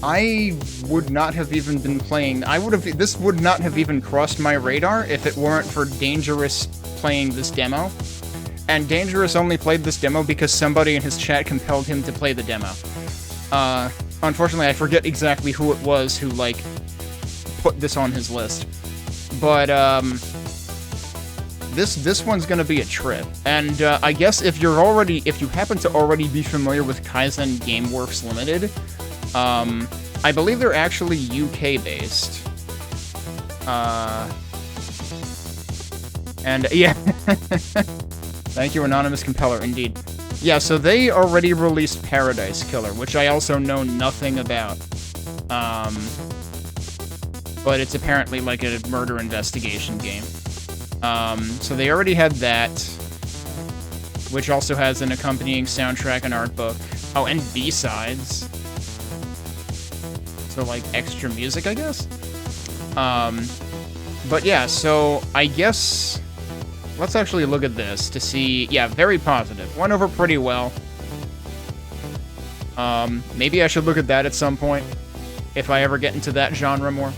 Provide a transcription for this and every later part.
I would not have even been playing. This would not have even crossed my radar if it weren't for Dangerous playing this demo. And Dangerous only played this demo because somebody in his chat compelled him to play the demo. Unfortunately, I forget exactly who it was who, like, put this on his list. But, this one's gonna be a trip. And, I guess if you happen to already be familiar with Kaizen Gameworks Limited, I believe they're actually UK-based. And, yeah. Thank you, Anonymous Compeller, indeed. Yeah, so they already released Paradise Killer, which I also know nothing about. But it's apparently like a murder investigation game. So they already had that, which also has an accompanying soundtrack and art book. Oh, and B-sides. So, like, extra music, I guess? But yeah, so I guess... Let's actually look at this to see... Yeah, very positive. Went over pretty well. Maybe I should look at that at some point, if I ever get into that genre more.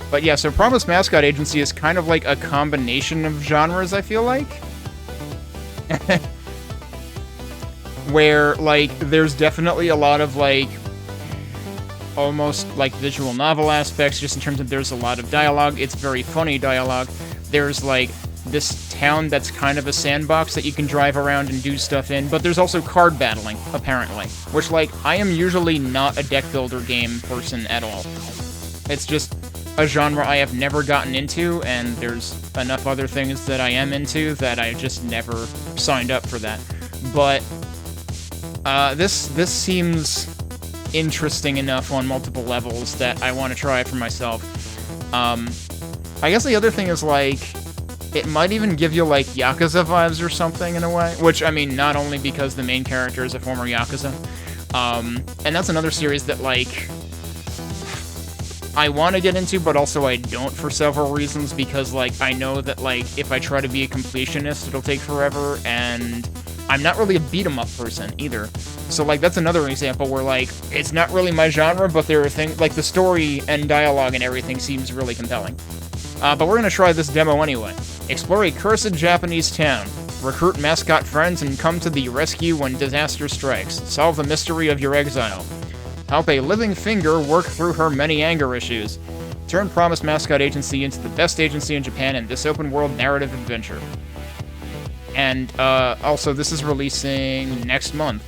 But yeah, so Promise Mascot Agency is kind of like a combination of genres, I feel like. Where, like, there's definitely a lot of, like, almost, like, visual novel aspects, just in terms of there's a lot of dialogue. It's very funny dialogue. There's, like, this town that's kind of a sandbox that you can drive around and do stuff in, but there's also card battling, apparently. Which, like, I am usually not a deck builder game person at all. It's just a genre I have never gotten into, and there's enough other things that I am into that I just never signed up for that. But this seems interesting enough on multiple levels that I want to try it for myself. I guess the other thing is, like, it might even give you, like, Yakuza vibes or something in a way. Which, I mean, not only because the main character is a former Yakuza. And that's another series that, like, I want to get into, but also I don't for several reasons, because, like, I know that, like, if I try to be a completionist, it'll take forever, and I'm not really a beat-em-up person, either. So, like, that's another example where, like, it's not really my genre, but there are things, like, the story and dialogue and everything seems really compelling. But we're gonna try this demo anyway. Explore a cursed Japanese town. Recruit mascot friends and come to the rescue when disaster strikes. Solve the mystery of your exile. Help a living finger work through her many anger issues. Turn Promise Mascot Agency into the best agency in Japan in this open-world narrative adventure. And, also, this is releasing next month.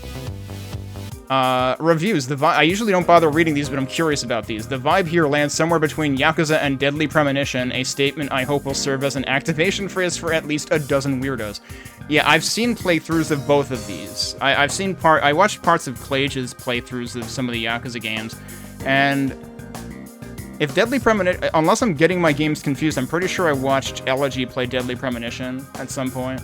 Reviews. I usually don't bother reading these, but I'm curious about these. The vibe here lands somewhere between Yakuza and Deadly Premonition, a statement I hope will serve as an activation phrase for at least a dozen weirdos. Yeah, I've seen playthroughs of both of these. I watched parts of Clage's playthroughs of some of the Yakuza games, and if Deadly Premonition, unless I'm getting my games confused, I'm pretty sure I watched Elegy play Deadly Premonition at some point.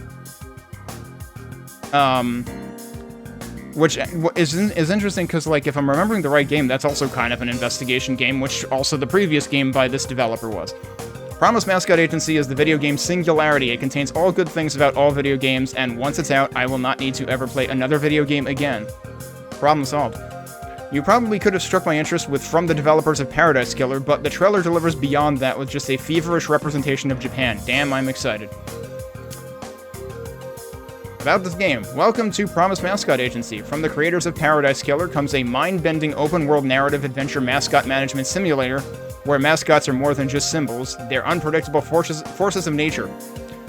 Which is interesting because, like, if I'm remembering the right game, that's also kind of an investigation game, which also the previous game by this developer was. Promise Mascot Agency is the video game Singularity. It contains all good things about all video games, and once it's out, I will not need to ever play another video game again. Problem solved. You probably could have struck my interest from the developers of Paradise Killer, but the trailer delivers beyond that with just a feverish representation of Japan. Damn, I'm excited. About this game, welcome to Promise Mascot Agency. From the creators of Paradise Killer comes a mind-bending open-world narrative adventure mascot management simulator where mascots are more than just symbols, they're unpredictable forces of nature.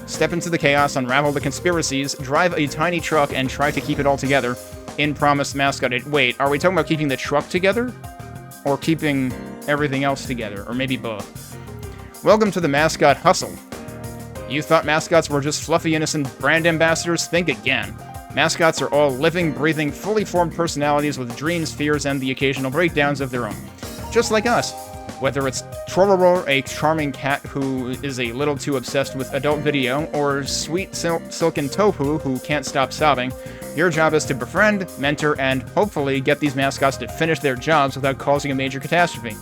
Step into the chaos, unravel the conspiracies, drive a tiny truck, and try to keep it all together in Promise Mascot. Wait, are we talking about keeping the truck together? Or keeping everything else together? Or maybe both? Welcome to the Mascot Hustle. You thought mascots were just fluffy, innocent brand ambassadors? Think again. Mascots are all living, breathing, fully formed personalities with dreams, fears, and the occasional breakdowns of their own. Just like us. Whether it's Trolleror, a charming cat who is a little too obsessed with adult video, or sweet silken tofu who can't stop sobbing, your job is to befriend, mentor, and hopefully get these mascots to finish their jobs without causing a major catastrophe.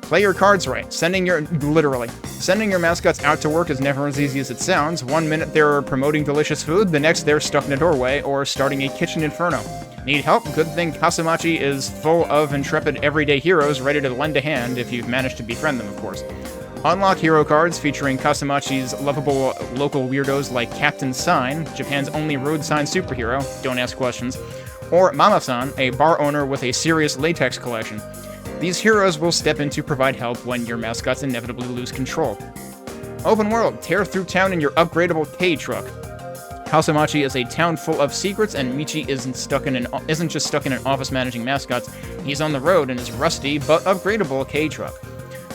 Play your cards right, sending your Sending your mascots out to work is never as easy as it sounds. One minute they're promoting delicious food, the next they're stuck in a doorway or starting a kitchen inferno. Need help? Good thing Kasamachi is full of intrepid everyday heroes ready to lend a hand if you've managed to befriend them, of course. Unlock hero cards featuring Kasamachi's lovable local weirdos like Captain Sign, Japan's only road sign superhero, don't ask questions, or Mama-san, a bar owner with a serious latex collection. These heroes will step in to provide help when your mascots inevitably lose control. Open world, tear through town in your upgradable K-truck. Kasamachi is a town full of secrets, and Michi isn't just stuck in an office managing mascots. He's on the road in his rusty but upgradable K-truck.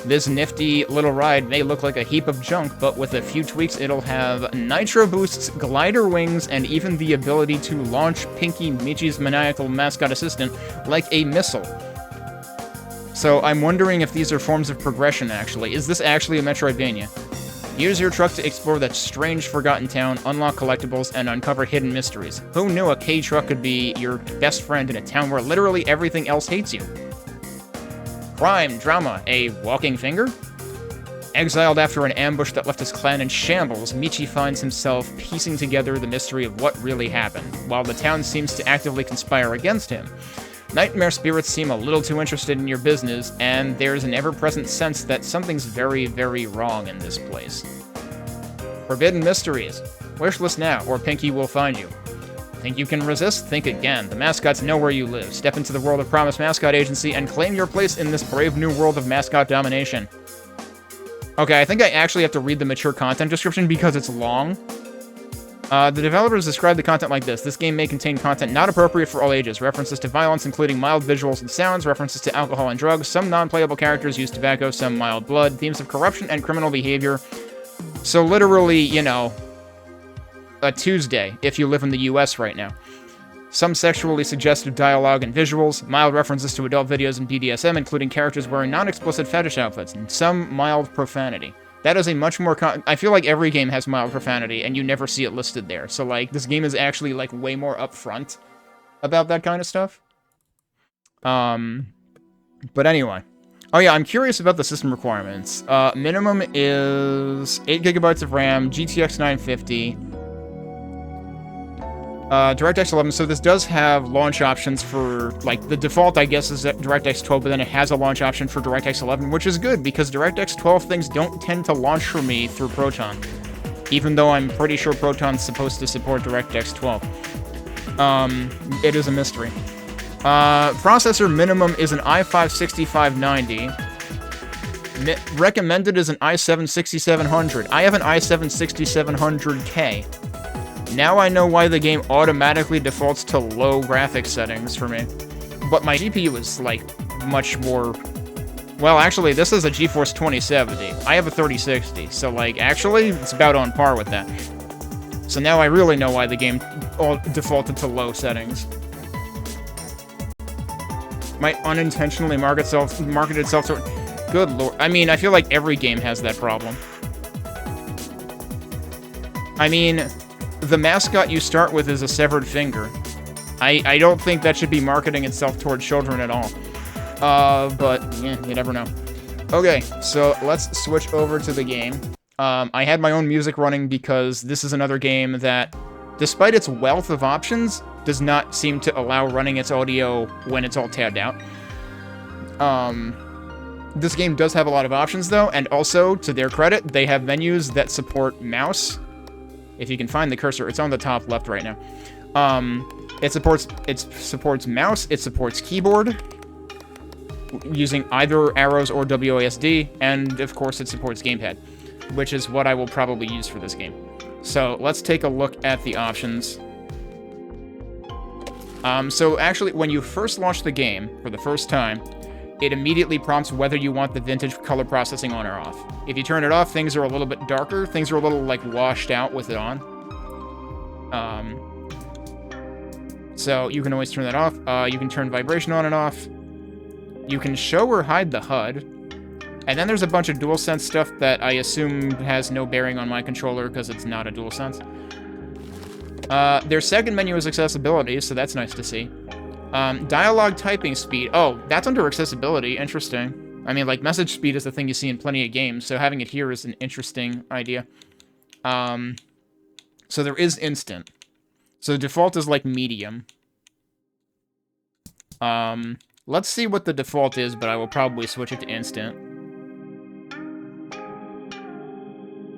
This nifty little ride may look like a heap of junk, but with a few tweaks it'll have nitro boosts, glider wings, and even the ability to launch Pinky, Michi's maniacal mascot assistant, like a missile. So I'm wondering if these are forms of progression, actually. Is this actually a Metroidvania? Use your truck to explore that strange, forgotten town, unlock collectibles, and uncover hidden mysteries. Who knew a K-truck could be your best friend in a town where literally everything else hates you? Crime, drama, a walking finger? Exiled after an ambush that left his clan in shambles, Michi finds himself piecing together the mystery of what really happened, while the town seems to actively conspire against him. Nightmare spirits seem a little too interested in your business, and there's an ever-present sense that something's very, very wrong in this place. Forbidden mysteries. Wishlist now, or Pinky will find you. Think you can resist? Think again. The mascots know where you live. Step into the world of Promise Mascot Agency and claim your place in this brave new world of mascot domination. Okay, I think I actually have to read the mature content description because it's long. The developers describe the content like this. This game may contain content not appropriate for all ages. References to violence, including mild visuals and sounds. References to alcohol and drugs. Some non-playable characters use tobacco, some mild blood. Themes of corruption and criminal behavior. So literally, you know, a Tuesday, if you live in the US right now. Some sexually suggestive dialogue and visuals, mild references to adult videos and BDSM, including characters wearing non-explicit fetish outfits, and some mild profanity. That is a much more I feel like every game has mild profanity, and you never see it listed there. So, like, this game is actually, like, way more upfront about that kind of stuff. But anyway. Oh yeah, I'm curious about the system requirements. Minimum is 8 gigabytes of RAM, GTX 950, DirectX 11, so this does have launch options for, like, the default, I guess, is DirectX 12, but then it has a launch option for DirectX 11, which is good, because DirectX 12 things don't tend to launch for me through Proton, even though I'm pretty sure Proton's supposed to support DirectX 12. It is a mystery. Processor minimum is an i5-6590. Recommended is an i7-6700. I have an i7-6700K. Now I know why the game automatically defaults to low graphics settings for me. But my GPU is, like, much more... Well, actually, this is a GeForce 2070. I have a 3060, so, like, actually, it's about on par with that. So now I really know why the game defaulted to low settings. Might unintentionally market itself to... Good lord. I mean, I feel like every game has that problem. I mean... The mascot you start with is a severed finger. I don't think that should be marketing itself toward children at all. But, yeah, you never know. Okay, so let's switch over to the game. I had my own music running because this is another game that, despite its wealth of options, does not seem to allow running its audio when it's all tabbed out. This game does have a lot of options, though, and also, to their credit, they have menus that support mouse. If you can find the cursor, it's on the top left right now. It supports mouse, it supports keyboard, using either arrows or WASD, and of course it supports gamepad, which is what I will probably use for this game. So let's take a look at the options. So actually, when you first launch the game for the first time, it immediately prompts whether you want the vintage color processing on or off. If you turn it off, things are a little bit darker. Things are a little, like, washed out with it on. So you can always turn that off. You can turn vibration on and off. You can show or hide the HUD. And then there's a bunch of DualSense stuff that I assume has no bearing on my controller because it's not a DualSense. Their second menu is accessibility, so that's nice to see. Dialogue typing speed. Oh, that's under accessibility. Interesting. I mean, like, message speed is the thing you see in plenty of games, so having it here is an interesting idea. So there is instant. So the default is, like, medium. Let's see what the default is, but I will probably switch it to instant.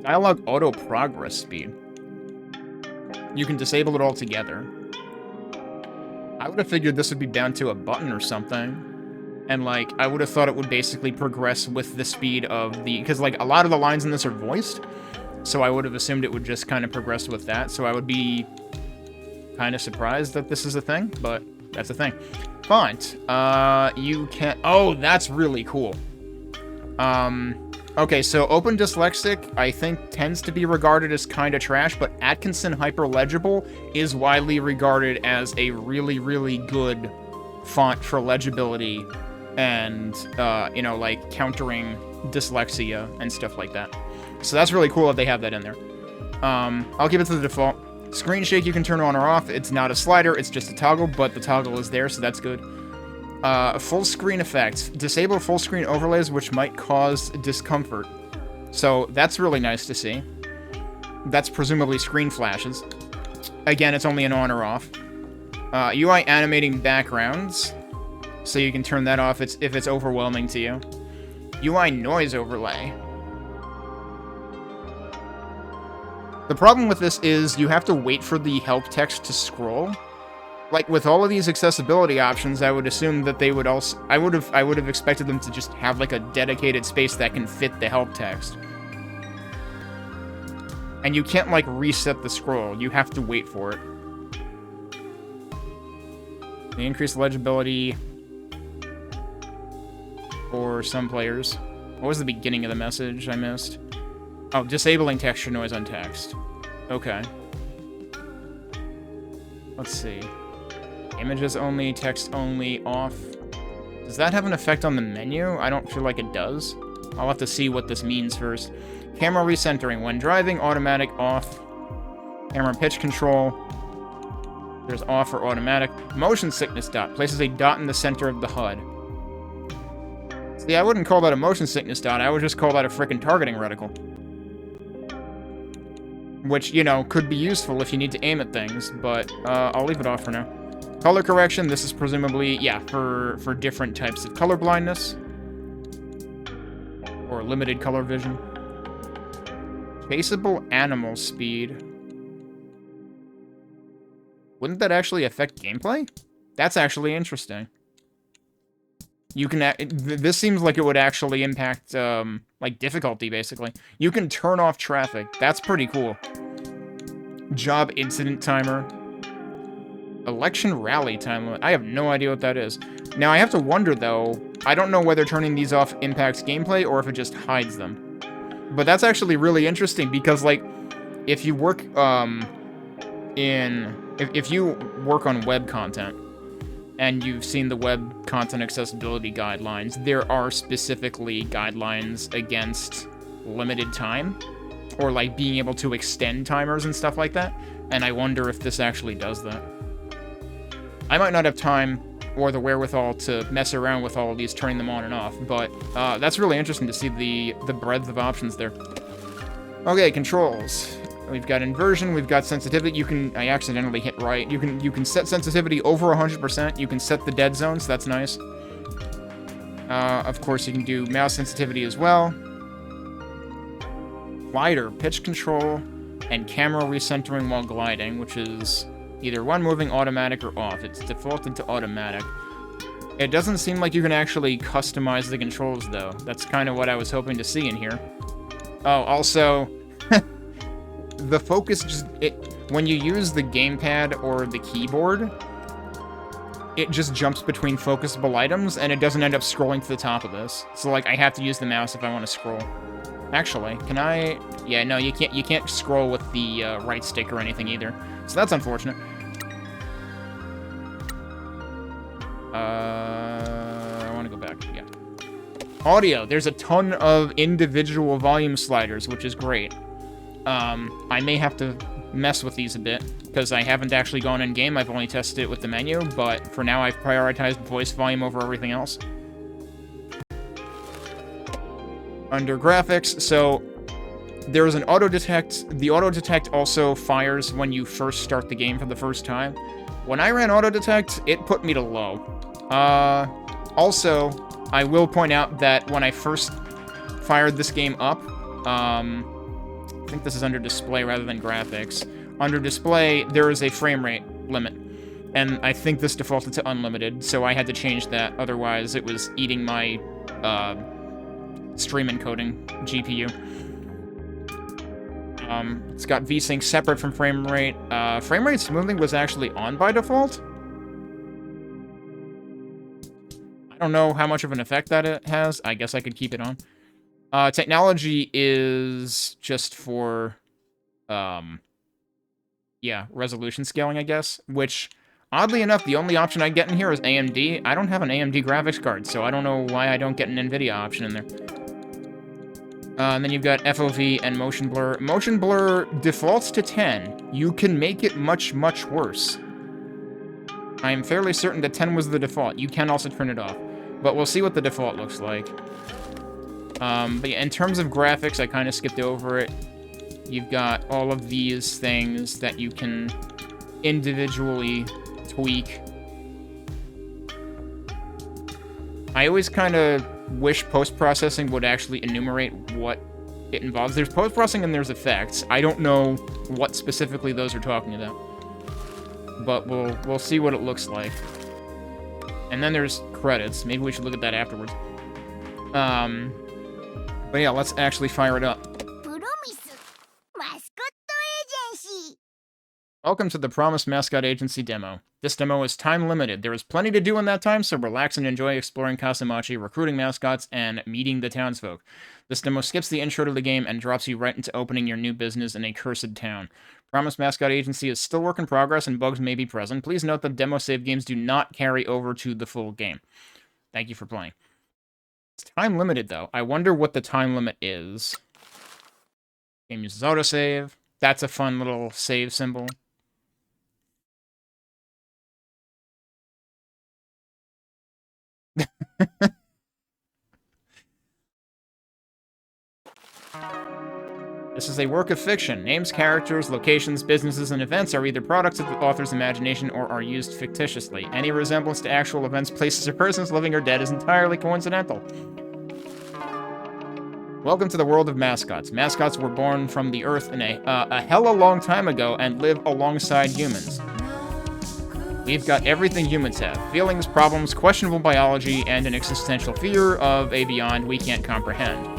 Dialogue auto progress speed. You can disable it altogether. I would have figured this would be down to a button or something. And, like, I would have thought it would basically progress with the speed of the... Because, like, a lot of the lines in this are voiced. So I would have assumed it would just kind of progress with that. So I would be kind of surprised that this is a thing. But that's a thing. Font. You can... Oh, that's really cool. Okay, so Open Dyslexic, I think, tends to be regarded as kind of trash, but Atkinson Hyperlegible is widely regarded as a really, really good font for legibility and, you know, like, countering dyslexia and stuff like that. So that's really cool that they have that in there. I'll give it to the default. Screen shake you can turn on or off. It's not a slider, it's just a toggle, but the toggle is there, so that's good. Full screen effects. Disable full screen overlays, which might cause discomfort. So that's really nice to see. That's presumably screen flashes. Again, it's only an on or off. UI animating backgrounds. So you can turn that off if it's overwhelming to you. UI noise overlay. The problem with this is you have to wait for the help text to scroll. Like, with all of these accessibility options, I would assume that they would also... I would have expected them to just have, like, a dedicated space that can fit the help text. And you can't, like, reset the scroll. You have to wait for it. They increase legibility for some players. What was the beginning of the message I missed? Oh, disabling texture noise on text. Okay. Let's see. Images only, text only, off. Does that have an effect on the menu? I don't feel like it does. I'll have to see what this means first. Camera recentering. When driving, automatic, off. Camera pitch control. There's off or automatic. Motion sickness dot. Places a dot in the center of the HUD. See, I wouldn't call that a motion sickness dot. I would just call that a frickin' targeting reticle. Which, you know, could be useful if you need to aim at things, but I'll leave it off for now. Color correction, this is presumably, yeah, for different types of color blindness. Or limited color vision. Chaseable animal speed. Wouldn't that actually affect gameplay? That's actually interesting. You can, this seems like it would actually impact, like, difficulty, basically. You can turn off traffic. That's pretty cool. Job incident timer. Election rally time limit. I have no idea what that is. Now, I have to wonder, though, I don't know whether turning these off impacts gameplay or if it just hides them. But that's actually really interesting because, like, if you work, if you work on web content, and you've seen the web content accessibility guidelines, there are specifically guidelines against limited time, or, like, being able to extend timers and stuff like that, and I wonder if this actually does that. I might not have time or the wherewithal to mess around with all of these, turning them on and off, but that's really interesting to see the breadth of options there. Okay, controls. We've got inversion, we've got sensitivity. You can, I accidentally hit right. You can set sensitivity over 100%. You can set the dead zone, so that's nice. Of course, you can do mouse sensitivity as well. Glider, pitch control, and camera recentering while gliding, which is either one moving automatic or off. It's defaulted to automatic. It doesn't seem like you can actually customize the controls, though. That's kind of what I was hoping to see in here. Oh, also, the focus just... when you use the gamepad or the keyboard, it just jumps between focusable items, and it doesn't end up scrolling to the top of this. So, like, I have to use the mouse if I want to scroll. Actually, can I... Yeah, no, you can't scroll with the right stick or anything either. So that's unfortunate. I want to go back, yeah. Audio, there's a ton of individual volume sliders, which is great. I may have to mess with these a bit, because I haven't actually gone in-game, I've only tested it with the menu, but for now I've prioritized voice volume over everything else. Under graphics, so there's an auto detect. The auto detect also fires when you first start the game for the first time. When I ran auto detect, it put me to low. Also, I will point out that when I first fired this game up, I think this is under display rather than graphics. Under display, there is a frame rate limit, and I think this defaulted to unlimited, so I had to change that. Otherwise, it was eating my stream encoding GPU. It's got VSync separate from frame rate. Frame rate smoothing was actually on by default. I don't know how much of an effect that it has. I guess I could keep it on. Technology is just for, yeah, resolution scaling, I guess, which, oddly enough, the only option I get in here is AMD. I don't have an AMD graphics card, so I don't know why I don't get an NVIDIA option in there. And then you've got FOV and motion blur. Motion blur defaults to 10. You can make it much, much worse. I am fairly certain that 10 was the default. You can also turn it off. But we'll see what the default looks like. But yeah, in terms of graphics, I kind of skipped over it. You've got all of these things that you can individually tweak. I always kind of wish post-processing would actually enumerate what it involves. There's post-processing and there's effects. I don't know what specifically those are talking about. But we'll see what it looks like. And then there's credits. Maybe we should look at that afterwards. But yeah, let's actually fire it up. Welcome to the Promise Mascot Agency demo. This demo is time-limited. There is plenty to do in that time, so relax and enjoy exploring Kasamachi, recruiting mascots, and meeting the townsfolk. This demo skips the intro to the game and drops you right into opening your new business in a cursed town. Promise Mascot Agency is still work in progress and bugs may be present. Please note that demo save games do not carry over to the full game. Thank you for playing. It's time-limited, though. I wonder what the time limit is. Game uses autosave. That's a fun little save symbol. This is a work of fiction. Names, characters, locations, businesses, and events are either products of the author's imagination or are used fictitiously. Any resemblance to actual events, places, or persons, living or dead, is entirely coincidental. Welcome to the world of mascots. Mascots were born from the earth in a hella long time ago and live alongside humans. We've got everything humans have. Feelings, problems, questionable biology, and an existential fear of a beyond we can't comprehend.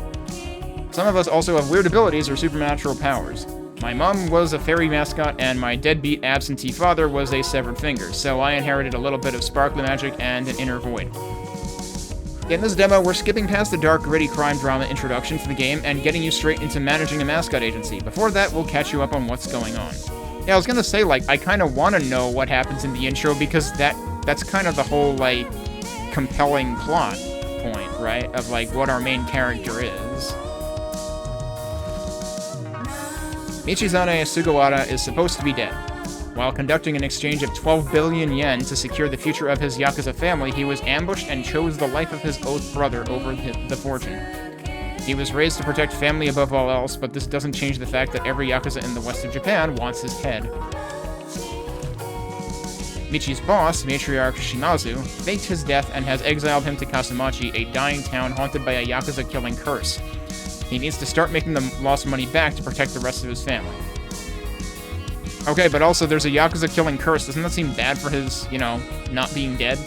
Some of us also have weird abilities or supernatural powers. My mom was a fairy mascot, and my deadbeat absentee father was a severed finger, so I inherited a little bit of sparkly magic and an inner void. In this demo, we're skipping past the dark, gritty crime drama introduction for the game and getting you straight into managing a mascot agency. Before that, we'll catch you up on what's going on. Yeah, I was gonna say, like, I kind of want to know what happens in the intro because that's kind of the whole, like, compelling plot point, right? Of, like, what our main character is. Michizane Sugawara is supposed to be dead. While conducting an exchange of 12 billion yen to secure the future of his Yakuza family, he was ambushed and chose the life of his oath brother over the fortune. He was raised to protect family above all else, but this doesn't change the fact that every Yakuza in the west of Japan wants his head. Michi's boss, Matriarch Shimazu, faked his death and has exiled him to Kasamachi, a dying town haunted by a Yakuza-killing curse. He needs to start making the lost money back to protect the rest of his family. Okay, but also there's a Yakuza-killing curse. Doesn't that seem bad for his, you know, not being dead?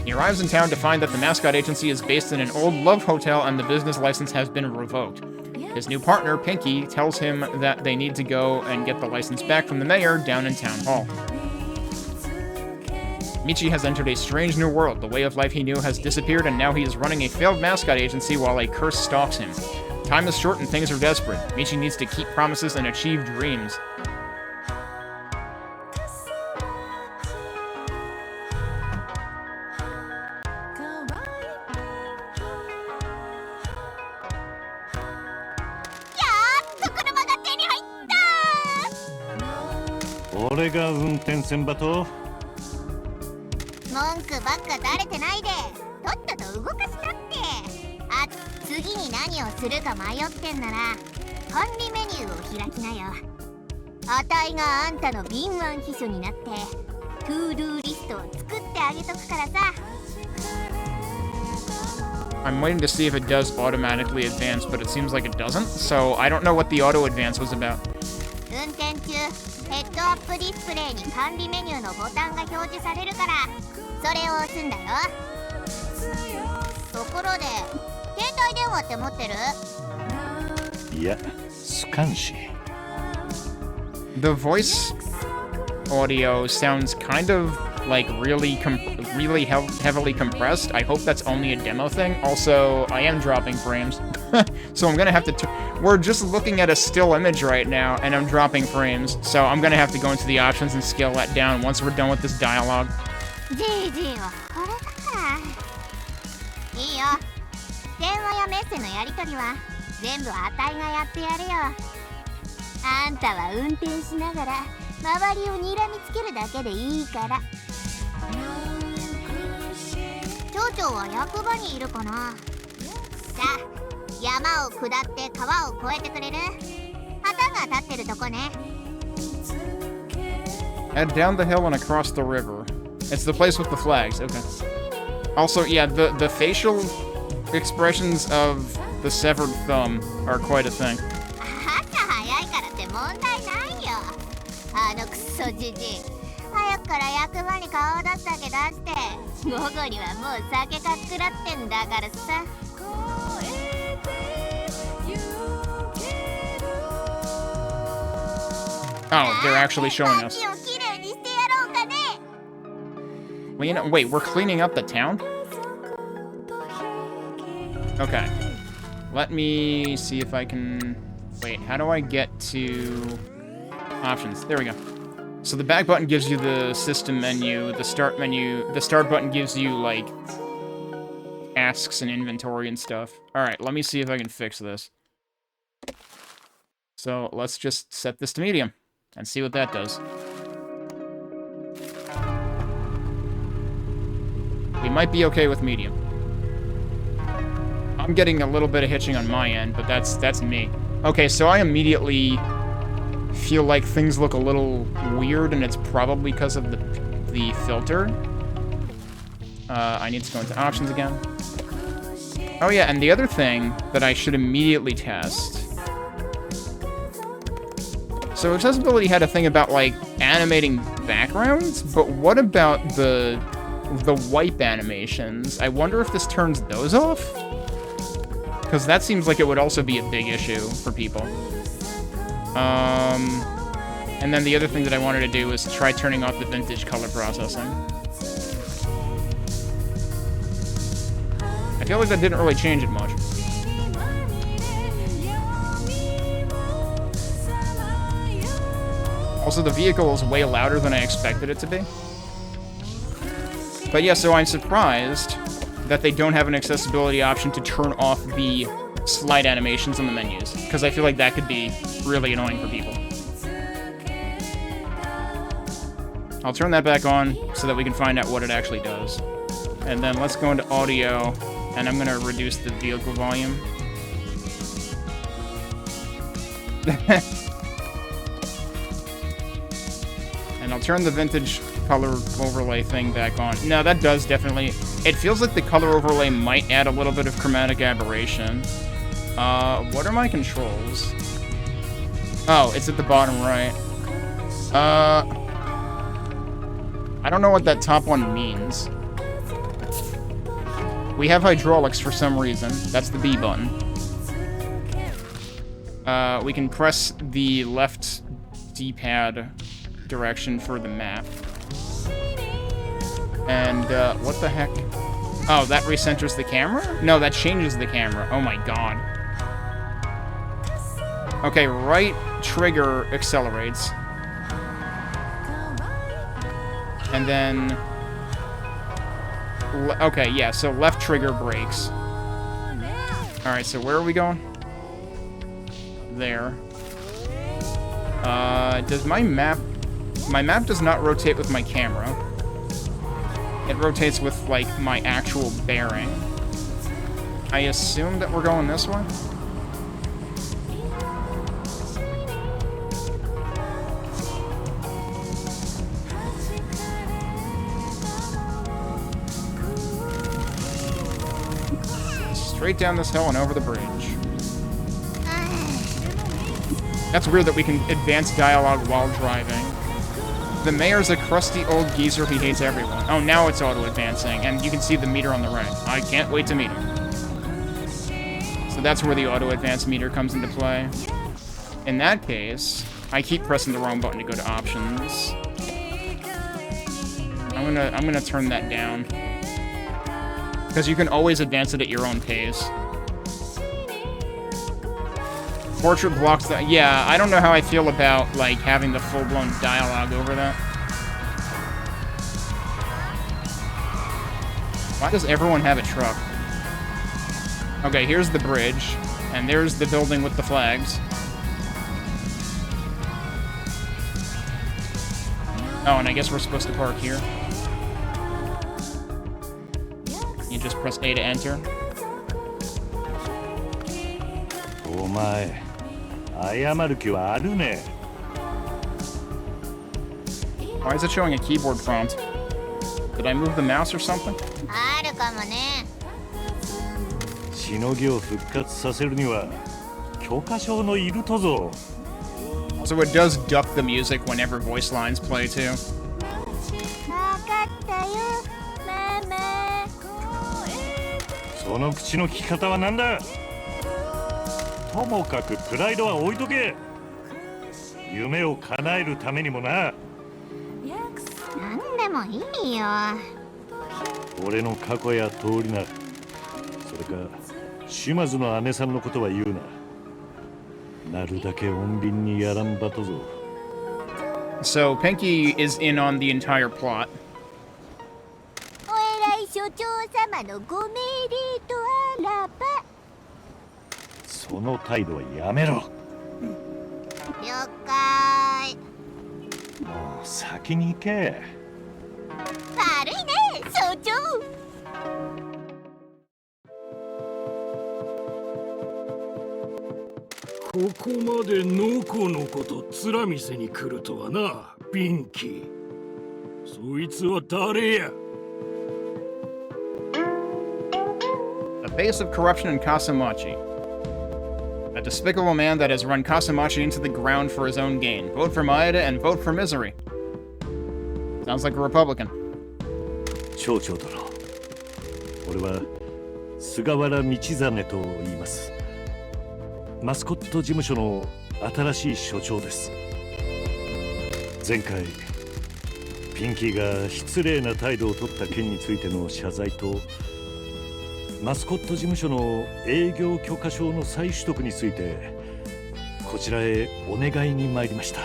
He arrives in town to find that the mascot agency is based in an old love hotel and the business license has been revoked. His new partner, Pinky, tells him that they need to go and get the license back from the mayor down in town hall. Michi has entered a strange new world. The way of life he knew has disappeared, and now he is running a failed mascot agency while a curse stalks him. Time is short and things are desperate. Michi needs to keep promises and achieve dreams. 次に何をするか迷ってんなら管理メニューを開きなよ。あたいがあんたの敏腕秘書になってトゥードゥーリストを作ってあげとくからさ。 I'm waiting to see if it does automatically advance, but it seems like it doesn't, so I don't know what the auto advance was about. 運転中ヘッドアップディスプレイに管理メニューのボタンが表示されるからそれを押すんだよ。ところで携帯電話って持ってる？いや、スカンシ。 The voice audio sounds kind of like really heavily compressed. I hope that's only a demo thing. Also, I am dropping frames. So I'm gonna have to... We're just looking at a still image right now, and I'm dropping frames. So I'm gonna have to go into the options and scale that down once we're done with this dialogue. じいじいはこれだからいいよ。電話やメッセのやり取りは全部あたいがやってやるよ。あんたは運転しながら周りを睨みつけるだけでいいから。町長は役場にいるかな。さあ、山を下って川を越えてくれる？旗が立ってるとこね。 Head down the hill and across the river. It's the place with the flags. Okay. Also, yeah, the facial expressions of the severed thumb are quite a thing. 朝早いからって問題ないよ。あのクソじじい。早くから役場に顔を出すだけ出して午後にはもう酒かっくらってんだからさ。 Oh, they're actually showing us. Wait, we're cleaning up the town? Okay. Let me see if I can... Wait, how do I get to... Options? There we go. So the back button gives you the system menu, the start button gives you, like, tasks and inventory and stuff. Alright, let me see if I can fix this. So, let's just set this to medium and see what that does. We might be okay with medium. I'm getting a little bit of hitching on my end, but that's me. Okay, so I immediately feel like things look a little weird, and it's probably because of the filter. I need to go into options again. Oh yeah, and the other thing that I should immediately test. So accessibility had a thing about, like, animating backgrounds, but what about the wipe animations? I wonder if this turns those off? Because that seems like it would also be a big issue for people. And then the other thing that I wanted to do was try turning off the vintage color processing. I feel like that didn't really change it much. Also, the vehicle is way louder than I expected it to be. But yeah, so I'm surprised that they don't have an accessibility option to turn off the slide animations on the menus, because I feel like that could be really annoying for people. I'll turn that back on so that we can find out what it actually does. And then let's go into audio, and I'm going to reduce the vehicle volume. And I'll turn the vintage color overlay thing back on. No, that does definitely... It feels like the color overlay might add a little bit of chromatic aberration. What are my controls? Oh, it's at the bottom right. I don't know what that top one means. We have hydraulics for some reason. That's the B button. We can press the left D-pad direction for the map. And, what the heck? Oh, that recenters the camera? No, that changes the camera. Oh my god. Okay, right trigger accelerates. And then... Okay, yeah, so left trigger brakes. Alright, so where are we going? There. Does my map... My map does not rotate with my camera. It rotates with, like, my actual bearing. I assume that we're going this way? Straight down this hill and over the bridge. That's weird that we can advance dialogue while driving. The mayor's a crusty old geezer who hates everyone. Oh, now it's auto-advancing, and you can see the meter on the right. I can't wait to meet him. So that's where the auto-advance meter comes into play. In that case, I keep pressing the wrong button to go to options. I'm gonna turn that down. Because you can always advance it at your own pace. Portrait blocks that. Yeah, I don't know how I feel about, like, having the full-blown dialogue over that. Why does everyone have a truck? Okay, here's the bridge. And there's the building with the flags. Oh, and I guess we're supposed to park here. You just press A to enter. Oh my. 謝る気はあるね。 Why is it showing a keyboard prompt? Did I move the mouse or something? あるかもね。しのぎを復活させるには許可証のいるとぞ。 So it does duck the music whenever voice lines play too. わかったよ、ママ。その口の利き方はなんだ。ともかくプライドは置いとけ。夢を叶えるためにもな。なんでもいいよ。俺の過去や通りな。それか島津の姉さんのことは言うな。なるだけ穏便にやらんばとぞ。 So Pinky is in on the entire plot. お偉い所長様のご命令とあらば。その態度はやめろ。了解。もう先に行け。悪いね、所長。ここまでのこのこと面見せに来るとはな、ピンキー。そいつは誰や？ A base of corruption in Kasamachi. A despicable man that has run Kasamachi into the ground for his own gain. Vote for Maeda and vote for misery. Sounds like a Republican. 町長殿。俺は菅原道真と言います。マスコット事務所の新しい所長です。前回ピンキーが失礼な態度を取った件についての謝罪とマスコット事務所の営業許可証の再取得についてこちらへお願いに参りました。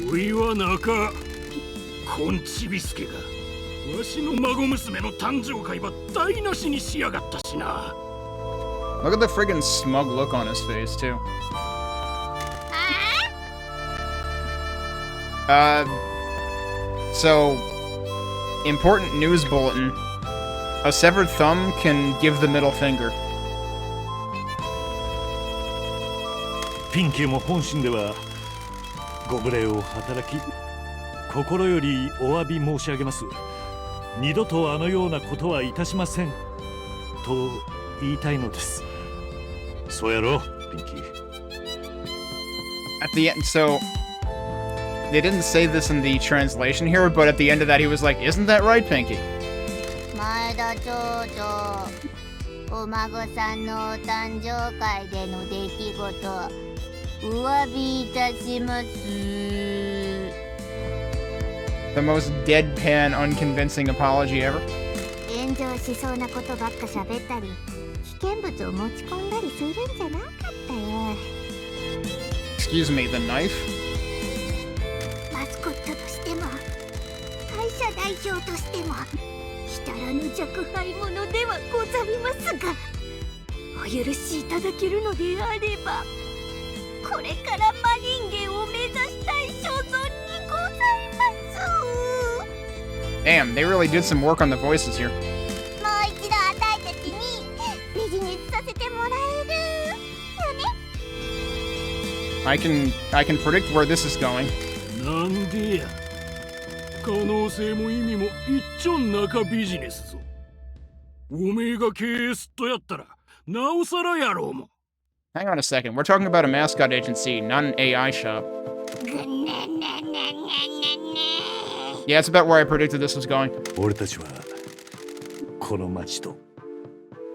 そいはなか、こんちびすけがわしの孫娘の誕生会は台無しにしやがったしな。 Look at the friggin' smug look on his face, too. So, important news bulletin. A severed thumb can give the middle finger. ピンキーも本心ではご無礼を働き心よりお詫び申し上げます。二度とあのようなことはいたしませんと言いたいのです。そうやろ、ピンキー。 At the end, so they didn't say this in the translation here, but at the end of that he was like, "Isn't that right, Pinky?" 前田町長、お孫さんのお誕生会での出来事、お詫びいたします。 The most deadpan, unconvincing apology ever. 炎上しそうなことばっか喋ったり、危険物を持ち込んだりするんじゃなかったよ。 Excuse me, the knife? マスコットとしても、会社代表としても、ひたらぬ若輩者ではございますが、お許しいただけるのであれば、これから真人間を目指したい所存にございます。 Damn, they really did some work on the voices here. もう一度与えて I can predict where this is going. なんでや。可能性も意味も一丁中ビジネスぞ。おめえが経営すっとやったらなおさらやろうも。Hang on a second. We're talking about a mascot agency, not an AI shop. Yeah, that's about where I predicted this was going. 俺たちはこの町と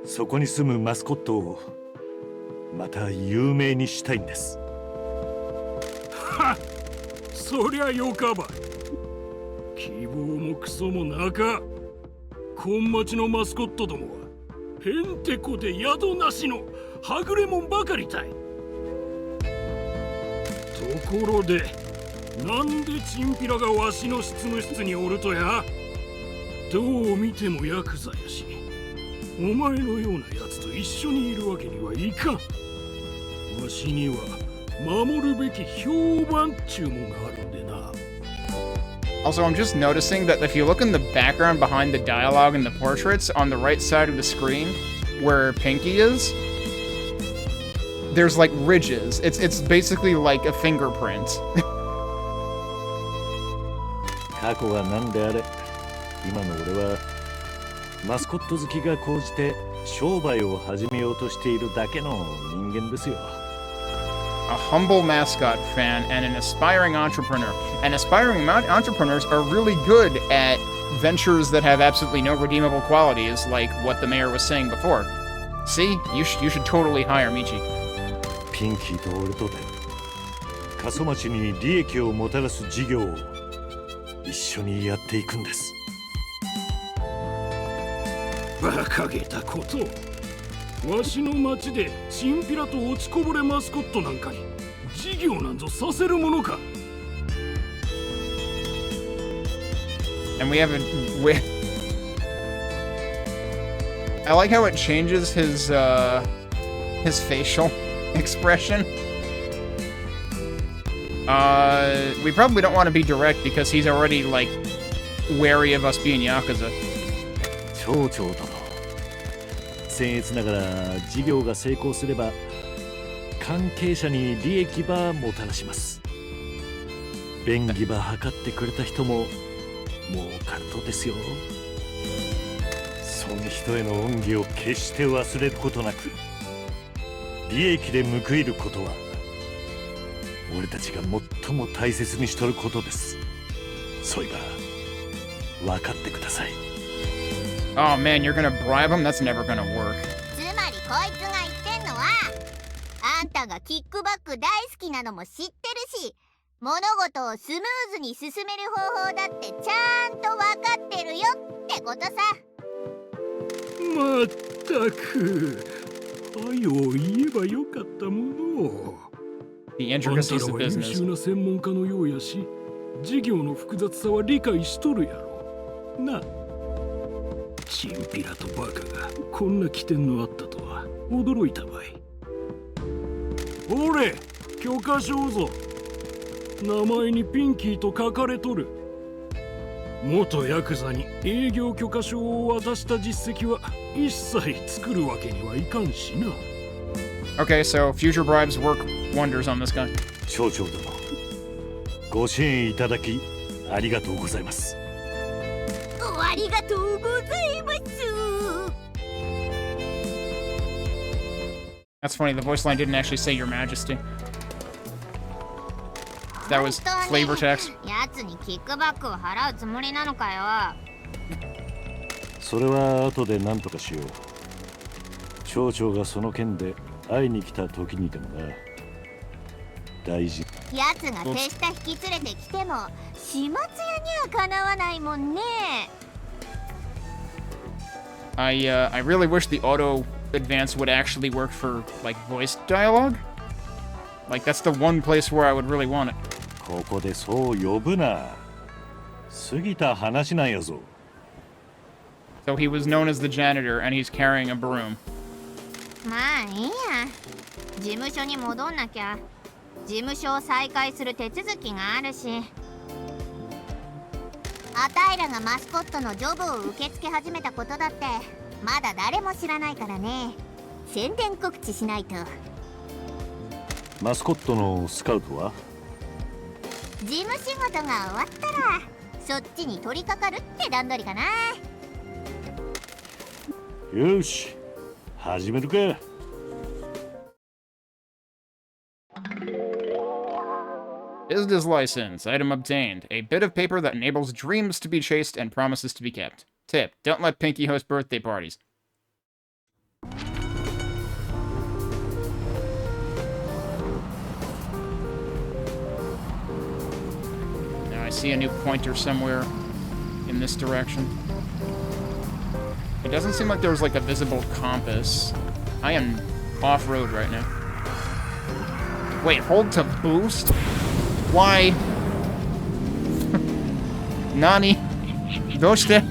そこに住むマスコットをまた有名にしたいんです。はっ、そりゃよかばい。希望もクソもなか。今町のマスコットどもはへんてこで宿なしのはぐれもんばかりたい。ところでなんでチンピラがわしの執務室におるとや。どう見てもヤクザやし、お前のようなやつと一緒にいるわけにはいかん。わしには守るべき評判っちゅうもんがあるんでな。Also, I'm just noticing that if you look in the background behind the dialogue and the portraits on the right side of the screen, where Pinky is, there's like ridges. It's basically like a fingerprint. 過去は何であれ、今の俺はマスコット好きが高じて商売を始めようとしているだけの人間ですよ。A humble mascot fan and an aspiring entrepreneur. And aspiring entrepreneurs are really good at ventures that have absolutely no redeemable qualities, like what the mayor was saying before. See, you should totally hire Michi. ピンキーと俺とで過疎町に利益をもたらす事業を一緒にやっていくんです。馬鹿げたこと。わしの町でチンピラと落ちこぼれマスコットなんかに事業なんぞさせるものか。And we have I like how it changes his facial expression. We probably don't want to be direct because he's already like wary of us being Yakuza. 町長殿、僭越ながら事業が成功すれば関係者に利益ばもたらします。便宜ば図ってくれた人ももうカルトですよ。その人への恩義を決して忘れることなく、利益で報いることは俺たちが最も大切にしとることです。そういえば分かってください。Oh man, you're gonna bribe him? That's never gonna work. つまりこいつが言ってんのは、あんたがキックバック大好きなのも知ってるし、物事をスムーズに進める方法だってちゃんと分かってるよってことさ。まったく、あよう言えばよかったもの。 The あんた intricacies ら of は優秀 business. な専門家のようやし、事業の複雑さは理解しとるやろな。チンピラとバカがこんな起点のあったとは驚いたばい。ほれ、許可証ぞ。名前にピンキーと書かれとる。元ヤクザに営業許可証を渡した実績は一切作るわけにはいかんしな。Okay, so future bribes work wonders on this guy. 町長殿、ご支援いただきありがとうございます。ありがとうございます。 That's funny, the voice line didn't actually say Your Majesty. That was flavor text. やつにキックバックを払うつもりなのかよ。それは後で何とかしよう。町長がその件で会いに来た時にでもな。大事。やつが手下引き連れてきても始末屋にはかなわないもんね。I really wish the auto advance would actually work for like voice dialogue. Like that's the one place where I would really want it. ここでそう呼ぶな。過ぎた話なんやぞ。So he was known as the janitor and he's carrying a broom. まあいいや。事務所に戻んなきゃ。事務所を再開する手続きがあるし。あたいらがマスコットのジョブを受け付け始めたことだってまだ誰も知らないからね。宣伝告知しないと。マスコットのスカウトは？事務仕事が終わったらそっちに取り掛かるって段取りかな。よし、始めるか。Business license. Item obtained. A bit of paper that enables dreams to be chased and promises to be kept. Tip. Don't let Pinky host birthday parties. Now I see a new pointer somewhere in this direction. It doesn't seem like there's like a visible compass. I am off-road right now. Wait, hold to boost? Why? Nani? Doshite?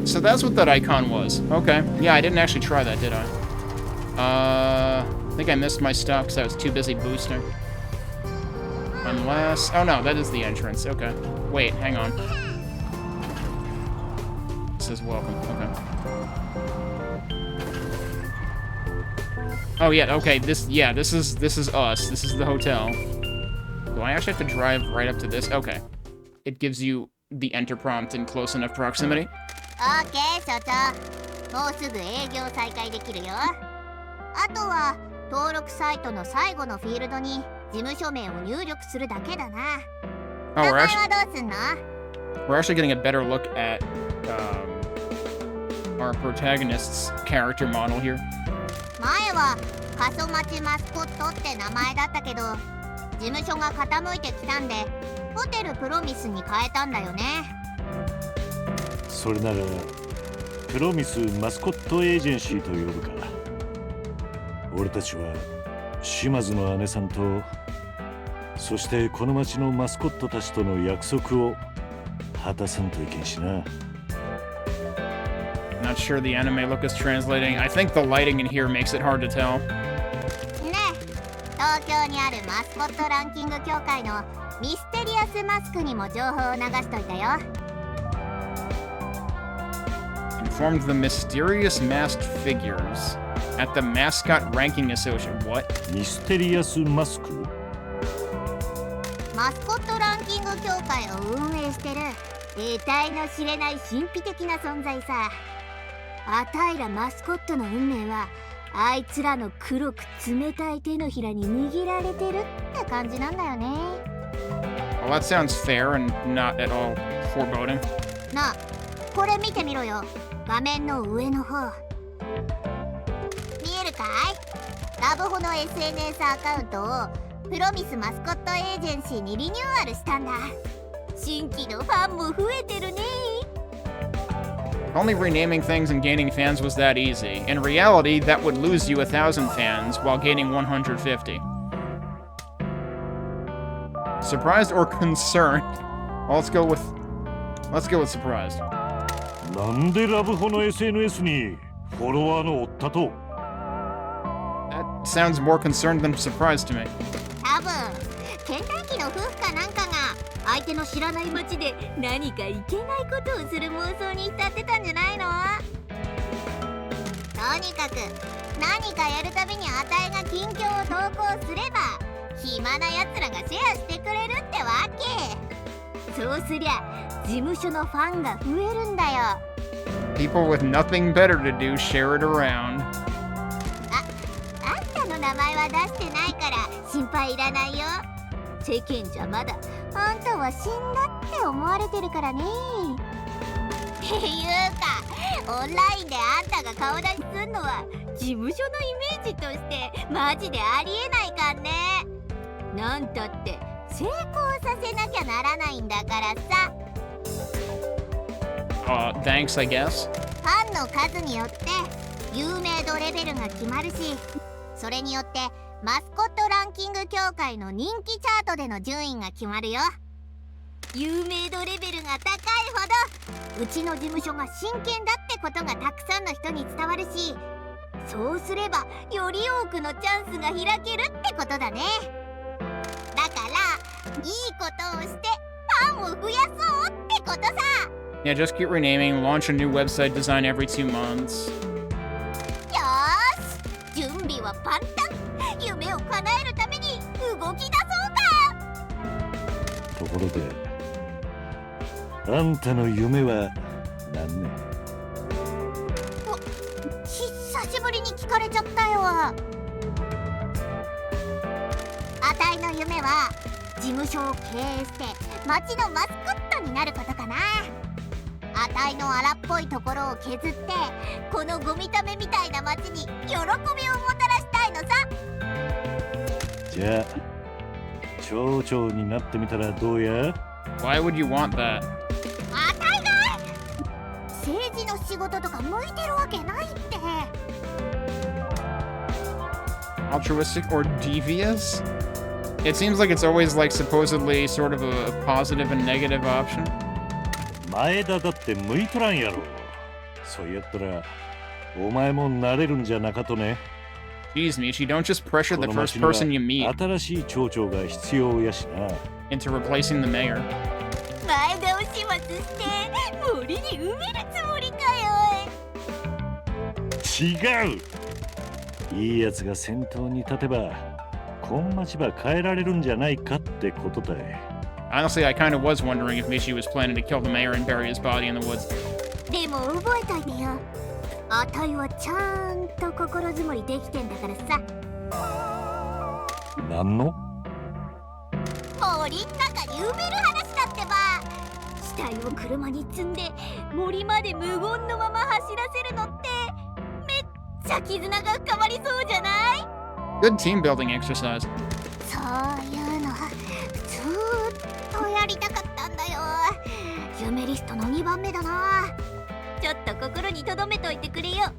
So that's what that icon was. Okay. Yeah, I didn't actually try that, did I? I think I missed my stuff because I was too busy boosting. Unless... Oh no, that is the entrance. Okay. Wait, hang on. Says welcome. Okay. Oh yeah, okay, this is us. This is the hotel. Do I actually have to drive right up to this? Okay. It gives you the enter prompt in close enough proximity. OK 所長、もうすぐ営業再開できるよ。あとは登録サイトの最後のフィールドに事務所名を入力するだけだな。名前はどうすんの？ We're actually getting a better look at our protagonist's character model here. 前は過疎町マスコットって名前だったけど、事務所が傾いてきたんでホテルプロミスに変えたんだよね。それならプロミスマスコットエージェンシーと呼ぶか。俺たちは島津の姉さんと、そしてこの町のマスコットたちとの約束を果たさんといけんしな。Not sure the anime look is translating. I think the lighting in here makes it hard to tell. ねえ、東京にあるマスコットランキング協会のミステリアスマスクにも情報を流しといたよ。Informed the mysterious masked figures at the Mascot Ranking Association. What? ミステリアスマスク？マスコットランキング協会を運営してる得体の知れない神秘的な存在さ。あたいらマスコットの運命はあいつらの黒く冷たい手のひらに握られてるって感じなんだよね。Well, that sounds fair and not at all foreboding. なあ、これ見てみろよ。画面の上の方。見えるかい？ラブホの SNS アカウントをプロミスマスコットエージェンシーにリニューアルしたんだ。新規のファンも増えてるね。Only renaming things and gaining fans was that easy. In reality, that would lose you 1,000 fans while gaining 150. Surprised or concerned? Well, let's go with surprised. なんでラブホの SNS にフォロワーのおったと？ That sounds more concerned than surprised to me. 多分ケンタッキーの夫婦かなんかが相手の知らない街で何かいけないことをする妄想に浸ってたんじゃないの？とにかく何かやるたびにあたいが近況を投稿すれば暇なやつらがシェアしてくれるってわけ。そうすりゃ事務所のファンが増えるんだよ。People with nothing better to do share it around. あんたの名前は出してないから心配いらないよ。世間じゃまだあんたは死んだって思われてるからね。っていうかオンラインであんたが顔出しすんのは事務所のイメージとしてマジでありえないかんね。なんたって成功させなきゃならないんだからさ。Thanks, I guess. ファンの数によって有名度レベルが決まるし、それによってマスコットランキング協会の人気チャートでの順位が決まるよ。有名度レベルが高いほどうちの事務所が真剣だってことがたくさんの人に伝わるし、そうすればより多くのチャンスが開けるってことだね。だからいいことをしてファンを増やそうってこことさ。 Yeah, just keep renaming, launch a new website design every 2 months. よーし、準備は万端。夢を叶えるために動き出そうか。ところであんたの夢は何ね？久しぶりに聞かれちゃったよ。あたいの夢は事務所を経営して町のマスコットになることかな。あたいの荒っぽいところを削ってこのゴミためみたいな町に喜びをもたらしたいのさ。じゃあ町長になってみたらどうや？ Why would you want that? あたいが政治の仕事とか向いてるわけないって。 Altruistic or devious? It seems like it's always like supposedly sort of a positive and negative option. 前田だって向いとらんやろ。そうやったらお前もなれるんじゃなかとね。Jeez, Michi, don't just pressure the first person you meet 新しい町長が必要やしな。 into replacing the mayor. 前倒しまして森に埋めるつもりかよ。違う。いいやつが先頭に立てばこん町ば変えられるんじゃないかってことだい。 Honestly, I kind of was wondering if Michi was planning to kill the mayor and bury his body in the woods. でも覚えといてよ。あたいはちゃんと心づもりできてんだからさ。なんの？森ん中に埋める話だってば。死体を車に積んで森まで無言のまま走らせるのってめっちゃ絆が深まりそうじゃない？ Good team building exercise. そういうのずーっとやりたかったんだよ。夢リストの2番目だな。ちょっと心に留めといてくれよ。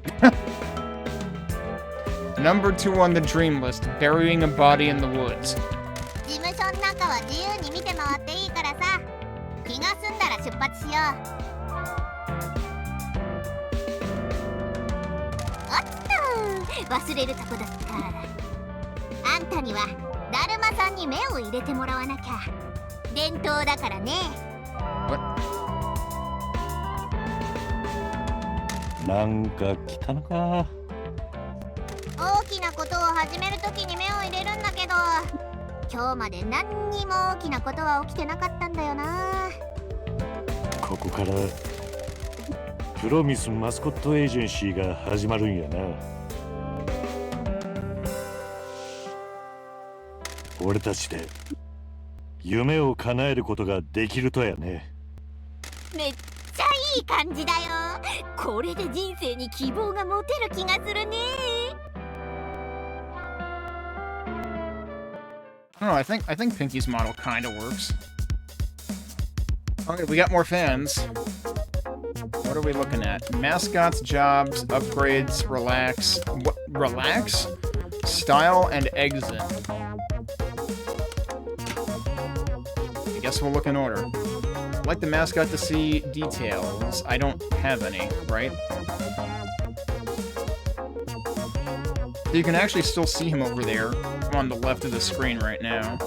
Number 2 on the dream list, burying a body in the woods. 事務所の中は自由に見て回っていいからさ。気が済んだら出発しよう。おっと、忘れるとこだった。あんたにはだるまさんに目を入れてもらわなきゃ。伝統だからね。なんか来たのか。大きなことを始めるときに目を入れるんだけど、今日まで何にも大きなことは起きてなかったんだよな。ここからプロミスマスコットエージェンシーが始まるんやな。俺たちで夢を叶えることができるとやね。めっちゃいい感じだよ。これで人生に希望が持てる気がするね。I don't know, I think Pinky's model kind of works. Okay, we got more fans. What are we looking at? Mascots, jobs, upgrades, relax. What? Relax? Style and exit. I guess we'll look in order. I'd like the mascot to see details. I don't have any, right? So you can actually still see him over there on the left of the screen right now.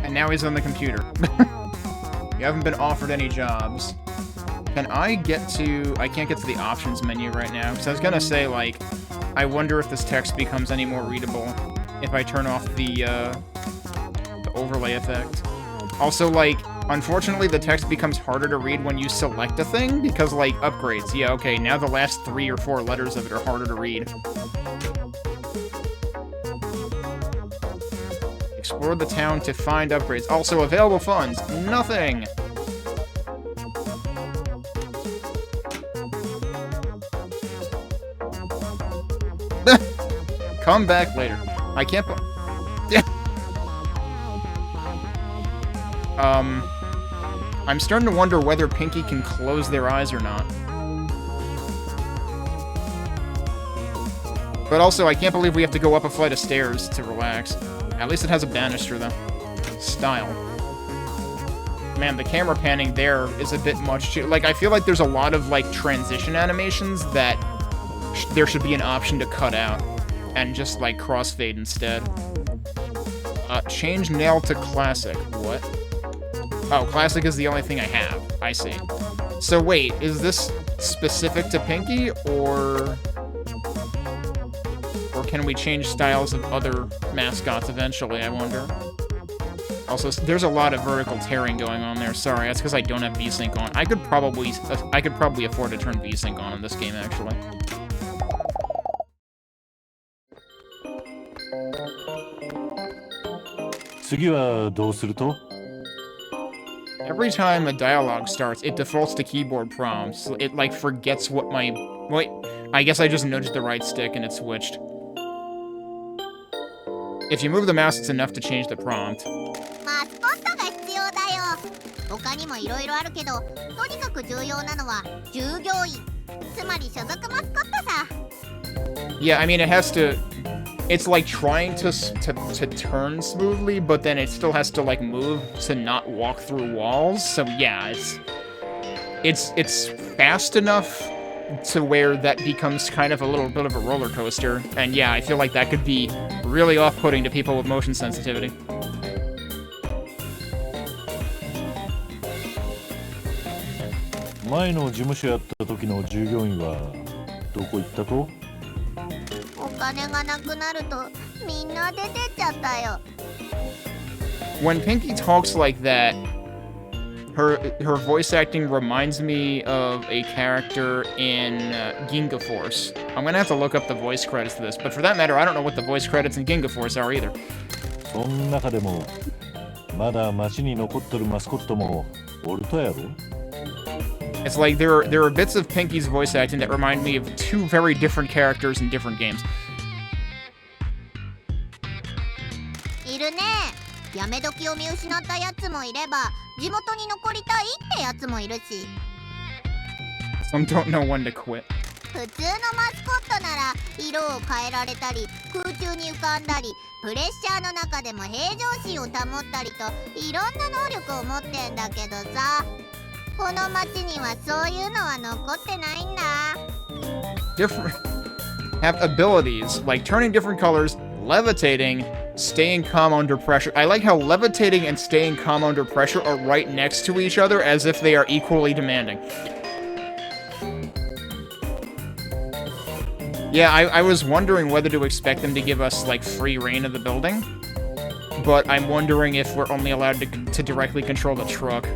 And now he's on the computer. You haven't been offered any jobs. Can I get to... I can't get to the options menu right now, because I was gonna say, like, I wonder if this text becomes any more readable if I turn off the overlay effect. Also, like, unfortunately, the text becomes harder to read when you select a thing, because, like, upgrades. Yeah, okay, now the last 3 or 4 letters of it are harder to read. Explore the town to find upgrades. Also, available funds. Nothing! Come back later. I can't... I'm starting to wonder whether Pinky can close their eyes or not. But also, I can't believe we have to go up a flight of stairs to relax. At least it has a banister, though. Style. Man, the camera panning there is a bit much too. Like, I feel like there's a lot of, like, transition animations that there should be an option to cut out and just, like, crossfade instead. Change nail to classic. What? Oh, classic is the only thing I have. I see. So wait, is this specific to Pinky, or can we change styles of other mascots eventually, I wonder? Also, there's a lot of vertical tearing going on there. Sorry, that's because I don't have VSync on. I could probably afford to turn VSync on in this game, actually. Every time a dialogue starts, it defaults to keyboard prompts. It, like, forgets what my... Wait, I guess I just nudged the right stick and it switched. If you move the mouse, it's enough to change the prompt. Yeah, I mean, it has to... It's like trying to turn smoothly, but then it still has to, like, move to not walk through walls. So yeah, it's fast enough to where that becomes kind of a little bit of a roller coaster. And yeah, I feel like that could be really off-putting to people with motion sensitivity. When Pinky talks like that, her voice acting reminds me of a character in Ginga Force. I'm gonna have to look up the voice credits to this, but for that matter, I don't know what the voice credits in Ginga Force are either. It's like there are bits of Pinky's voice acting that remind me of two very different characters in different games. Some don't know when to quit. Different have abilities like turning different colors, levitating, staying calm under pressure. I like how levitating and staying calm under pressure are right next to each other as if they are equally demanding. Yeah, I was wondering whether to expect them to give us, like, free reign of the building, but I'm wondering if we're only allowed to directly control the truck.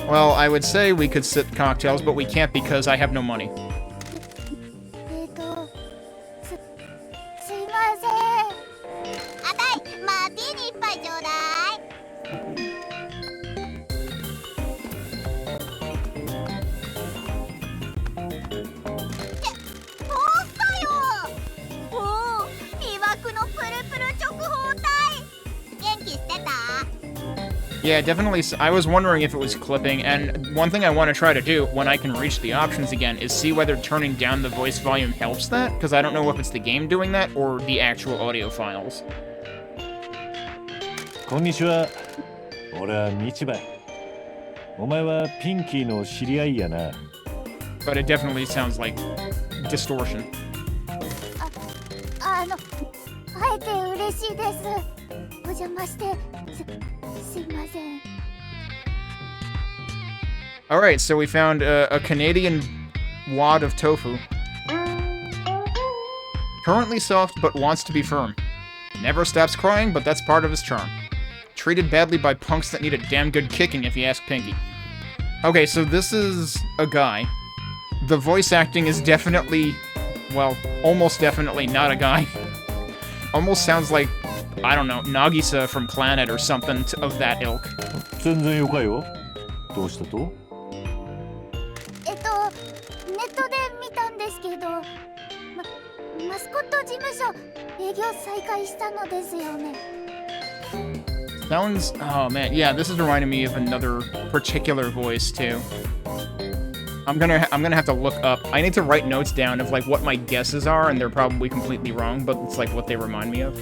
Well, I would say we could sip cocktails, but we can't because I have no money. Yeah, definitely. I was wondering if it was clipping, and one thing I want to try to do when I can reach the options again is see whether turning down the voice volume helps that, because I don't know if it's the game doing that or the actual audio files. Konnichiwa. Ora Michiba. Omae wa Pinky no shiriai ya na. But it definitely sounds like distortion. Alright, so we found a Canadian wad of tofu. Currently soft, but wants to be firm. Never stops crying, but that's part of his charm. Treated badly by punks that need a damn good kicking, if you ask Pinky. Okay, so this is a guy. The voice acting is definitely, well, almost definitely not a guy. Almost sounds like I don't know, Nagisa from Planet or something of that ilk. 全然よかよ。どうしたと？ネットで見たんですけど、マスコット事務所営業再開したのですよね。Sounds, oh man, yeah, this is reminding me of another particular voice too. I'm gonna have to look up. I need to write notes down of like what my guesses are, and they're probably completely wrong, but it's like what they remind me of.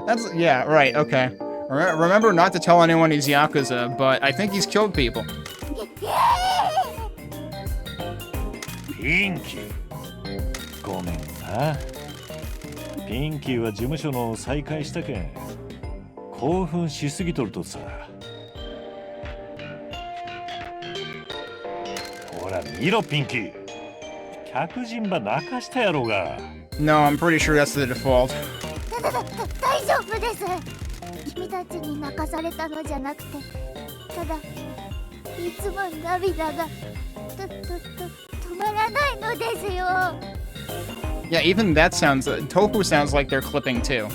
That's, yeah, right, okay. Remember not to tell anyone he's Yakuza, but I think he's killed people. ピンキー。ごめんな。ピンキーは事務所の再開したけん。興奮しすぎとるとさ。ほら見ろピンキー。客人ば泣かしたやろが。No, I'm pretty sure that's the default. 大丈夫です。君たちに泣かされたのじゃなくて、ただいつも涙が止まらないのですよ。Yeah, even that sounds, tofu sounds like they're clipping too.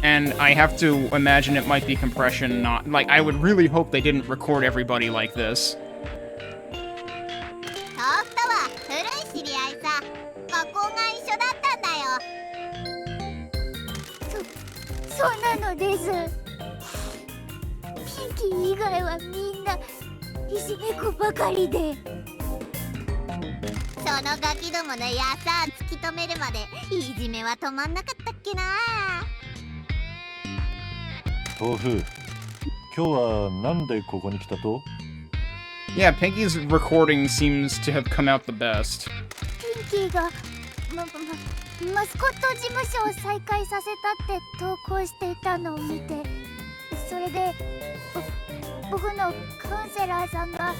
And I have to imagine it might be compression, not, like, I would really hope they didn't record everybody like this. So なのです。ピンキー以外はみんないじめっ子ばかりで。そのガキどものやさ突き止めるまでいじめは止まんなかったっけな。豆腐、今日はなんでここに来たと？ Yeah, Pinky's recording seems to have come out the best. ピンキーがマスコット事務所を再開させたって投稿していたのを見て、それで僕のカウンセラーさんが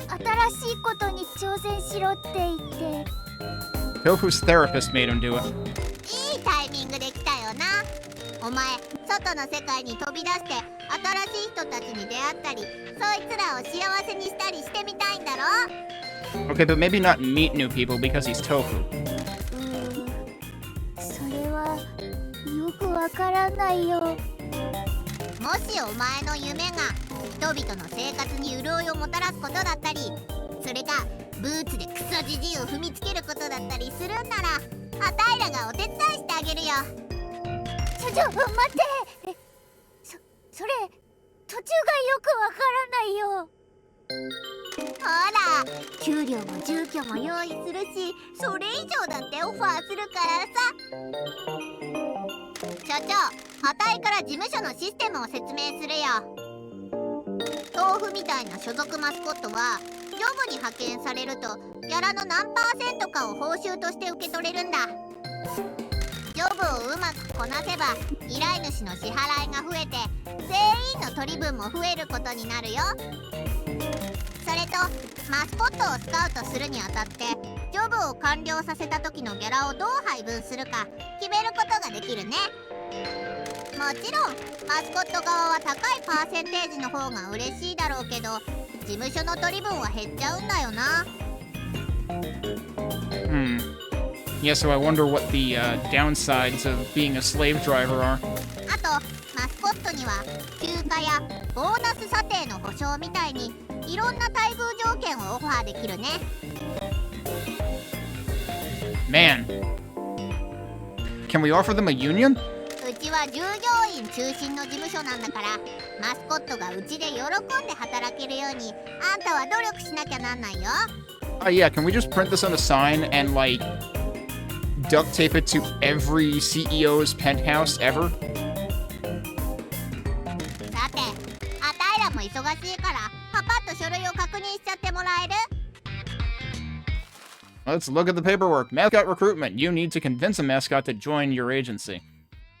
新しいことに挑戦しろって言って。 Tofu's therapist made him do it. いいタイミングで来たよな。お前、外の世界に飛び出して新しい人たちに出会ったり、そいつらを幸せにしたりしてみたいんだろ。 Okay, but maybe not meet new people because he's tofu. それはよくわからないよ。もしお前の夢が人々の生活に潤いをもたらすことだったり、それがブーツでクソじじいを踏みつけることだったりするんなら、あたいらがお手伝いしてあげるよ。待って。それ途中がよくわからないよ。ほら、給料も住居も用意するし、それ以上だってオファーするからさ。社長、あたいから事務所のシステムを説明するよ。豆腐みたいな所属マスコットはジョブに派遣されるとギャラの何%かを報酬として受け取れるんだ。ジョブをうまくこなせば依頼主の支払いが増えて全員の取り分も増えることになるよ。それとマスコットをスカウトするにあたってジョブを完了させた時のギャラをどう配分するか決めることができるね。もちろんマスコット側は高いパーセンテージの方が嬉しいだろうけど、事務所の取り分は減っちゃうんだよな。Yeah, so I wonder what the downsides of being a slave driver are. あとマスコットには休暇やボーナス査定の保証みたいにいろんな待遇条件をオファーできるね。Man, can we offer them a union? うちは従業員中心の事務所なんだから、マスコットがうちで喜んで働けるようにあんたは努力しなきゃなんないよ。Yeah, can we just print this on a sign and like duct tape it to every CEO's penthouse ever? さて、あたいらも忙しいからパパッと書類を確認しちゃってもらえる？ Let's look at the paperwork. Mascot recruitment. You need to convince a mascot to join your agency.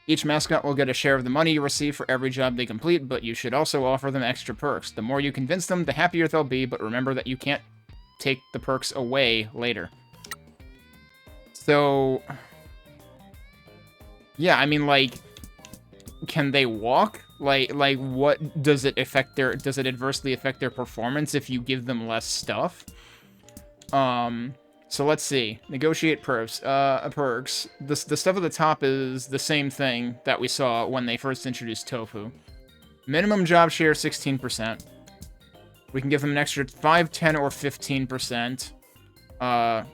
Each mascot will get a share of the money you receive for every job they complete, but you should also offer them extra perks. The more you convince them, the happier they'll be, but remember that you can't take the perks away later. So... yeah, I mean, like... can they walk? Like, what does it affect their... does it adversely affect their performance if you give them less stuff? So let's see. Negotiate perks. Perks. The stuff at the top is the same thing that we saw when they first introduced tofu. Minimum job share, 16%. We can give them an extra 5, 10, or 15%.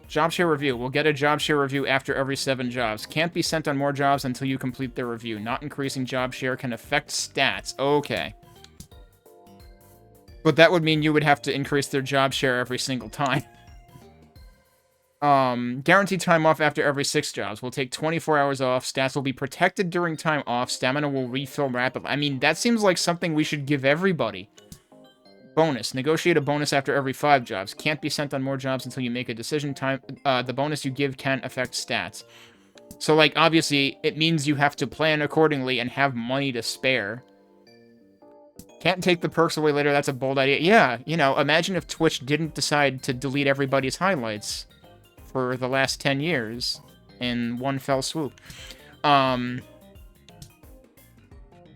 Job share review. We'll get a job share review after every 7 jobs. Can't be sent on more jobs until you complete their review. Not increasing job share can affect stats. Okay. But that would mean you would have to increase their job share every single time. Guaranteed time off after every 6 jobs. We'll take 24 hours off. Stats will be protected during time off. Stamina will refill rapidly. I mean, that seems like something we should give everybody. Bonus. Negotiate a bonus after every 5 jobs. Can't be sent on more jobs until you make a decision. The bonus you give can affect stats. So, like, obviously, it means you have to plan accordingly and have money to spare. Can't take the perks away later. That's a bold idea. Yeah, you know, imagine if Twitch didn't decide to delete everybody's highlights for the last 10 years in one fell swoop.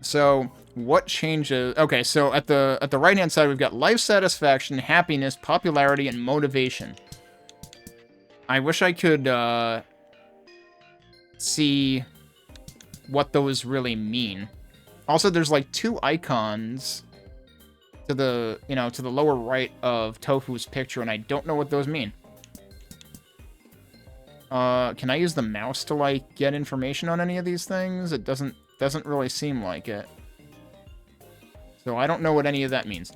So what changes? Okay, so at the right hand side we've got life satisfaction, happiness, popularity, and motivation. I wish I could see what those really mean. Also, there's like 2 icons to the, you know, to the lower right of Tofu's picture, and I don't know what those mean. Can I use the mouse to, like, get information on any of these things? It doesn't really seem like it. So I don't know what any of that means.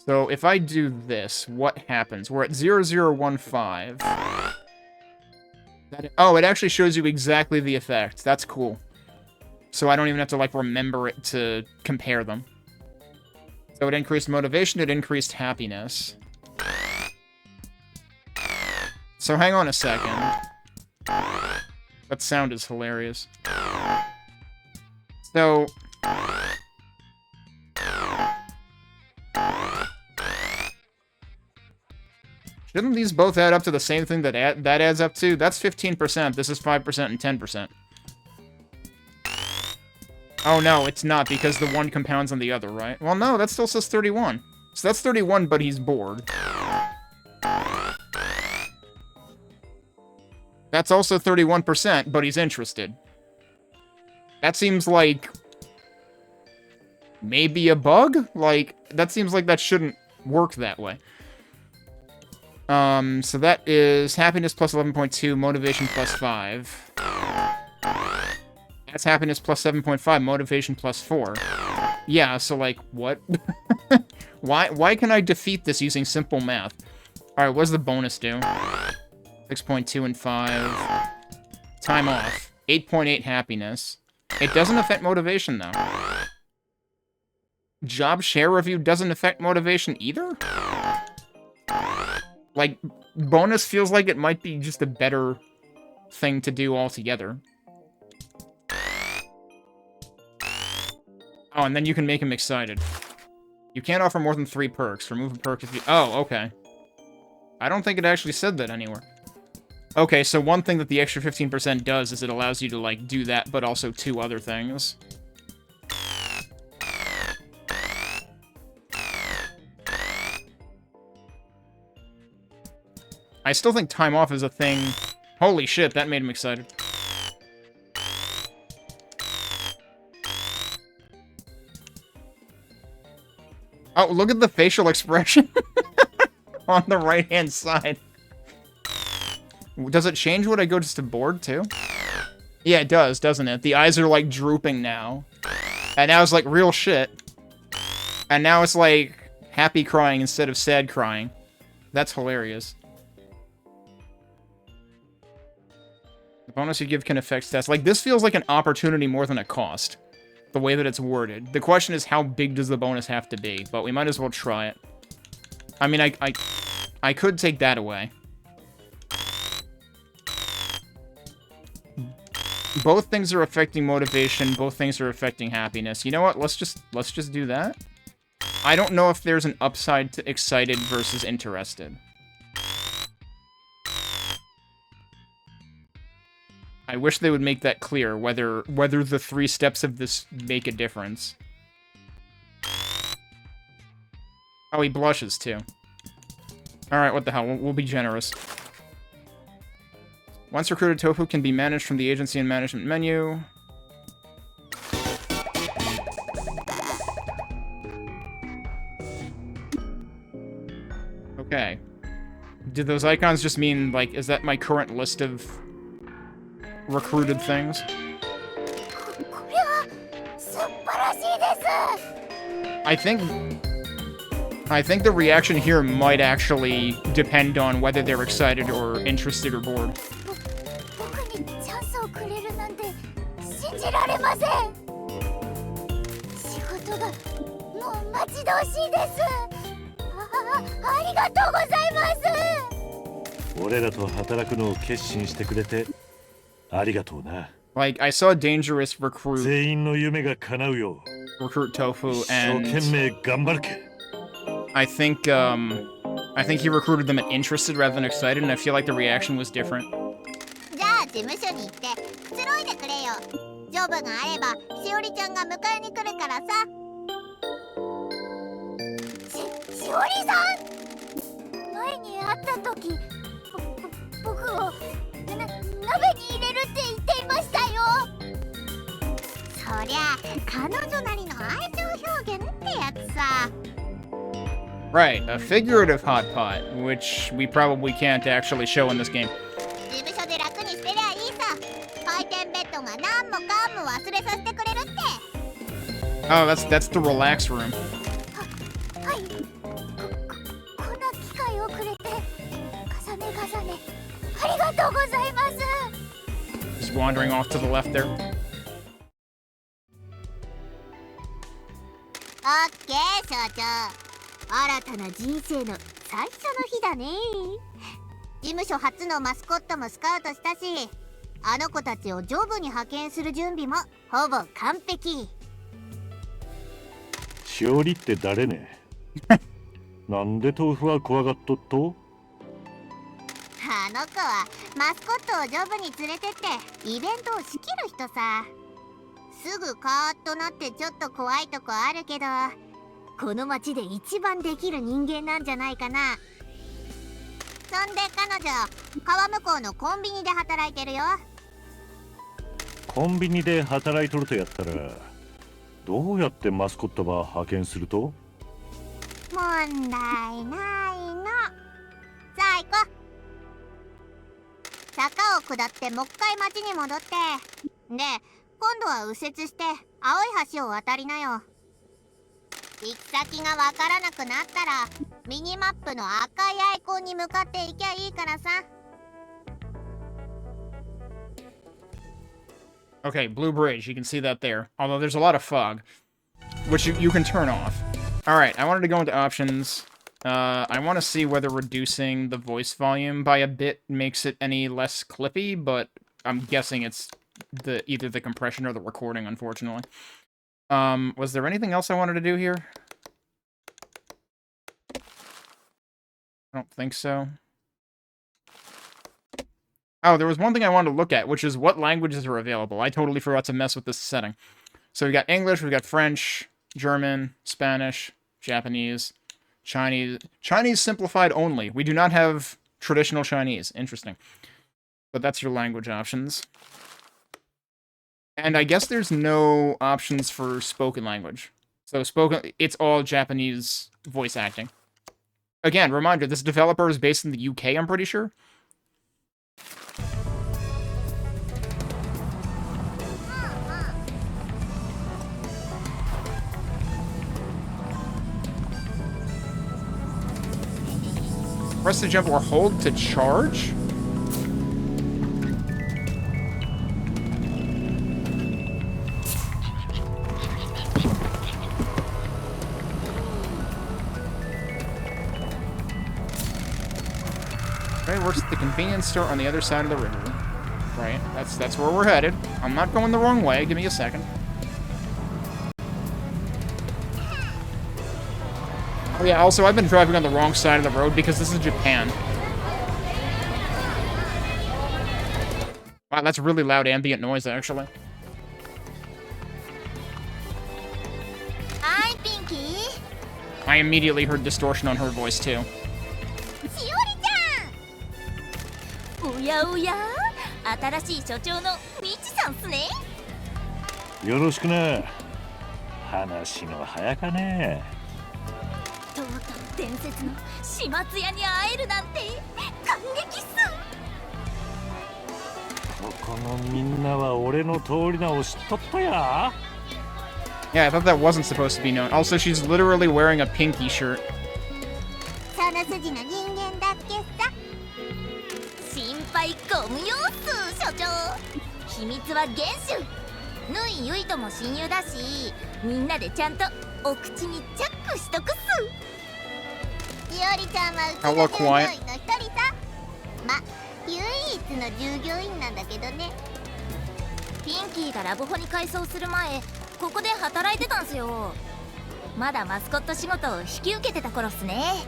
So if I do this, what happens? We're at 0015. Oh, it actually shows you exactly the effect. That's cool. So I don't even have to, like, remember it to compare them. So it increased motivation, it increased happiness. So hang on a second. That sound is hilarious. So... shouldn't these both add up to the same thing that adds up to? That's 15%, this is 5% and 10%. Oh no, it's not, because the one compounds on the other, right? Well, no, that still says 31. So that's 31, but he's bored. That's also 31%, but he's interested. That seems like... maybe a bug? Like, that seems like that shouldn't work that way. So that is happiness plus 11.2, motivation plus 5. That's happiness plus 7.5, motivation plus 4. Yeah, so, like, what? Why can I defeat this using simple math? Alright, what does the bonus do? 6.2 and 5. Time off. 8.8 happiness. It doesn't affect motivation, though. Job share review doesn't affect motivation either? Like, bonus feels like it might be just a better thing to do altogether. Oh, and then you can make him excited. You can't offer more than 3 perks. Remove a perk if you... oh, okay. I don't think it actually said that anywhere. Okay, so one thing that the extra 15% does is it allows you to, like, do that, but also 2 other things. I still think time off is a thing. Holy shit, that made him excited. Oh, look at the facial expression on the right-hand side. Does it change when I go just to board, too? Yeah, it does, doesn't it? The eyes are, like, drooping now. And now it's, like, real shit. And now it's, like, happy crying instead of sad crying. That's hilarious. The bonus you give can affect stats. Like, this feels like an opportunity more than a cost. the way that it's worded. The question is, how big does the bonus have to be? But we might as well try it. I mean, I could take that away. Both things are affecting motivation. Both things are affecting happiness. You know what? Let's just do that. I don't know if there's an upside to excited versus interested. I wish they would make that clear, whether the 3 steps of this make a difference. Oh, he blushes, too. Alright, what the hell, we'll be generous. Once recruited, tofu can be managed from the agency and management menu. Okay. Did those icons just mean, like, is that my current list of recruited things? I think the reaction here might actually depend on whether they're excited or interested or bored. Like, I saw Dangerous recruit Tofu, and I think he recruited them at interested rather than excited, and I feel like the reaction was different. Right, a figurative hot pot, which we probably can't actually show in this game. Oh, that's the relax room. Just wandering off to the left there. Okay, 新たな人生の最初の日だね。事務所初のマスコットもスカウトしたし、あの子たちをジョブに派遣する準備もほぼ完璧。しおりって誰ねなんで豆腐は怖がっとっとあの子はマスコットをジョブに連れてってイベントを仕切る人さ。すぐカーッとなってちょっと怖いとこあるけど、この町で一番できる人間なんじゃないかな。そんで彼女、川向こうのコンビニで働いてるよ。コンビニで働いとるとやったら、どうやってマスコットば派遣すると？問題ないの。さあ行こう。坂を下ってもう一回町に戻って、で、今度は右折して青い橋を渡りなよ。行き先がわからなくなったらミニマップの赤いアイコンに向かって行きゃいいからさ。Okay, blue bridge, you can see that there. Although there's a lot of fog, which you can turn off. Alright, I wanted to go into options. I want to see whether reducing the voice volume by a bit makes it any less clippy, but I'm guessing it's either the compression or the recording, unfortunately. Was there anything else I wanted to do here? I don't think so. Oh, there was one thing I wanted to look at, which is what languages are available. I totally forgot to mess with this setting. So we got English, we got French, German, Spanish, Japanese, Chinese. Chinese simplified only. We do not have traditional Chinese. Interesting. But that's your language options. And I guess there's no options for spoken language. So spoken, it's all Japanese voice acting. Again, reminder, this developer is based in the UK, I'm pretty sure. Press to jump or hold to charge? Mary works at the convenience store on the other side of the river. Right, that's where we're headed. I'm not going the wrong way. Give me a second. Oh yeah, also I've been driving on the wrong side of the road because this is Japan. Wow, that's really loud ambient noise, actually. Hi, Pinky. I immediately heard distortion on her voice, too. Shiori-chan! おやおや新しい所長のみちさんっすね。よろしくな。話の早かね。とうとう伝説の始末屋に会えるなんて感激っす。ここのみんなは俺の通り名を知っとったや。Yeah, I thought that wasn't supposed to be known. Also, she's literally wearing a pinky shirt. その筋の人間だっけさ。心配ご無用っす、所長。秘密は厳守。ぬいゆいとも親友だし、みんなでちゃんとお口にチャックしとくっす。しおりちゃんはうちの従業員の一人さ。ま、唯一の従業員なんだけどね。ピンキーがラブホに改装する前、ここで働いてたんすよ。まだマスコット仕事を引き受けてた頃っすね。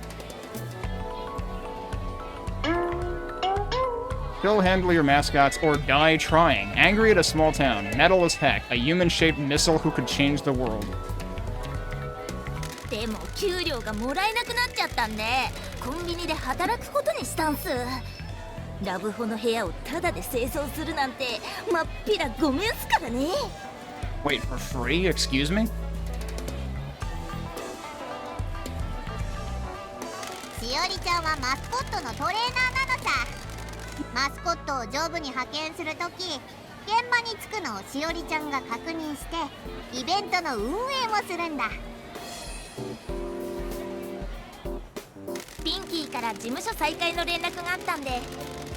Kill, handle your mascots, or die trying. Angry at a small town. Metal as heck. A human-shaped missile who could change the world. でも給料がもらえなくなっちゃったんで、コンビニで働くことにしたんす。ラブホの部屋をタダで清掃するなんてまっぴらごめんすからね。Wait, for free? Excuse me? しおりちゃんはマスコットのトレーナーなのさ。マスコットを上部に派遣するとき、現場に着くのをしおりちゃんが確認してイベントの運営もするんだ。ピンキーから事務所再開の連絡があったんで、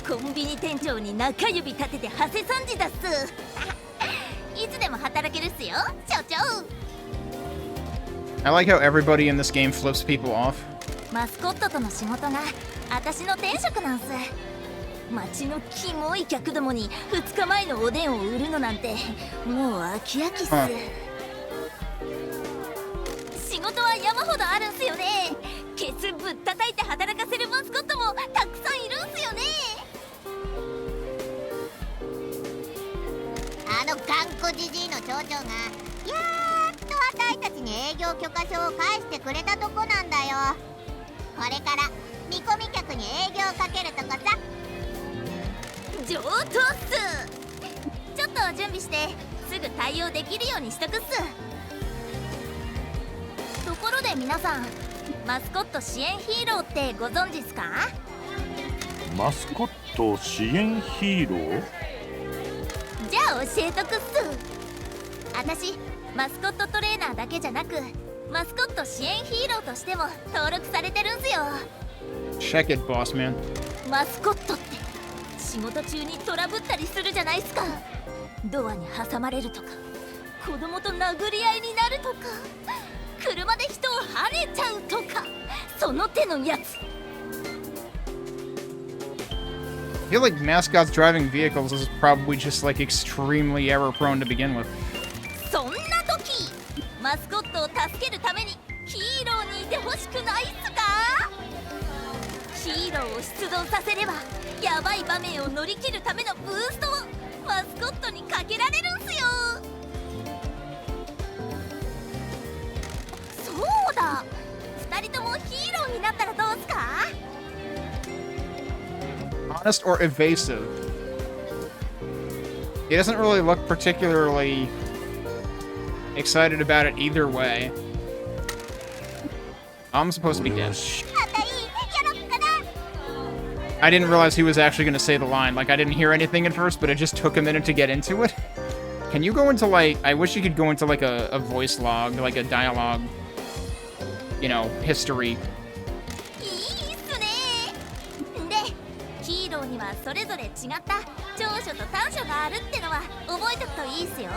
コンビニ店長に中指立ててはせ参じだっす。いつでも働けるっすよ、所長。 I like how everybody in this game flips people off. マスコットとの仕事が私の天職なんす。街のキモい客どもに2日前のおでんを売るのなんてもう飽き飽きっす。仕事は山ほどあるんすよね。ケツぶったたいて働かせるマスコットもたくさんいるんすよね。あの頑固じじいの町長がやっと私たちに営業許可証を返してくれたとこなんだよ。これから見込み客に営業かけるとこさ。上等っす。ちょっと準備してすぐ対応できるようにしとくっす。ところで皆さん、マスコット支援ヒーローってご存知っすか？マスコット支援ヒーロー？じゃあ教えとくっす。私マスコットトレーナーだけじゃなくマスコット支援ヒーローとしても登録されてるんすよ。 Check it, boss man. マスコットって仕事中にトラブったりするじゃないっすか。ドアに挟まれるとか、子供と殴り合いになるとか、車で人をはねちゃうとか、その手のやつ。 I feel like Mascot's driving vehicles is probably just like extremely error prone to begin with. そんな時マスコットを助けるためにヒーローにいてほしくないっすか？ヒーローを出動させればヤバい場面を乗り切るためのブーストをマスコットにかけられるんすよ。そうだ、2人ともヒーローになったらどうっすか？ Honest or evasive? He doesn't really look particularly excited about it either way. I'm supposed to be dead. I didn't realize he was actually going to say the line. Like, I didn't hear anything at first, but it just took a minute to get into it. Can you go into, like... I wish you could go into, like, a voice log, like a dialogue, you know, history. いいっすね。で、ヒーローにはそれぞれ違った長所と短所があるってのは覚えておくといいっすよ。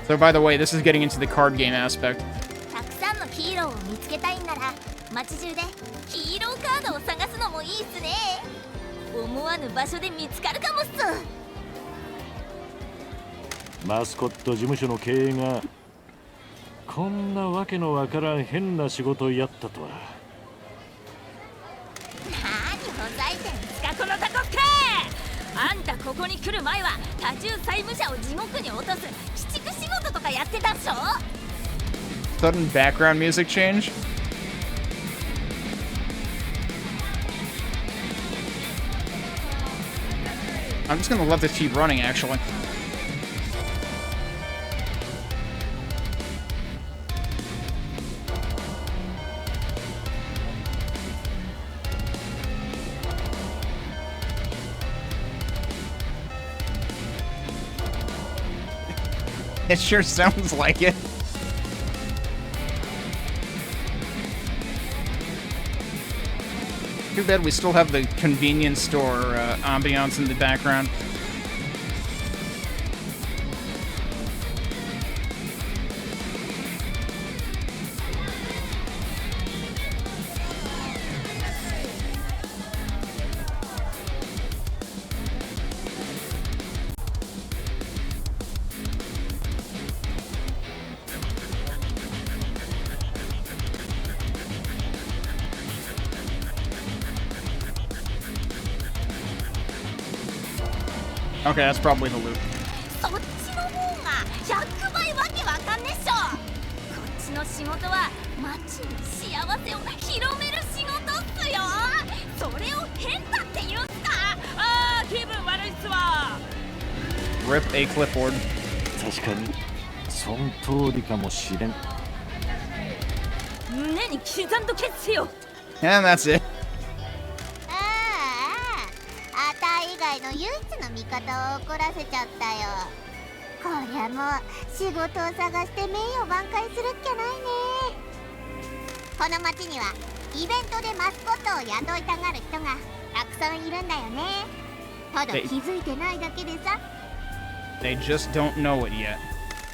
So, by the way, this is getting into the card game aspect. たくさんのヒーローを見つけたいんなら街中でヒーローカードを探すのもいいっすね。思わぬ場所で見つかるかもっす。マスコット事務所の経営がこんなわけのわからん変な仕事をやったとは。何ほざいてんすかこのタコスケ。あんたここに来る前は多重債務者を地獄に落とす鬼畜仕事とかやってたっしょ。 Sudden background music change. I'm just gonna let this keep running, actually. It sure sounds like it. Too bad we still have the convenience store ambiance in the background. Okay, that's probably the loop. そっちの方が100倍わけわかんねっしょ。こっちの仕事は街に幸せを広める仕事っすよ。それを変だって言うんすか。あー気分悪いっすわ。 Rip a clipboard. 確かにそん通りかもしれん。胸に刻んどけっすよ。 And that's it. あたい以外の唯一の味方を怒らせちゃったよ。こりゃもう仕事を探して名誉挽回するっきゃないね。この町にはイベントでマスコットを雇いたがる人がたくさんいるんだよね。ただ気づいてないだけでさ。 They just don't know it yet.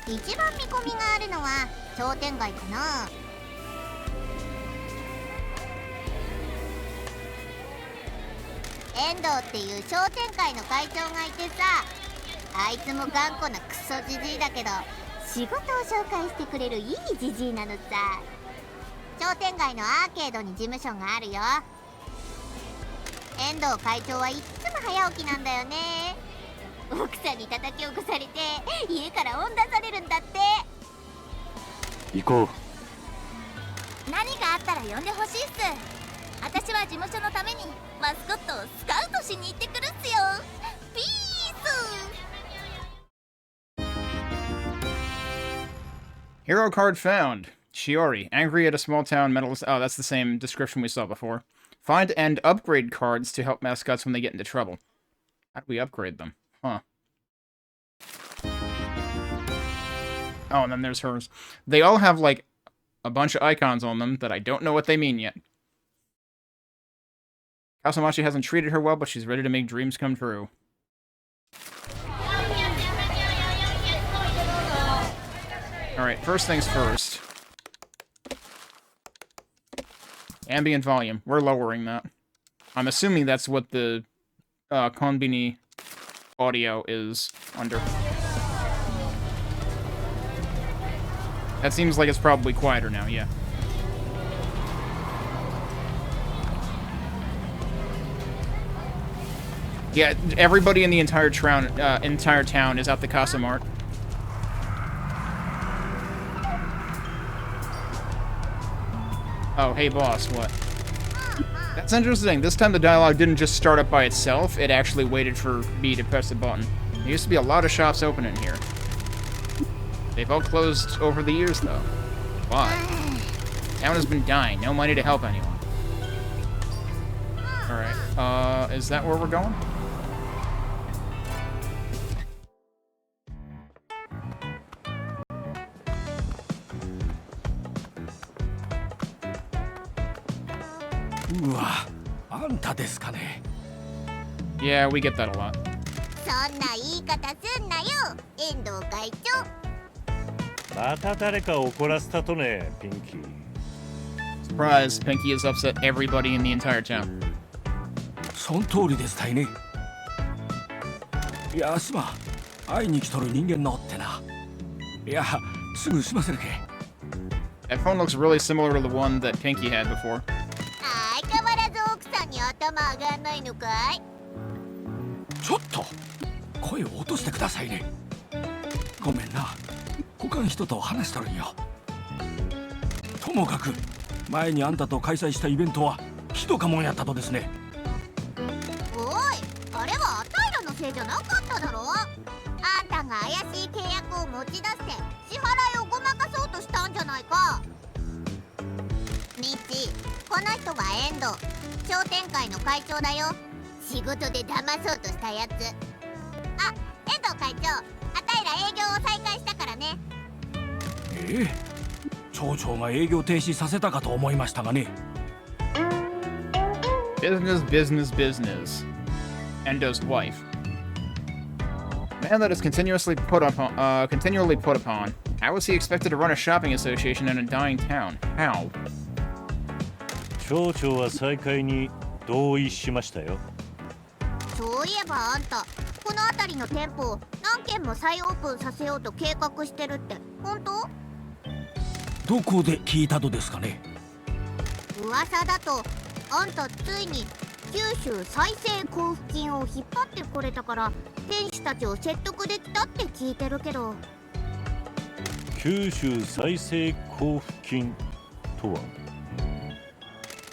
一番見込みがあるのは商店街かな。遠藤っていう商店会の会長がいてさ、あいつも頑固なクソじじいだけど仕事を紹介してくれるいいじじいなのさ。商店街のアーケードに事務所があるよ。遠藤会長はいっつも早起きなんだよね。奥さんに叩き起こされて家から追ん出されるんだって。行こう。何かあったら呼んでほしいっす。私は事務所のためにマスコットをスカウトしに行ってくるっすよ。ピース。 Hero card found. Shiori, angry at a small town medalist. Oh, that's the same description we saw before. Find and upgrade cards to help mascots when they get into trouble. How do we upgrade them? Huh. Oh, and then there's hers. They all have, like, a bunch of icons on them that I don't know what they mean yet. Kasamachi hasn't treated her well, but she's ready to make dreams come true. Alright, first things first. Ambient volume. We're lowering that. I'm assuming that's what the Konbini audio is under. That seems like it's probably quieter now, yeah. Yeah, everybody in the entire town is at the Casa Mart. Oh, hey boss, what? That's interesting. This time the dialogue didn't just start up by itself, it actually waited for me to press the button. There used to be a lot of shops open in here. They've all closed over the years, though. Why? Town has been dying. No money to help anyone. Alright, is that where we're going? Yeah, we get that a lot. そんな言い方すんなよ、遠藤会長。また誰か怒らせたとね、ピンキー。Surprise, Pinky has upset everybody in the entire town. その通りですたいね。いや、すまん。会いに来とる人間のってな。いや、すぐ済ませるけ。That phone looks really similar to the one that Pinky had before. 相変わらず奥さんに頭上がんないのかい？ちょっと声を落としてくださいね。ごめんな。他の人と話しとるんよ。ともかく前にあんたと開催したイベントはひどかもんやったとですね。おい、あれはアタイらのせいじゃなかっただろ。あんたが怪しい契約を持ち出して支払いをごまかそうとしたんじゃないか。ミッチ、この人は遠藤、商店会の会長だよ。仕事で騙そうとしたやつ。あ、遠藤会長、あたいら営業を再開したからね。町長が営業停止させたかと思いましたがね。Business, business, business. Endo's wife. Man that is continually put upon. How was he expected to run a shopping association in a dying town? How? 町長は再開に同意しましたよ。そういえばあんた、この辺りの店舗を何軒も再オープンさせようと計画してるって本当？どこで聞いたとですかね。噂だとあんたついに九州再生交付金を引っ張ってこれたから店主たちを説得できたって聞いてるけど。九州再生交付金とは？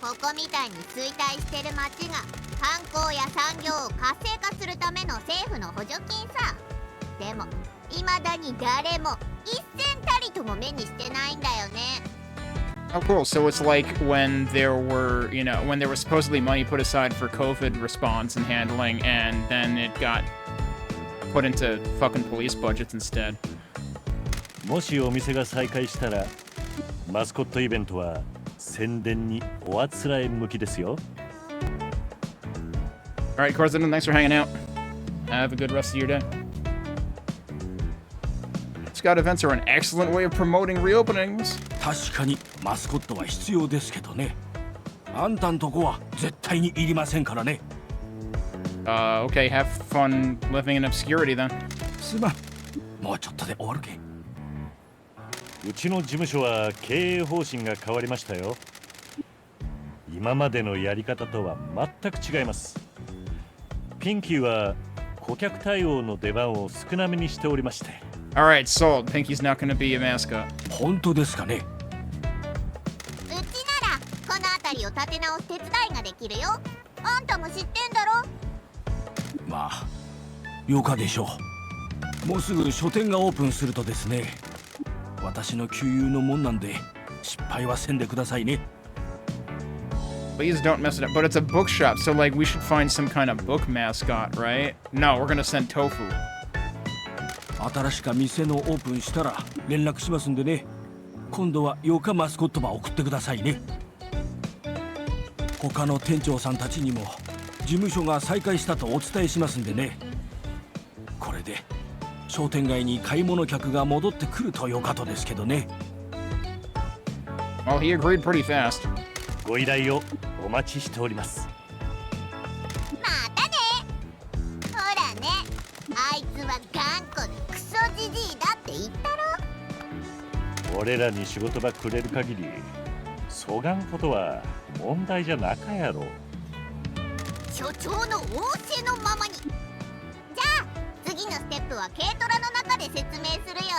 ここみたいに衰退してる町が観光や産業を活性化するための政府の補助金さ。でも未だに誰も一銭たりとも目にしてないんだよね。Oh, cool. So it's like when there were, when there was supposedly money put aside for COVID response and handling, and then it got put into fucking police budgets instead. もしお店が再開したら、マスコットイベントは宣伝におあつらえ向きですよ。Alright, Corzin, thanks for hanging out. Have a good rest of your day. Mascot events are an excellent way of promoting reopenings. 確かにマスコットは必要ですけどね。あんたんとこは絶対にいりませんからね。Okay, have fun living in obscurity then. すまん。もうちょっとで終わるけ。うちの事務所は経営方針が変わりましたよ。今までのやり方とは全く違います。ピンキーは顧客対応の出番を少なめにしておりまして。Alright, sold. Pinky's not gonna be a mascot. 本当ですかね。うちならこの辺りを立て直す手伝いができるよ。あんたも知ってんだろ。まあよかでしょう。もうすぐ書店がオープンするとですね。私の旧友のもんなんで失敗はせんでくださいね。Please don't mess it up. But it's a bookshop, so like we should find some kind of book mascot, right? No, we're gonna send tofu. 新しか店のオープンしたら連絡しますんでね。今度は8日マスコットば送ってくださいね。他の店長さんたちにも事務所が再開したとお伝えしますんでね。これで商店街に買い物客が戻ってくるとよかとですけどね。Well, he agreed pretty fast. ご依頼をお待ちしております。またね。ほらね、あいつは頑固でクソじじいだって言ったろ。俺らに仕事ばくれる限りそがんことは問題じゃなかやろ。所長の仰せのままに。じゃあ次のステップは軽トラの中で説明するよ。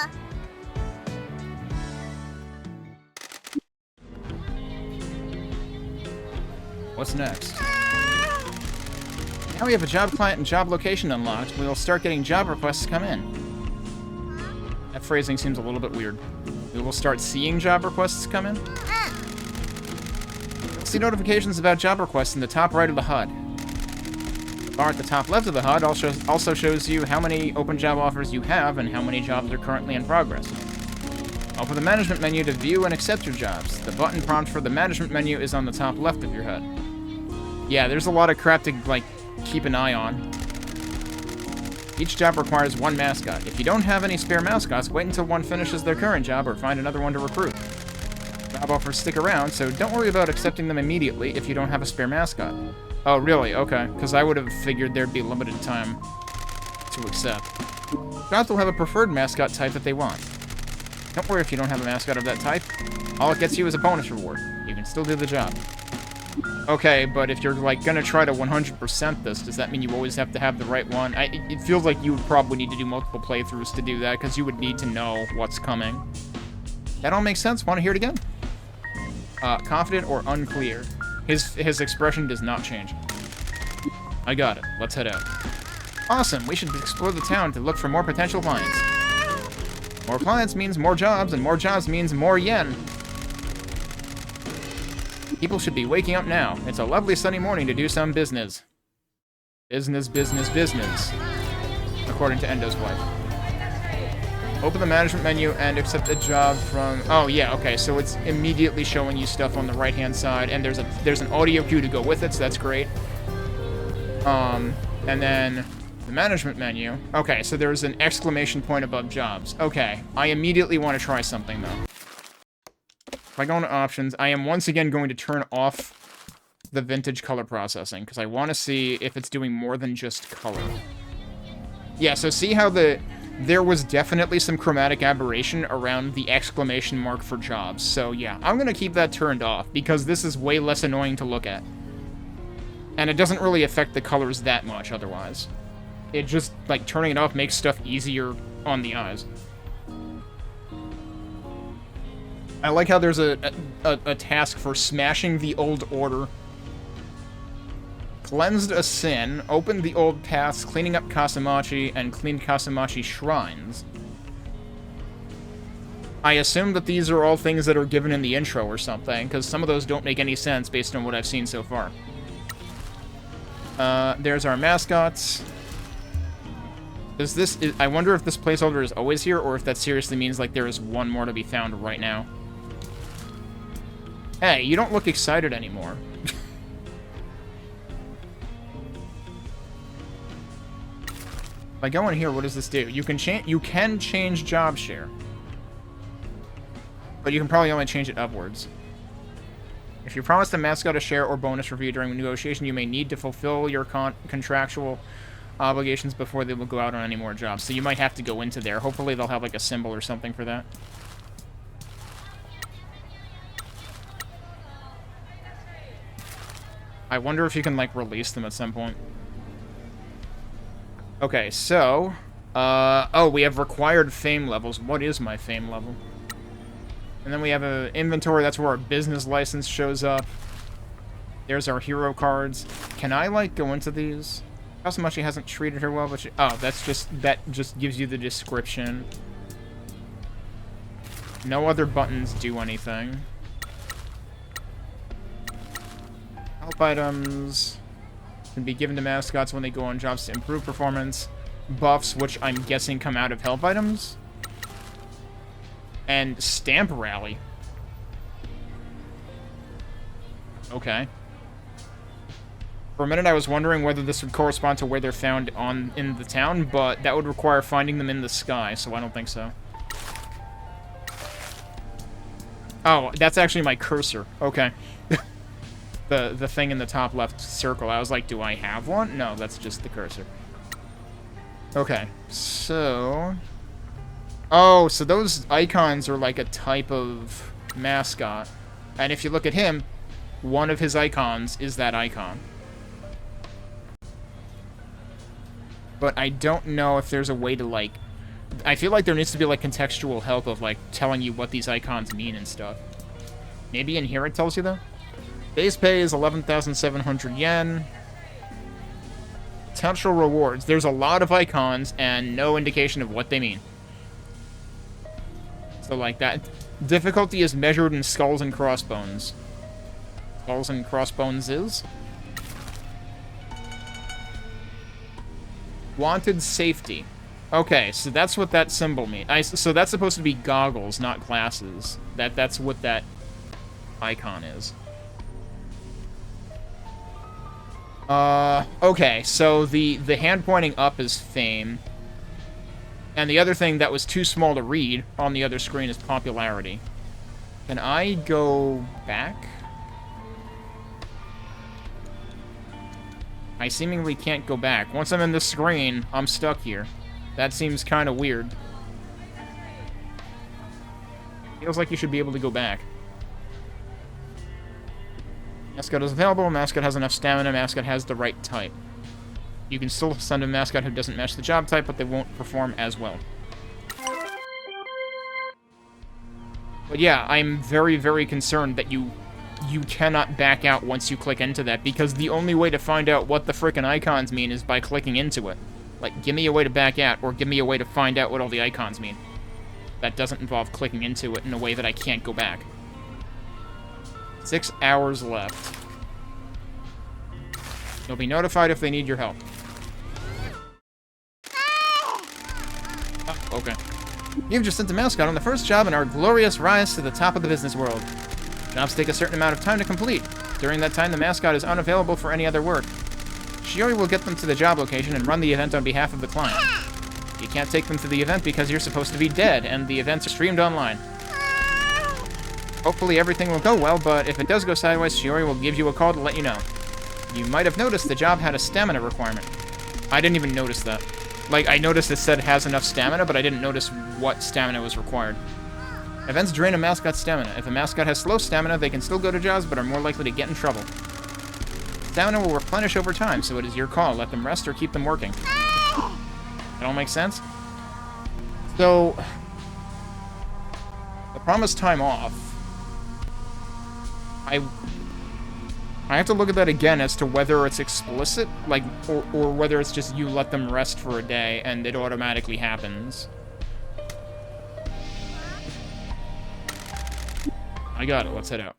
What's next? Now we have a job client and job location unlocked. We'll start getting job requests come in. That phrasing seems a little bit weird. We will start seeing job requests come in? You'll see notifications about job requests in the top right of the HUD. The bar at the top left of the HUD also shows you how many open job offers you have and how many jobs are currently in progress. Open the management menu to view and accept your jobs. The button prompt for the management menu is on the top left of your HUD. Yeah, there's a lot of crap to, keep an eye on. Each job requires one mascot. If you don't have any spare mascots, wait until one finishes their current job or find another one to recruit. Job offers stick around, so don't worry about accepting them immediately if you don't have a spare mascot. Oh, really? Okay. Because I would have figured there'd be limited time to accept. Jobs will have a preferred mascot type that they want. Don't worry if you don't have a mascot of that type. All it gets you is a bonus reward. You can still do the job. Okay, but if you're, like, gonna try to 100% this, does that mean you always have to have the right one? It feels like you would probably need to do multiple playthroughs to do that, because you would need to know what's coming. That all makes sense. Want to hear it again? Confident or unclear. His expression does not change. I got it. Let's head out. Awesome. We should explore the town to look for more potential clients. More clients means more jobs, and more jobs means more yen. People should be waking up now. It's a lovely sunny morning to do some business. Business, business, business. According to Endo's wife. Open the management menu and accept a job from... Oh, yeah, okay, so it's immediately showing you stuff on the right-hand side, and there's an audio cue to go with it, so that's great. And then the management menu. Okay, so there's an exclamation point above jobs. Okay, I immediately want to try something, though. If I go into options, I am once again going to turn off the vintage color processing, because I want to see if it's doing more than just color. Yeah, so see how there was definitely some chromatic aberration around the exclamation mark for jobs. So yeah, I'm going to keep that turned off, because this is way less annoying to look at. And it doesn't really affect the colors that much otherwise. It just, like, turning it off makes stuff easier on the eyes. I like how there's a task for smashing the old order. Cleansed a sin, opened the old paths, cleaning up Kasamachi, and cleaned Kasamachi shrines. I assume that these are all things that are given in the intro or something, because some of those don't make any sense based on what I've seen so far. There's our mascots. I wonder if this placeholder is always here, or if that seriously means, like, there is one more to be found right now. Hey, you don't look excited anymore. If I go in here, what does this do? You can change job share. But you can probably only change it upwards. If you promise the mascot a share or bonus review during negotiation, you may need to fulfill your contractual obligations before they will go out on any more jobs. So you might have to go into there. Hopefully they'll have, like, a symbol or something for that. I wonder if you can, like, release them at some point. Okay, so... oh, we have required fame levels. What is my fame level? And then we have an inventory. That's where our business license shows up. There's our hero cards. Can I, like, go into these? Kasamachi hasn't treated her well, but she... Oh, that just gives you the description. No other buttons do anything. Help items can be given to mascots when they go on jobs to improve performance. Buffs, which I'm guessing come out of help items. And stamp rally. Okay. For a minute I was wondering whether this would correspond to where they're found in the town, but that would require finding them in the sky, so I don't think so. Oh, that's actually my cursor. Okay. The thing in the top left circle. I was like, do I have one? No, that's just the cursor. Okay, so... Oh, so those icons are like a type of mascot. And if you look at him, one of his icons is that icon. But I don't know if there's a way to, like... I feel like there needs to be, like, contextual help of, like, telling you what these icons mean and stuff. Maybe in here it tells you, though? Base pay is 11,700 yen. Potential rewards. There's a lot of icons and no indication of what they mean. So, like, that. Difficulty is measured in skulls and crossbones. Skulls and crossbones is? Wanted safety. Okay, so that's what that symbol means. So that's supposed to be goggles, not glasses. That's what that icon is. Okay, so the hand pointing up is fame. And the other thing that was too small to read on the other screen is popularity. Can I go back? I seemingly can't go back. Once I'm in the screen, I'm stuck here. That seems kind of weird. Feels like you should be able to go back. Mascot is available. Mascot has enough stamina. Mascot has the right type. You can still send a mascot who doesn't match the job type, but they won't perform as well. But yeah, I'm very, very concerned that you cannot back out once you click into that, because the only way to find out what the frickin' icons mean is by clicking into it. Like, give me a way to back out, or give me a way to find out what all the icons mean. That doesn't involve clicking into it in a way that I can't go back. 6 hours left. You'll be notified if they need your help. Oh, okay. You've just sent a mascot on the first job in our glorious rise to the top of the business world. Jobs take a certain amount of time to complete. During that time, the mascot is unavailable for any other work. Shiori will get them to the job location and run the event on behalf of the client. You can't take them to the event because you're supposed to be dead, and the events are streamed online. Hopefully everything will go well, but if it does go sideways, Shiori will give you a call to let you know. You might have noticed the job had a stamina requirement. I didn't even notice that. Like, I noticed it said has enough stamina, but I didn't notice what stamina was required. Events drain a mascot's stamina. If a mascot has slow stamina, they can still go to jobs, but are more likely to get in trouble. Stamina will replenish over time, so it is your call. Let them rest or keep them working. That all makes sense? So, the promised time off. I have to look at that again as to whether it's explicit, like, or whether it's just you let them rest for a day and it automatically happens. I got it. Let's head out.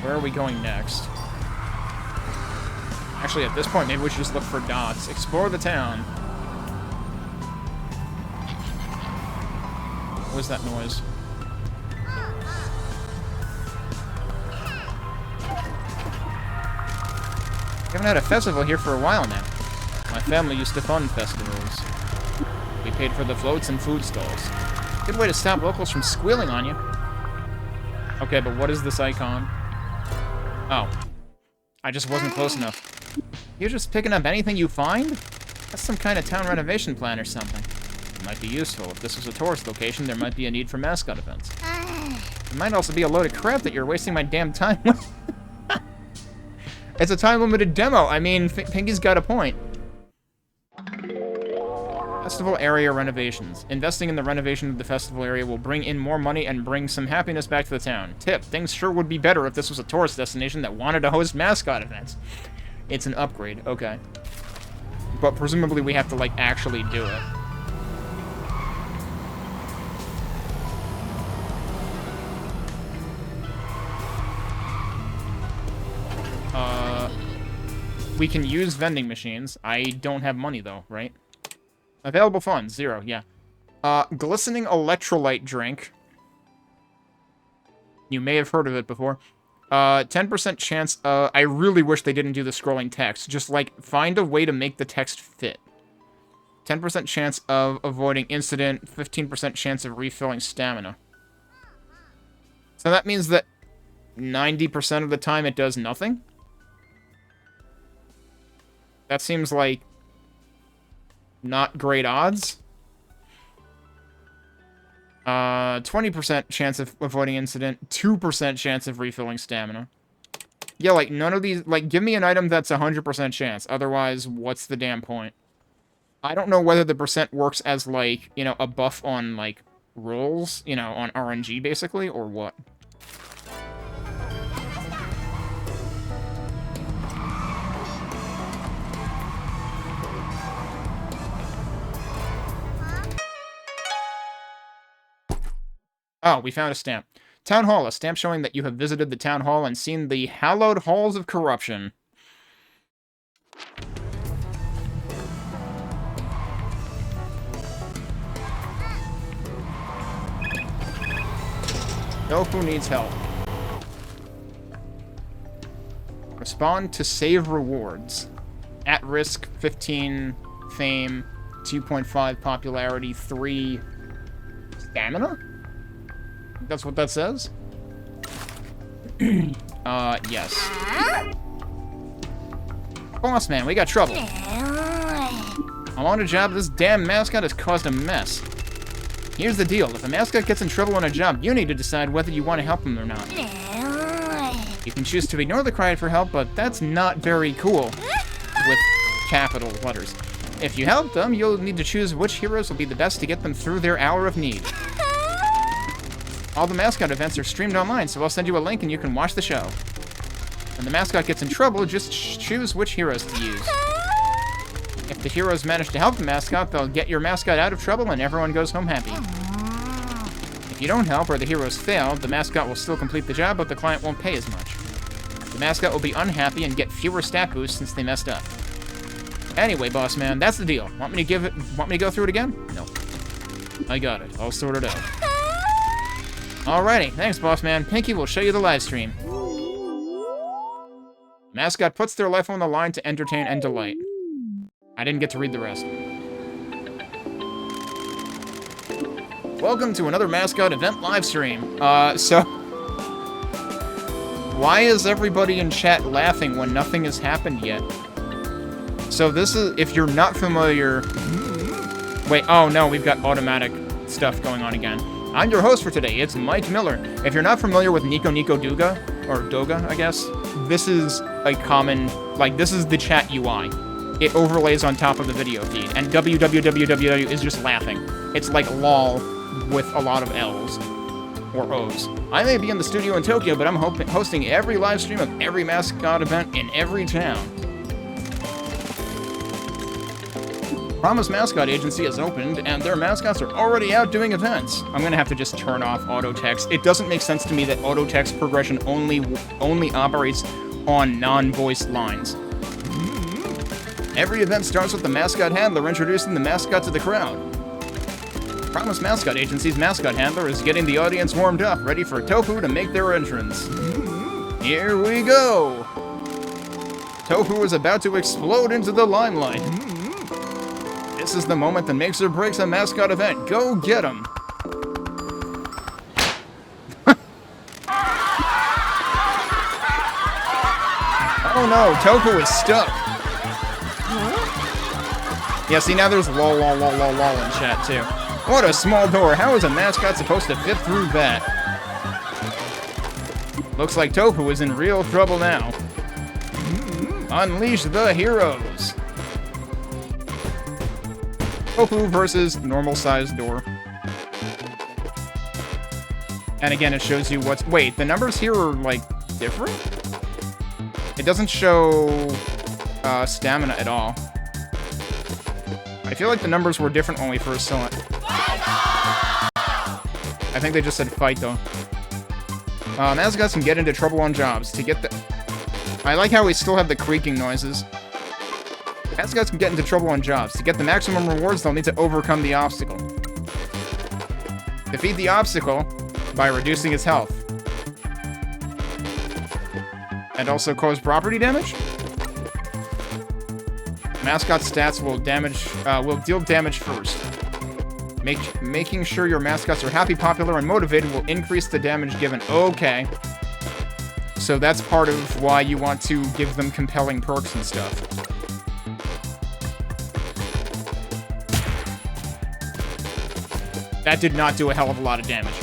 Where are we going next? Actually, at this point, maybe we should just look for dots. Explore the town. What was that noise? We haven't had a festival here for a while now. My family used to fund festivals. We paid for the floats and food stalls. Good way to stop locals from squealing on you. Okay, but what is this icon? Oh. I just wasn't close enough. You're just picking up anything you find? That's some kind of town renovation plan or something. It might be useful. If this was a tourist location, there might be a need for mascot events. It might also be a load of crap that you're wasting my damn time with. It's a time-limited demo. I mean, Pinky's got a point. Festival area renovations. Investing in the renovation of the festival area will bring in more money and bring some happiness back to the town. Tip, things sure would be better if this was a tourist destination that wanted to host mascot events. It's an upgrade, okay. But presumably we have to, like, actually do it. We can use vending machines. I don't have money, though, right? Available funds, 0, yeah. Glistening electrolyte drink. You may have heard of it before. 10% chance, I really wish they didn't do the scrolling text. Just, like, find a way to make the text fit. 10% chance of avoiding incident, 15% chance of refilling stamina. So that means that 90% of the time it does nothing? That seems like not great odds. 20% chance of avoiding incident, 2% chance of refilling stamina. Yeah, like, none of these... Like, give me an item that's 100% chance. Otherwise, what's the damn point? I don't know whether the percent works as, like, you know, a buff on, like, rolls, you know, on RNG, basically, or what. Oh, we found a stamp. Town Hall, a stamp showing that you have visited the Town Hall and seen the hallowed halls of corruption. Tofu needs help. Respond to save rewards. At risk, 15 fame, 2.5 popularity, 3 Stamina? That's what that says? Yes. Boss man, we got trouble. I'm on a job, this damn mascot has caused a mess. Here's the deal, if a mascot gets in trouble on a job, you need to decide whether you want to help him or not. You can choose to ignore the cry for help, but that's not very cool. With capital letters. If you help them, you'll need to choose which heroes will be the best to get them through their hour of need. All the mascot events are streamed online, so I'll send you a link and you can watch the show. When the mascot gets in trouble, just choose which heroes to use. If the heroes manage to help the mascot, they'll get your mascot out of trouble and everyone goes home happy. If you don't help or the heroes fail, the mascot will still complete the job, but the client won't pay as much. The mascot will be unhappy and get fewer stat boosts since they messed up. Anyway, boss man, that's the deal. Want me to go through it again? No. I got it. I'll sort it out. Alrighty, thanks, boss man. Pinky will show you the live stream. Mascot puts their life on the line to entertain and delight. I didn't get to read the rest. Welcome to another Mascot event live stream. Why is everybody in chat laughing when nothing has happened yet? So this is, if you're not familiar... Wait, oh no, we've got automatic stuff going on again. I'm your host for today, it's Mike Miller. If you're not familiar with Nico Nico Duga, or Doga, I guess, this is a common, like, this is the chat UI. It overlays on top of the video feed, and www is just laughing. It's like lol with a lot of L's. Or O's. I may be in the studio in Tokyo, but I'm hosting every live stream of every Mascot event in every town. Promise Mascot Agency has opened, and their mascots are already out doing events. I'm gonna have to just turn off auto text. It doesn't make sense to me that auto text progression only operates on non-voiced lines. Every event starts with the mascot handler introducing the mascot to the crowd. Promise Mascot Agency's mascot handler is getting the audience warmed up, ready for Tofu to make their entrance. Here we go! Tofu is about to explode into the limelight. This is the moment that makes or breaks a mascot event. Go get him! Oh no, Tofu is stuck! Yeah, see, now there's lol in chat, too. What a small door. How is a mascot supposed to fit through that? Looks like Tofu is in real trouble now. Unleash the heroes. Tofu versus normal-sized door. And again, it shows you what's... Wait, the numbers here are, like, different? It doesn't show stamina at all. I feel like the numbers were different when we first saw it. I think they just said fight, though. Mascots can get into trouble on jobs. To get the... I like how we still have the creaking noises. Mascots can get into trouble on jobs. To get the maximum rewards, they'll need to overcome the obstacle. Defeat the obstacle by reducing its health. And also cause property damage? Mascot stats will deal damage first. Making sure your mascots are happy, popular, and motivated will increase the damage given. Okay. So that's part of why you want to give them compelling perks and stuff. That did not do a hell of a lot of damage.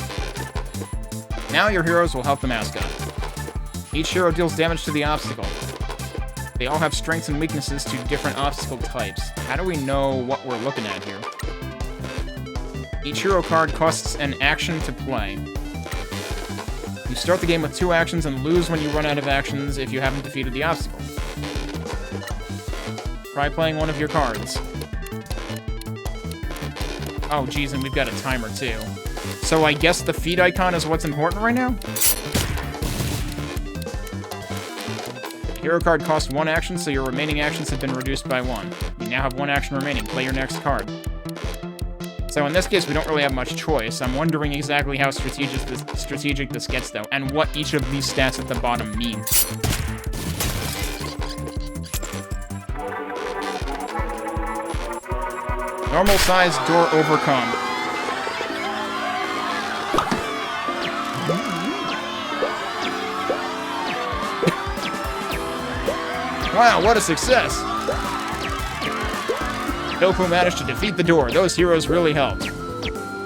Now your heroes will help the mascot. Each hero deals damage to the obstacle. They all have strengths and weaknesses to different obstacle types. How do we know what we're looking at here? Each hero card costs an action to play. You start the game with 2 actions and lose when you run out of actions if you haven't defeated the obstacle. Try playing one of your cards. Oh, geez, and we've got a timer, too. So I guess the feed icon is what's important right now? The hero card costs 1 action, so your remaining actions have been reduced by 1. You now have 1 action remaining. Play your next card. So in this case, we don't really have much choice. I'm wondering exactly how strategic this gets, though, and what each of these stats at the bottom mean. Normal-sized door overcome. Wow, what a success! Tofu managed to defeat the door. Those heroes really helped.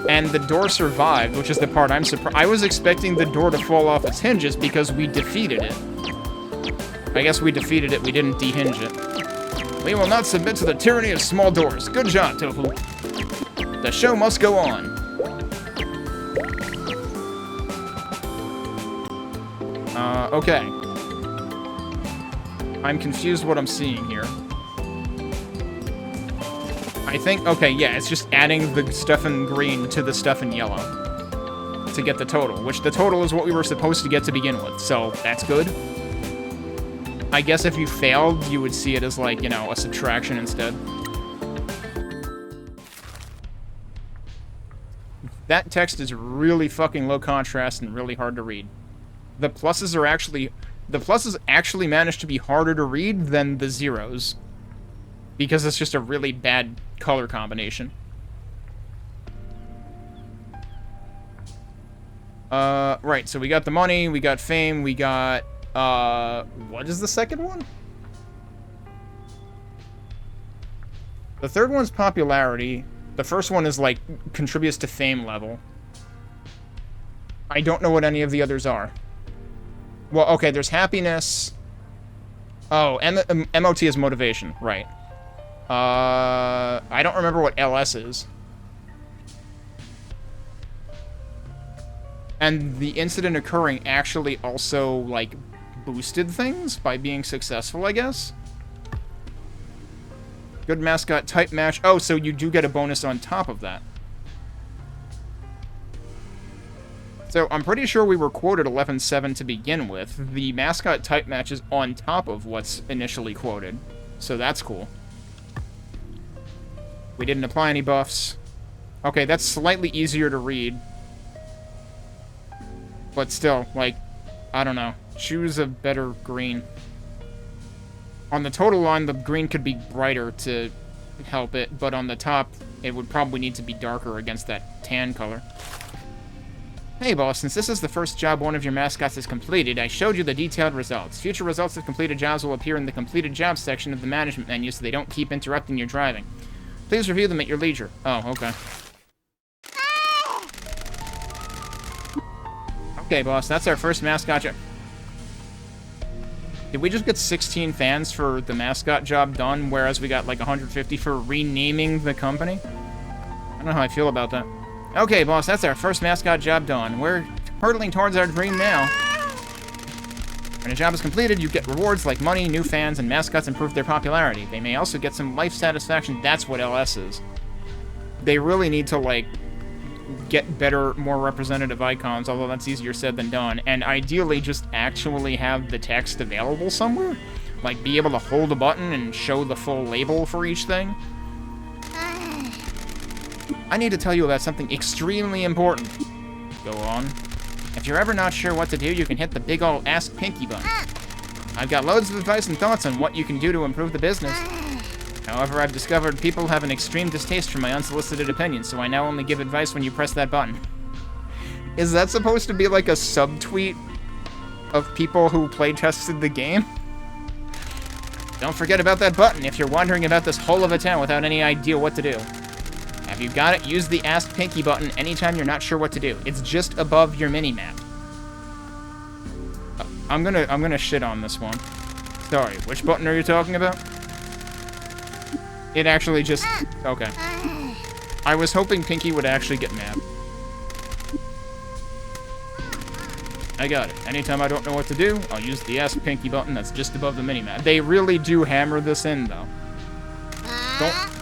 And the door survived, which is the part I'm surprised. I was expecting the door to fall off its hinges because we defeated it. I guess we defeated it, we didn't dehinge it. We will not submit to the tyranny of small doors. Good job, Tofu. The show must go on. Okay. I'm confused what I'm seeing here. I think, okay, yeah, it's just adding the stuff in green to the stuff in yellow to get the total, which the total is what we were supposed to get to begin with, so that's good. I guess if you failed, you would see it as, like, you know, a subtraction instead. That text is really fucking low contrast and really hard to read. The pluses actually manage to be harder to read than the zeros, because it's just a really bad color combination. Right, so we got the money, we got fame, we got, what is the second one? The third one's popularity. The first one is, like, contributes to fame level. I don't know what any of the others are. Well, okay, there's happiness. Oh, and MOT is motivation, right. I don't remember what LS is. And the incident occurring actually also, like, boosted things by being successful, I guess? Good mascot type match. Oh, so you do get a bonus on top of that. So I'm pretty sure we were quoted 11-7 to begin with. The mascot type match is on top of what's initially quoted. So that's cool. We didn't apply any buffs. Okay, that's slightly easier to read. But still, like, I don't know. Choose a better green. On the total line, the green could be brighter to help it, but on the top, it would probably need to be darker against that tan color. Hey boss, since this is the first job one of your mascots has completed, I showed you the detailed results. Future results of completed jobs will appear in the completed jobs section of the management menu so they don't keep interrupting your driving. Please review them at your leisure. Oh, okay. Okay, boss, that's our first mascot job. Did we just get 16 fans for the mascot job done, whereas we got like 150 for renaming the company? I don't know how I feel about that. Okay, boss, that's our first mascot job done. We're hurtling towards our dream now. When a job is completed, you get rewards like money, new fans, and mascots improve their popularity. They may also get some life satisfaction. That's what LS is. They really need to, like, get better, more representative icons, although that's easier said than done, and ideally just actually have the text available somewhere. Like, be able to hold a button and show the full label for each thing. I need to tell you about something extremely important. Go on. If you're ever not sure what to do, you can hit the big ol' Ask Pinky button. I've got loads of advice and thoughts on what you can do to improve the business. However, I've discovered people have an extreme distaste for my unsolicited opinions, so I now only give advice when you press that button. Is that supposed to be like a subtweet of people who play-tested the game? Don't forget about that button if you're wandering about this hole of a town without any idea what to do. Have you got it? Use the Ask Pinky button anytime you're not sure what to do. It's just above your mini-map. I'm gonna shit on this one. Sorry, which button are you talking about? It actually just... Okay. I was hoping Pinky would actually get mad. I got it. Anytime I don't know what to do, I'll use the Ask Pinky button that's just above the minimap. They really do hammer this in, though.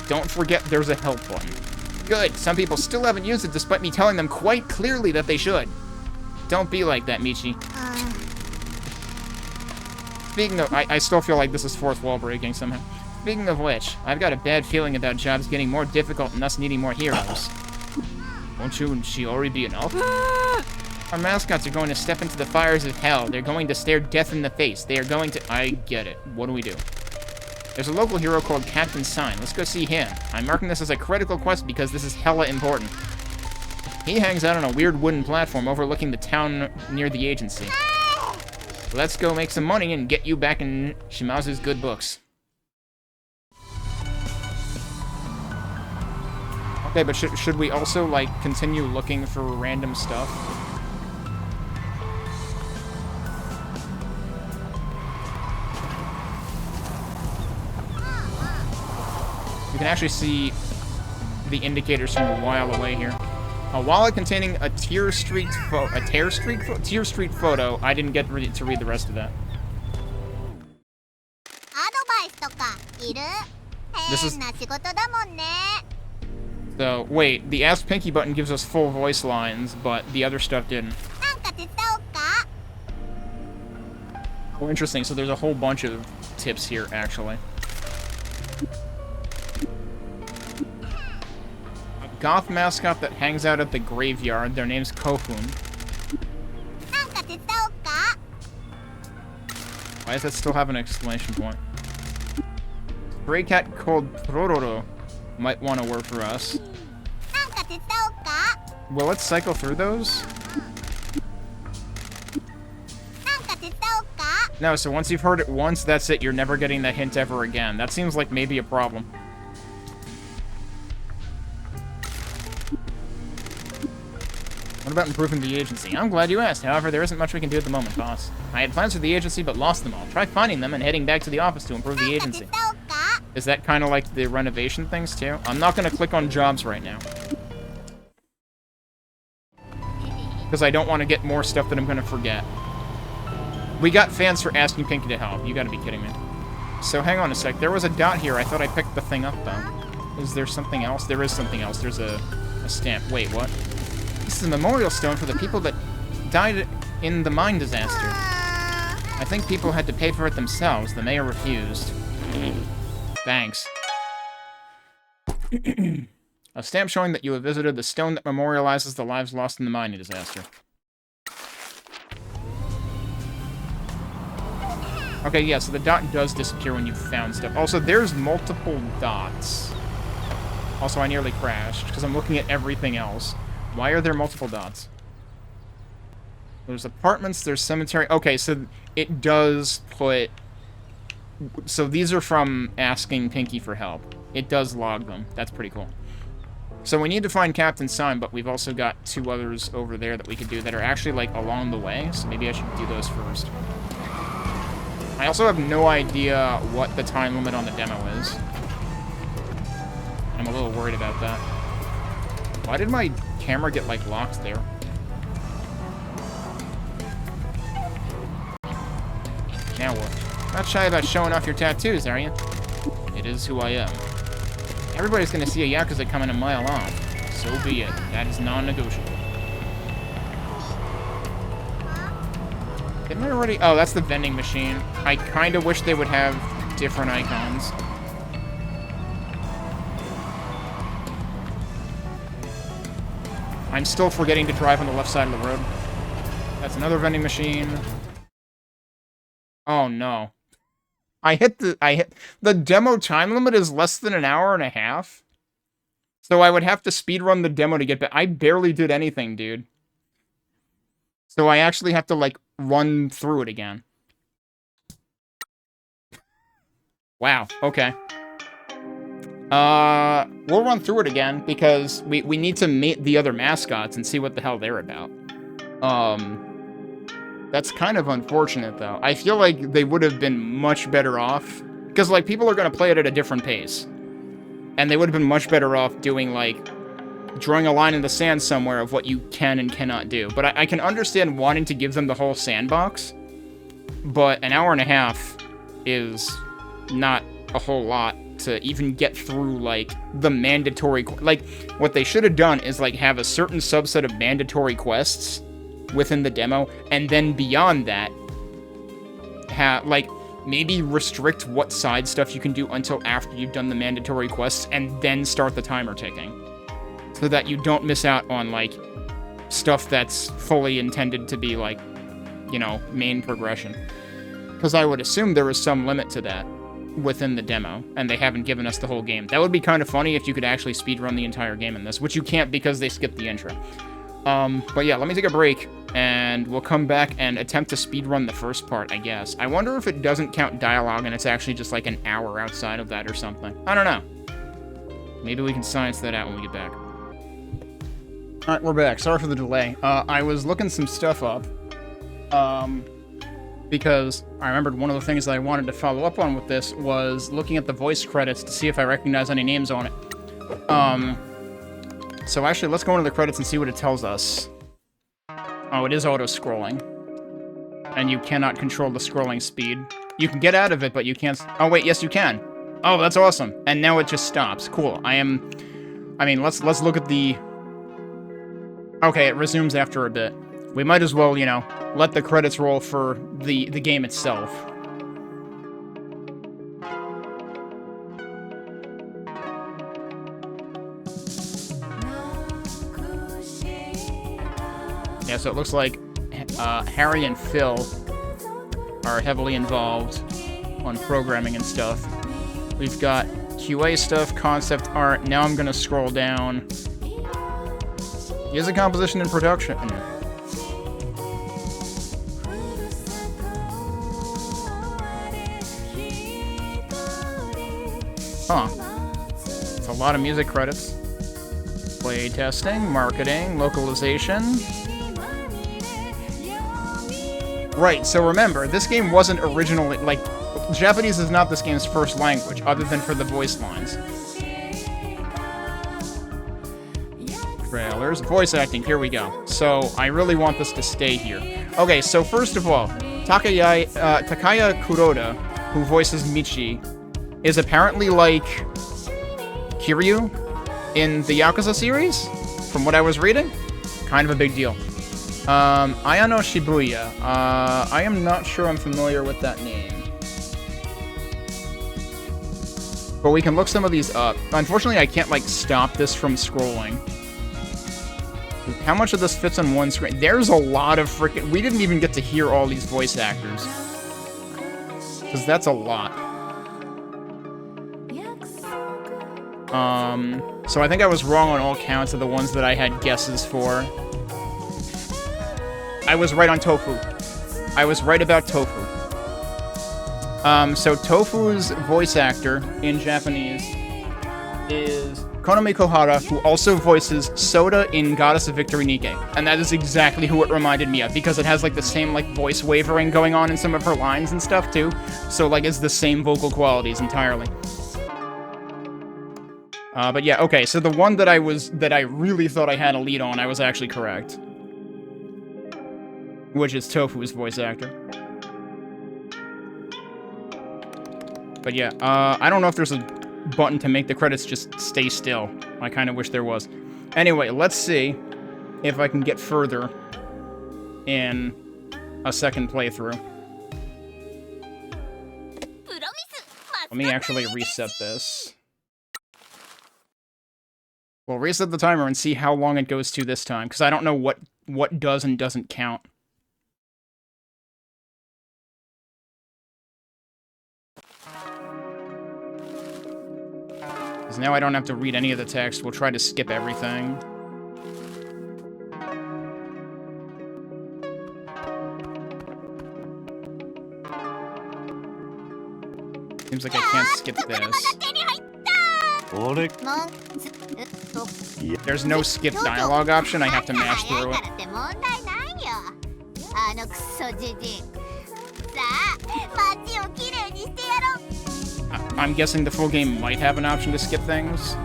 Don't forget there's a help button. Good. Some people still haven't used it despite me telling them quite clearly that they should. Don't be like that, Michi. Speaking of... I still feel like this is fourth wall breaking somehow. Speaking of which, I've got a bad feeling about jobs getting more difficult and us needing more heroes. Won't you and Shiori be enough? Our mascots are going to step into the fires of hell. They're going to stare death in the face. They are going to... I get it. What do we do? There's a local hero called Captain Sign. Let's go see him. I'm marking this as a critical quest because this is hella important. He hangs out on a weird wooden platform overlooking the town near the agency. let's go make some money and get you back in Shimazu's good books. Okay, but should we also, like, continue looking for random stuff? You can actually see the indicators from a while away here. A wallet containing a tear streaked photo. I didn't get to read the rest of that. This is... So, wait, the Ask Pinky button gives us full voice lines, but the other stuff didn't. Oh, interesting. So there's a whole bunch of tips here, actually. A goth mascot that hangs out at the graveyard. Their name's Kofun. Why does that still have an exclamation point? Stray cat called Pororo might want to work for us. Well, let's cycle through those. No, so once you've heard it once, that's it. You're never getting that hint ever again. That seems like maybe a problem. What about improving the agency? I'm glad you asked. However, there isn't much we can do at the moment, boss. I had plans for the agency, but lost them all. Try finding them and heading back to the office to improve the agency. Is that kind of like the renovation things, too? I'm not going to click on jobs right now. Because I don't want to get more stuff that I'm going to forget. We got fans for asking Pinky to help. You got to be kidding me. So, hang on a sec. There was a dot here. I thought I picked the thing up, though. Is there something else? There is something else. There's a stamp. Wait, what? This is a memorial stone for the people that died in the mine disaster. I think people had to pay for it themselves. The mayor refused. Thanks. A stamp showing that you have visited the stone that memorializes the lives lost in the mining disaster. Okay, yeah, so the dot does disappear when you've found stuff. Also, there's multiple dots. Also, I nearly crashed, because I'm looking at everything else. Why are there multiple dots? There's apartments, there's cemetery. Okay, so it does put... So these are from asking Pinky for help. It does log them. That's pretty cool. So we need to find Captain Sign, but we've also got 2 others over there that we could do that are actually, like, along the way. So maybe I should do those first. I also have no idea what the time limit on the demo is. I'm a little worried about that. Why did my camera get, like, locked there? Now what? Not shy about showing off your tattoos, are you? It is who I am. Everybody's gonna see a Yakuza coming a mile off. So be it. That is non-negotiable. Didn't I already... Oh, that's the vending machine. I kinda wish they would have different icons. I'm still forgetting to drive on the left side of the road. That's another vending machine. Oh, no. The demo time limit is less than an hour and a half. So I would have to speedrun the demo to get back. I barely did anything, dude. So I actually have to, like, run through it again. Wow, okay. We'll run through it again, because we need to meet the other mascots and see what the hell they're about. That's kind of unfortunate, though. I feel like they would have been much better off, because, like, people are going to play it at a different pace. And they would have been much better off doing, like, drawing a line in the sand somewhere of what you can and cannot do. But I can understand wanting to give them the whole sandbox, but an hour and a half is not a whole lot to even get through, like, the mandatory... Like, what they should have done is, like, have a certain subset of mandatory quests within the demo, and then beyond that, like, maybe restrict what side stuff you can do until after you've done the mandatory quests, and then start the timer ticking. So that you don't miss out on, like, stuff that's fully intended to be, like, you know, main progression. Because I would assume there is some limit to that within the demo, and they haven't given us the whole game. That would be kind of funny if you could actually speedrun the entire game in this, which you can't because they skipped the intro. But yeah, let me take a break, and and we'll come back and attempt to speedrun the first part, I guess. I wonder if it doesn't count dialogue and it's actually just like an hour outside of that or something. I don't know. Maybe we can science that out when we get back. Alright, we're back. Sorry for the delay. I was looking some stuff up. Because I remembered one of the things that I wanted to follow up on with this was looking at the voice credits to see if I recognize any names on it. So actually, let's go into the credits and see what it tells us. Oh, it is auto-scrolling. And you cannot control the scrolling speed. You can get out of it, but you can't... Oh, wait, yes, you can. Oh, that's awesome. And now it just stops. Cool. I mean, let's look at the... Okay, it resumes after a bit. We might as well, you know, let the credits roll for the game itself. Yeah, so it looks like Harry and Phil are heavily involved on programming and stuff. We've got QA stuff, concept art. Now I'm gonna scroll down. Music composition and production. Huh. It's a lot of music credits. Play testing, marketing, localization. Right, so remember, this game wasn't originally, like, Japanese is not this game's first language, other than for the voice lines. Trailers, voice acting, here we go. So, I really want this to stay here. Okay, so first of all, Takaya Kuroda, who voices Michi, is apparently like Kiryu in the Yakuza series, from what I was reading. Kind of a big deal. Ayano Shibuya. I am not sure I'm familiar with that name. But we can look some of these up. Unfortunately, I can't, like, stop this from scrolling. How much of this fits on one screen? There's a lot of freaking... We didn't even get to hear all these voice actors. Because that's a lot. So I think I was wrong on all counts of the ones that I had guesses for. I was right on Tofu. I was right about Tofu. So Tofu's voice actor in Japanese is Konami Kohara, who also voices Soda in Goddess of Victory Nikke. And that is exactly who it reminded me of, because it has, like, the same, like, voice wavering going on in some of her lines and stuff, too. So, like, it's the same vocal qualities entirely. But yeah, okay, so the one that I really thought I had a lead on, I was actually correct. Which is Tofu's voice actor. But yeah, I don't know if there's a button to make the credits just stay still. I kind of wish there was. Anyway, let's see if I can get further in a second playthrough. Let me actually reset this. We'll reset the timer and see how long it goes to this time, because I don't know what does and doesn't count. Because now I don't have to read any of the text. We'll try to skip everything. Seems like I can't skip this. There's no skip dialogue option, I have to mash through it. I'm guessing the full game might have an option to skip things.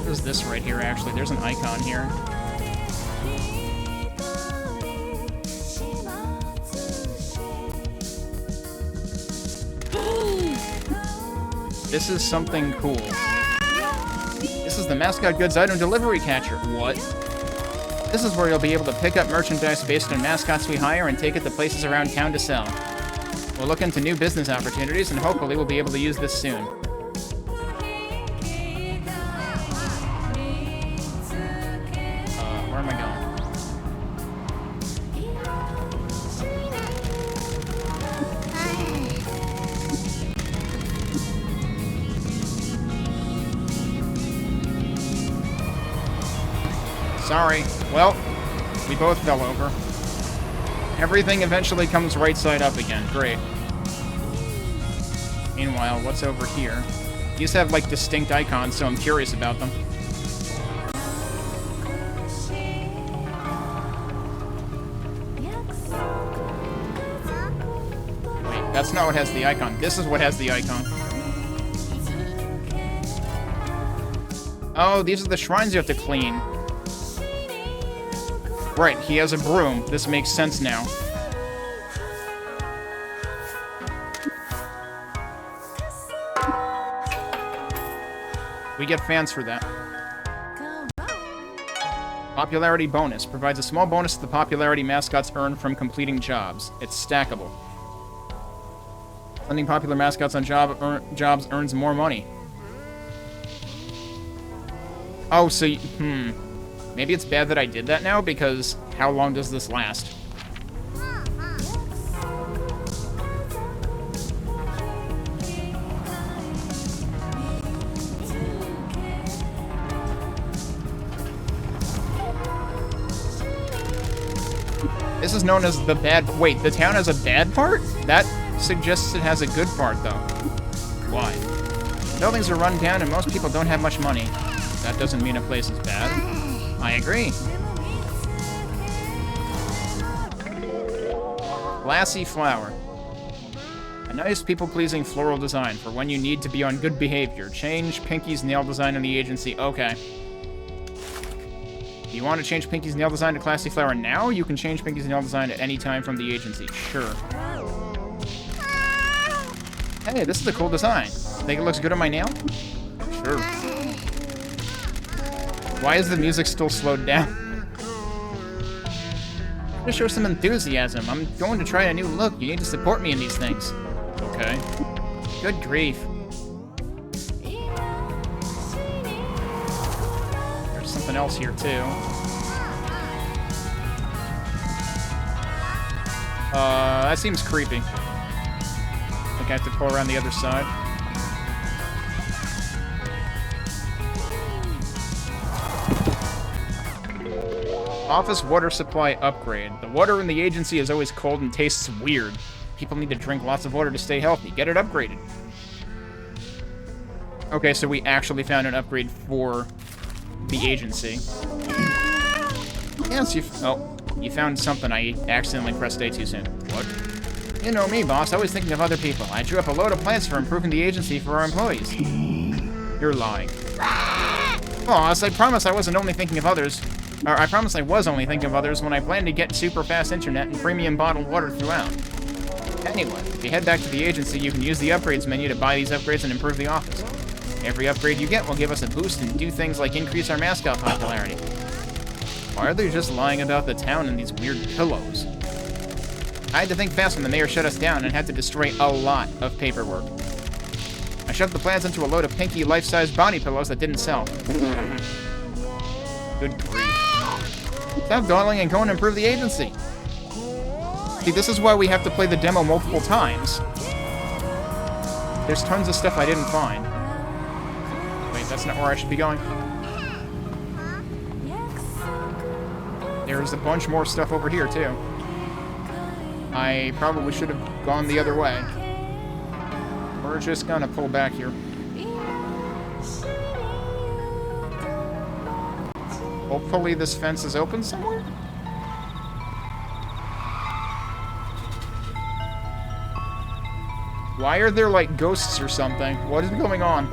There's this right here, actually. There's an icon here. This is something cool. This is the Mascot Goods Item Delivery Catcher. What? This is where you'll be able to pick up merchandise based on mascots we hire and take it to places around town to sell. We'll look into new business opportunities and hopefully we'll be able to use this soon. Where am I going? Sorry. Well, we both fell over. Everything eventually comes right side up again. Great. Meanwhile, what's over here? These have, like, distinct icons, so I'm curious about them. Wait, that's not what has the icon. This is what has the icon. Oh, these are the shrines you have to clean. Right, he has a broom. This makes sense now. We get fans for that. Popularity bonus. Provides a small bonus to the popularity mascots earn from completing jobs. It's stackable. Sending popular mascots on jobs earns more money. Oh, so... Maybe it's bad that I did that now, because how long does this last? This is known as the bad... Wait, the town has a bad part? That suggests it has a good part, though. Why? Buildings are run down and most people don't have much money. That doesn't mean a place is bad. I agree. Glassy flower. A nice, people-pleasing floral design for when you need to be on good behavior. Change Pinky's nail design in the agency. Okay. Do you want to change Pinky's nail design to Classy Flower now? You can change Pinky's nail design at any time from the agency. Sure. Hey, this is a cool design. Think it looks good on my nail? Sure. Why is the music still slowed down? To show some enthusiasm. I'm going to try a new look. You need to support me in these things. Okay. Good grief. There's something else here, too. That seems creepy. I think I have to pull around the other side. Office water supply upgrade. The water in the agency is always cold and tastes weird. People need to drink lots of water to stay healthy. Get it upgraded. Okay, so we actually found an upgrade for the agency. Yes, you found something. I accidentally pressed A too soon. What? You know me, boss. Always thinking of other people. I drew up a load of plans for improving the agency for our employees. You're lying. Boss, I promise I wasn't only thinking of others. Or I promise I was only thinking of others when I planned to get super fast internet and premium bottled water throughout. Anyway, if you head back to the agency, you can use the upgrades menu to buy these upgrades and improve the office. Every upgrade you get will give us a boost and do things like increase our mascot popularity. Why are they just lying about the town and these weird pillows? I had to think fast when the mayor shut us down and had to destroy a lot of paperwork. I shoved the plans into a load of pinky life-size body pillows that didn't sell. Good grief. Stop dawdling and go and improve the agency. See, this is why we have to play the demo multiple times. There's tons of stuff I didn't find. Wait, that's not where I should be going. There's a bunch more stuff over here, too. I probably should have gone the other way. We're just gonna pull back here. Hopefully this fence is open somewhere? Why are there, like, ghosts or something? What is going on?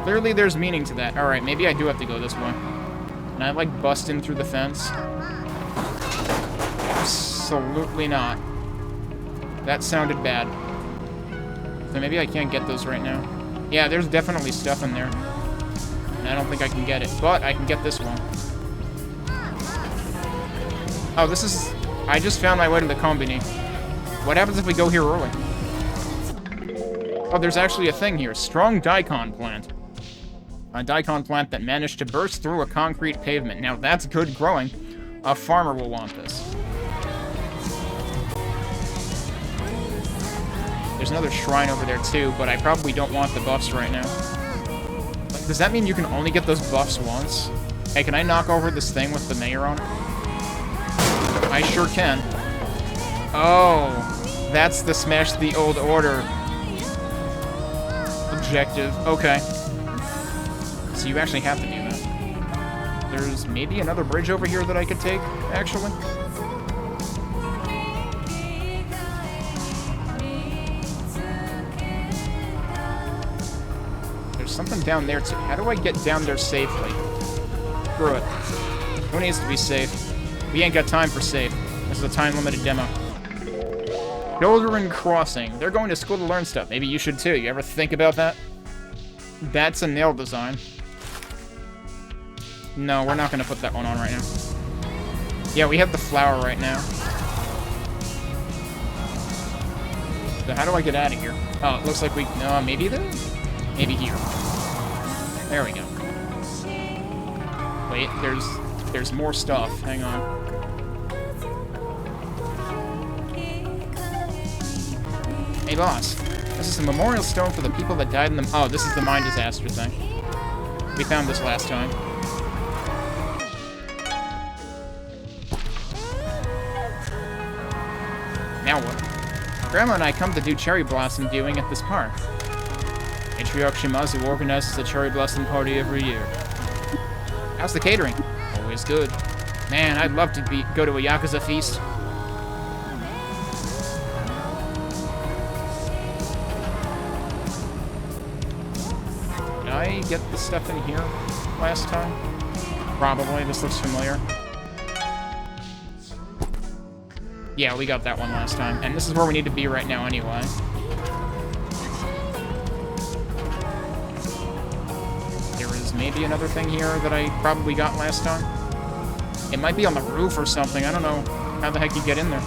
Clearly there's meaning to that. Alright, maybe I do have to go this way. And I, like, bust in through the fence? Absolutely not. That sounded bad. So maybe I can't get those right now. Yeah, there's definitely stuff in there. And I don't think I can get it, but I can get this one. Oh, this is... I just found my way to the combini. What happens if we go here early? Oh, there's actually a thing here. Strong daikon plant. A daikon plant that managed to burst through a concrete pavement. Now, that's good growing. A farmer will want this. There's another shrine over there, too, but I probably don't want the buffs right now. Let Does that mean you can only get those buffs once? Hey, can I knock over this thing with the mayor on it? I sure can. Oh, that's the smash the old order objective. Okay. So you actually have to do that. There's maybe another bridge over here that I could take, actually. There's something down there, too. How do I get down there safely? Screw it. Who needs to be safe? We ain't got time for safe. This is a time-limited demo. Children Crossing. They're going to school to learn stuff. Maybe you should, too. You ever think about that? That's a nail design. No, we're not going to put that one on right now. Yeah, we have the flower right now. So how do I get out of here? Oh, it looks like we... No, maybe there? Maybe here. There we go. Wait, there's more stuff. Hang on. Hey, boss. This is a memorial stone for the people that died in the... Oh, this is the mine disaster thing. We found this last time. Now what? Grandma and I come to do cherry blossom viewing at this park. Matriarch Shimazu organizes a cherry blossom party every year. How's the catering? Always good. Man, I'd love to go to a Yakuza feast. Did I get the stuff in here last time? Probably. This looks familiar. Yeah, we got that one last time. And this is where we need to be right now anyway. There is maybe another thing here that I probably got last time. It might be on the roof or something. I don't know how the heck you get in there.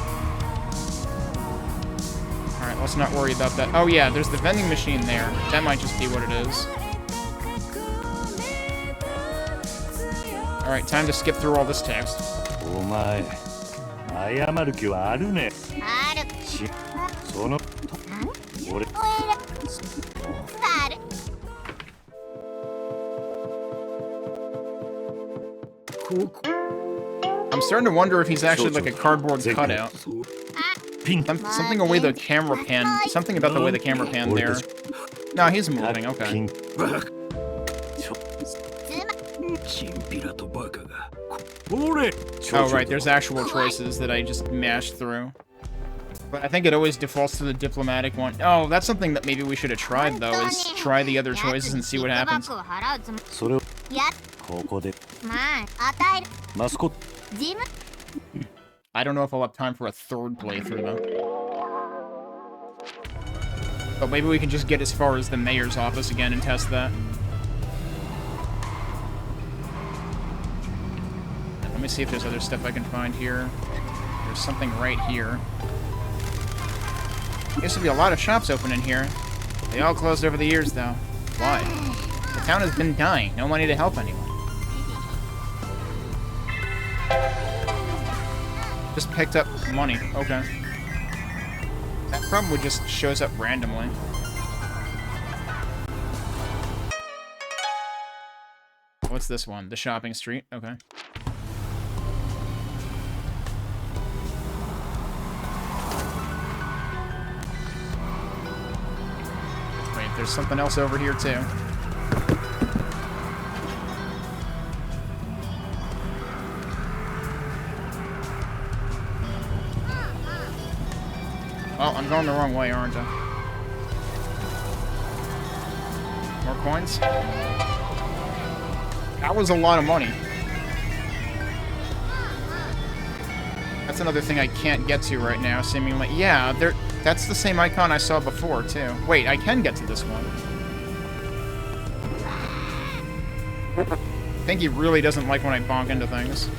Alright, let's not worry about that. Oh yeah, there's the vending machine there. That might just be what it is. Alright, time to skip through all this text. Oh my. 謝る気はあるね。ある。その俺ある。I'm starting to wonder if he's actually like a cardboard cutout. Something away the camera pan. Something about the way the camera pan there. No, he's moving. Okay. Oh, right. There's actual choices that I just mashed through. But I think it always defaults to the diplomatic one. Oh, that's something that maybe we should have tried, though, is try the other choices and see what happens. それをここで Mascot. I don't know if I'll have time for a third playthrough, though. But maybe we can just get as far as the mayor's office again and test that. Let me see if there's other stuff I can find here. There's something right here. Used to be a lot of shops open in here. They all closed over the years, though. Why? The town has been dying. No money to help anyone. Just picked up money. Okay. That probably just shows up randomly. What's this one? The shopping street? Okay. Wait, there's something else over here, too. Oh, I'm going the wrong way, aren't I? More coins? That was a lot of money. That's another thing I can't get to right now, seemingly. Yeah, that's the same icon I saw before, too. Wait, I can get to this one. I think he really doesn't like when I bonk into things.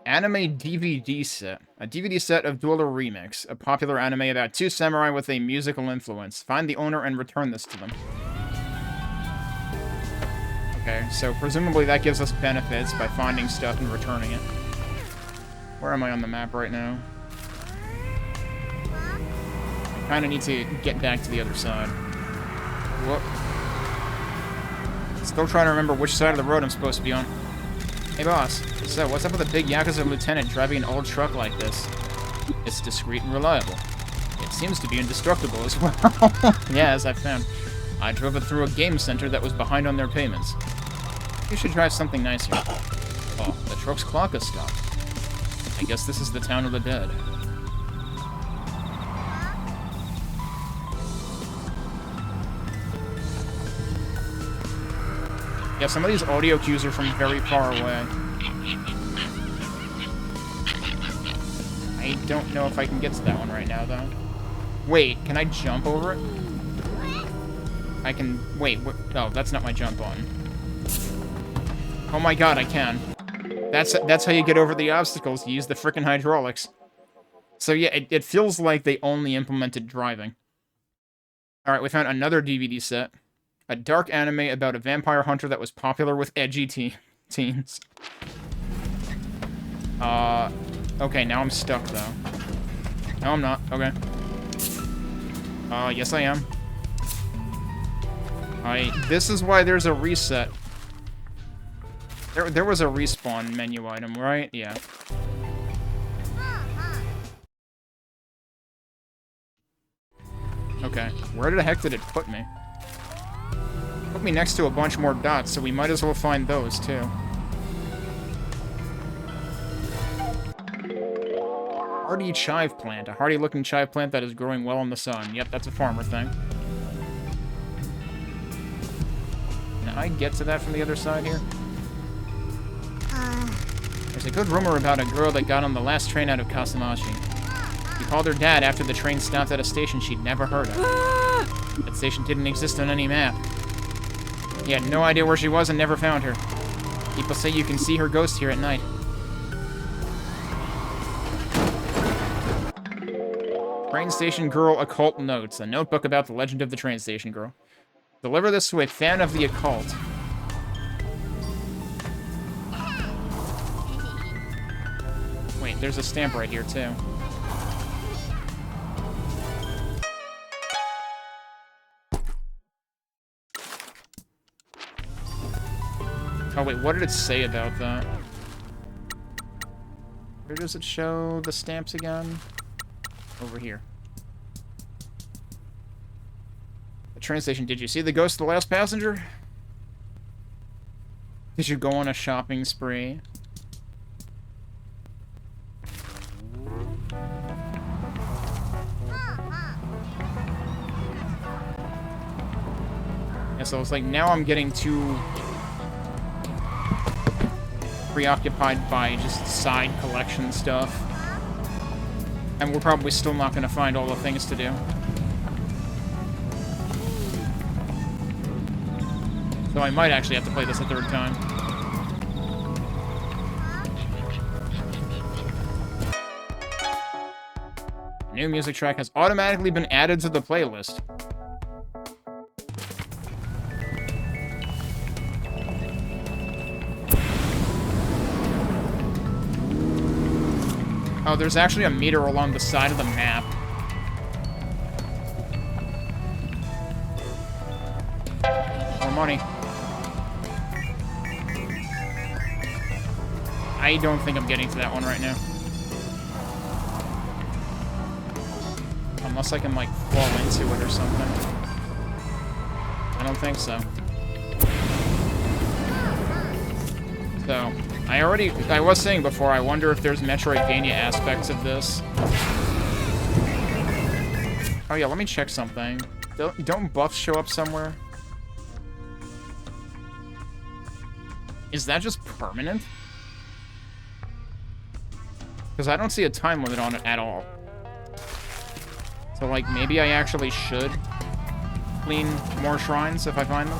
Anime DVD set. A DVD set of Dueler Remix, a popular anime about two samurai with a musical influence. Find the owner and return this to them. Okay, so presumably that gives us benefits by finding stuff and returning it. Where am I on the map right now? kind of need to get back to the other side. Whoop. Still trying to remember which side of the road I'm supposed to be on. Hey, boss. So, what's up with a big Yakuza lieutenant driving an old truck like this? It's discreet and reliable. It seems to be indestructible as well. Yeah, as I've found. I drove it through a game center that was behind on their payments. You should drive something nicer. Oh, the truck's clock has stopped. I guess this is the town of the dead. Yeah, some of these audio cues are from very far away. I don't know if I can get to that one right now, though. Wait, can I jump over it? I can... Wait, oh, that's not my jump button. Oh my god, I can. That's how you get over the obstacles. You use the frickin' hydraulics. So yeah, it feels like they only implemented driving. Alright, we found another DVD set. A dark anime about a vampire hunter that was popular with edgy teens. Okay, now I'm stuck, though. No, I'm not. Okay. Yes I am. This is why there's a reset. There was a respawn menu item, right? Yeah. Okay, where the heck did it put me? Put me next to a bunch more dots, so we might as well find those, too. Hardy chive plant. A hardy-looking chive plant that is growing well in the sun. Yep, that's a farmer thing. Can I get to that from the other side here? There's a good rumor about a girl that got on the last train out of Kasamashi. She called her dad after the train stopped at a station she'd never heard of. That station didn't exist on any map. He had no idea where she was and never found her. People say you can see her ghost here at night. Train Station Girl Occult Notes, a notebook about the legend of the train station girl. Deliver this to a fan of the occult. Wait, there's a stamp right here, too. Oh, wait, what did it say about that? Where does it show the stamps again? Over here. The train station. Did you see the ghost of the last passenger? Did you go on a shopping spree? Yeah, so it's like now I'm getting too preoccupied by just side collection stuff. And we're probably still not going to find all the things to do. So I might actually have to play this a third time. A new music track has automatically been added to the playlist. Oh, there's actually a meter along the side of the map. More money. I don't think I'm getting to that one right now. Unless I can, like, fall into it or something. I don't think so. So, I was saying before, I wonder if there's Metroidvania aspects of this. Oh yeah, let me check something. Don't buffs show up somewhere? Is that just permanent? Because I don't see a time limit on it at all. So, like, maybe I actually should clean more shrines if I find them.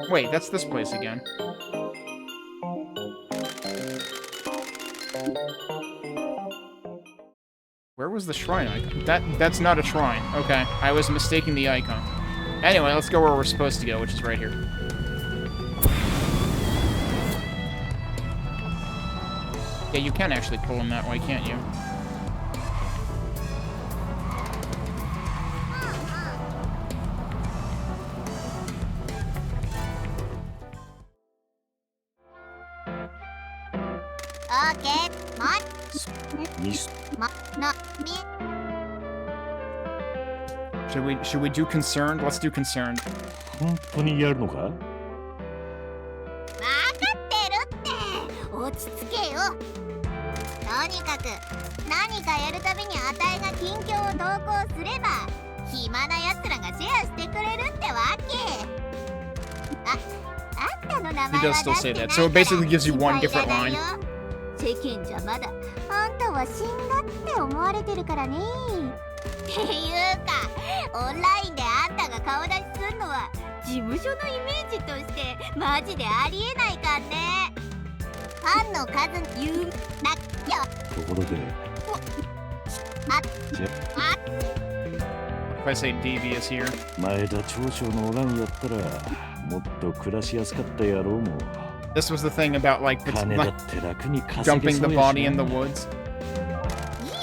Wait, that's this place again. Where was the shrine icon? That's not a shrine. Okay, I was mistaking the icon. Anyway, let's go where we're supposed to go, which is right here. Yeah, you can actually pull him that way, can't you? Okay, Should we do concerned? Let's do concerned. 本当にやるのか？わかってるって落ち着けよ。とにかく何かやるたびにあたいが近況を投稿すれば暇なやつらがシェアしてくれるってわけ。あんたの名 He 前 does は still 出し say てない that. か So ら it basically gives you one 心 different 配やだ line. よ。世間じゃまだあんたは死んだって思われてるからね。っていうかオンラインであんたが顔出しすんのは事務所のイメージとしてマジでありえないかんね。ファンの数言うなっよ。ところで、If I say devious here. 前田町長のおらんやったらもっと暮らしやすかったやろうも。 This was the thing about like, 金だって楽に稼げ dumping そ the うやし body in the な。 woods.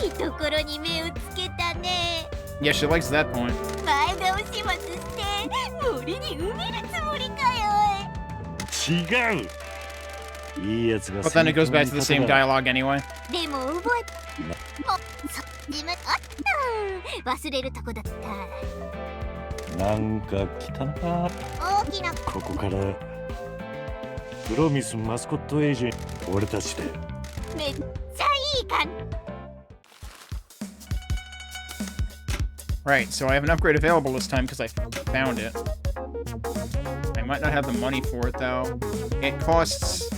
いいところに目をつけたね。 Yeah, she likes that point. 前倒しまして森に埋めるつもりかよ。違う。いいやつが。 But then it goes back to the same dialogue anyway. でも覚え自分忘れるとこだった。なんか来たな。大きなここからプロミスマスコットエージェント俺たちで。めっちゃいい感じ。 Right, so I have an upgrade available this time because I found it. I might not have the money for it though. It costs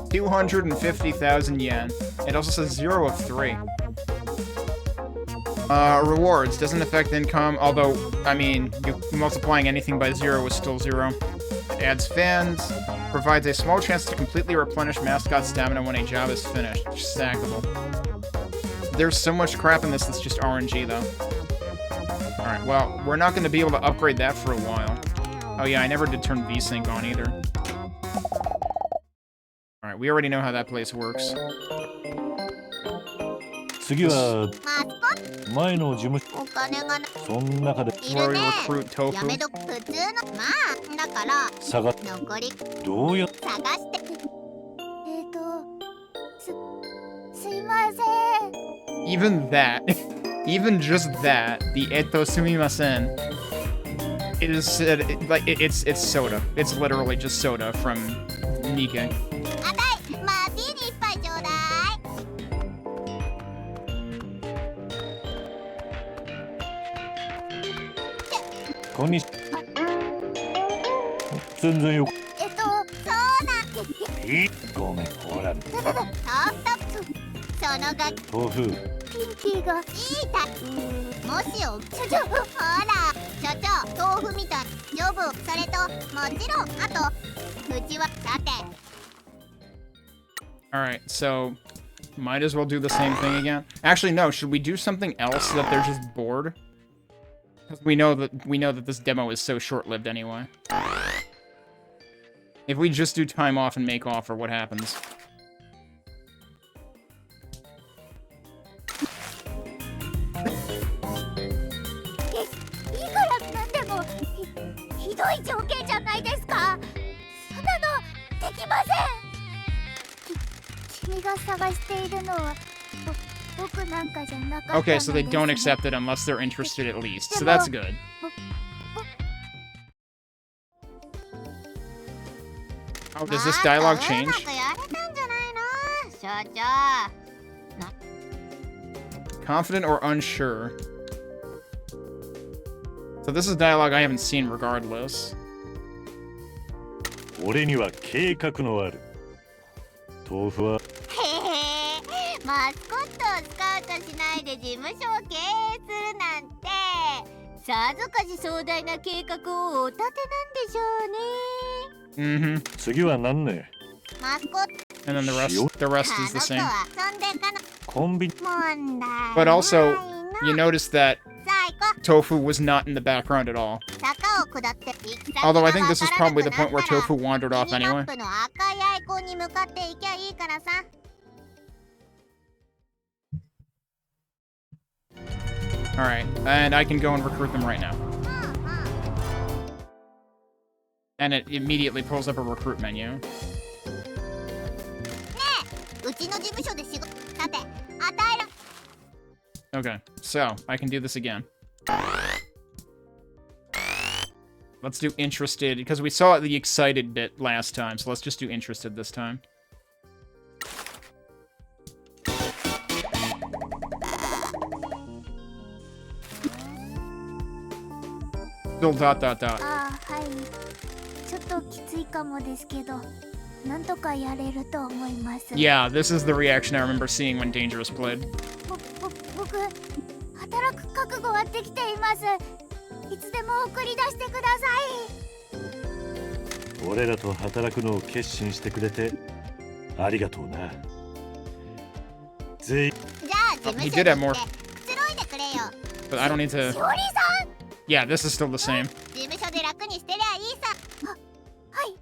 250,000 yen. It also says 0 of 3. Rewards. Doesn't affect income, although, I mean, multiplying anything by 0 is still 0. It adds fans. Provides a small chance to completely replenish Mascot stamina when a job is finished. Stackable. There's so much crap in this that's just RNG though. Alright, well, we're not going to be able to upgrade that for a while. Oh yeah, I never did turn VSync on either. Alright, we already know how that place works. 次はマスコ前の事務お金がなその中でいるね。 Recruit やめ tofu. と普通のまあだから下がっ残りどうやっ探してすいません。 Even that, even just that, the eto sumimasen, is said it's soda. It's literally just soda from Nikkei. あたいマーティーニ一杯ちょうだい。こんにち全然よくそうなんいいごめんほらその楽器豆腐ピンキーがいいたもしよほら所長豆腐みたいジョブそれともちろんあとうちはさて Alright, so might as well do the same thing again. Actually, no, should we do something else so that they're just bored? Because we know that this demo is so short-lived anyway. If we just do time off and make offer, what happens? いくらなんでもひどい条件じゃないですか。そんなのできません。君が探しているのは僕なんかじゃなかったのです Okay, so they don't accept it unless they're interested at least. So that's good. Oh, does this dialogue change? うまくやれたんじゃないの、所長。 Confident or unsure? So this is dialogue I haven't seen regardless. 俺には計画のある豆腐はへへマスコットをスカウトしないで事務所を経営するなんてさぞかし壮大な計画をお立てなんでしょうね。 Mm-hmm. 次は何ねマスコット And then the rest is the same. は遊んでかなコンビニ問題 But also, ないの you notice that さあ行こ Tofu was not in the background at all. 坂を下って行き先が Although I わ think this is からな probably く the な point っ where たら Tofu wandered ミ off ニマ anyway. ップの赤いアイコンに向かって行きゃいいからさ。 Alright, and I can go and recruit them right now. And it immediately pulls up a recruit menu. ねえ、うちの事務所で仕事。さて、与える。 Okay, so I can do this again. Let's do interested, because we saw the excited bit last time, so let's just do interested this time. Still dot dot dot. ああ、はい。ちょっときついかもですけど、なんとかやれると思います。 Yeah, this is the reaction I remember seeing when Dangerous played. 僕、働く覚悟はできています。いつでも送り出してください。俺らと働くのを決心してくれてありがとうな。全員。じゃあ事務所に He did have more. 行ってくつろいでくれよ。 But I don't need し to... おりさん、 Yeah, this is still the same. 事務所で楽にしてりゃいいさ。はい。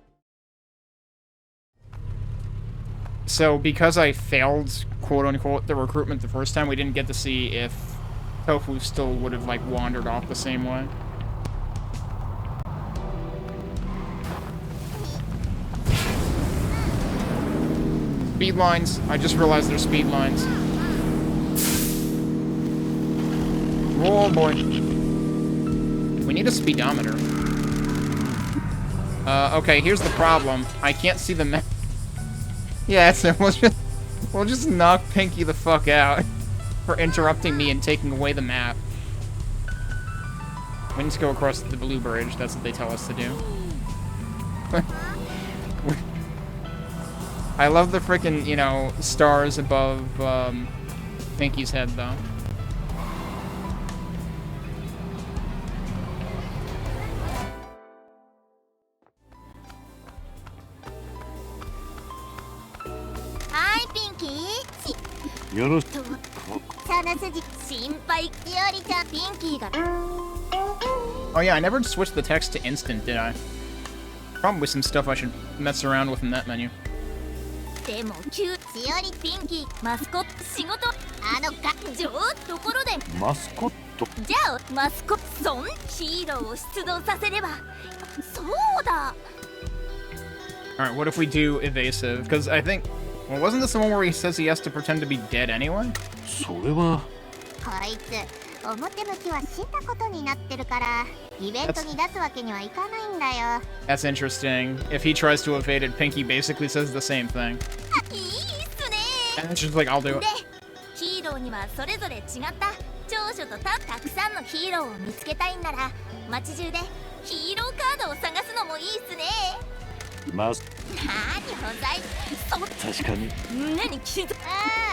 So, because I failed, quote-unquote, the recruitment the first time, we didn't get to see if Tofu still would have, like, wandered off the same way. Speed lines. I just realized there's speed lines. Oh, boy. We need a speedometer. Okay, here's the problem. I can't see the map. Yeah, so we'll just knock Pinky the fuck out for interrupting me and taking away the map. We need to go across the blue bridge. That's what they tell us to do. I love the frickin', you know, stars above Pinky's head, though. Hi, Pinky. よろしその筋心配。しおりちゃん、ピンキーが。 Oh yeah, I never switched the text to instant, did I? Probably some stuff I should mess around with in that menu. でもしおり、ピンキー、マスコット仕事。あのがところで。マスコット。じゃあマスコットヒーローを出動させれば。そうだ。 Alright, what if we do evasive? Because I think... Well, wasn't this the one where he says he has to pretend to be dead anyway? それは。こいつ表向きは死んだことになってるからイベントに出すわけにはいかないんだよ。 That's interesting. If he tries to evade it, Pinky basically says the same thing. いいっすね。 And it's just like, I'll do it. で、ヒーローにはそれぞれ違った長所とたくさんのヒーローを見つけたいんなら街中でヒーローカードを探すのもいいっすね。マス。何本題確かに。胸に傷。あ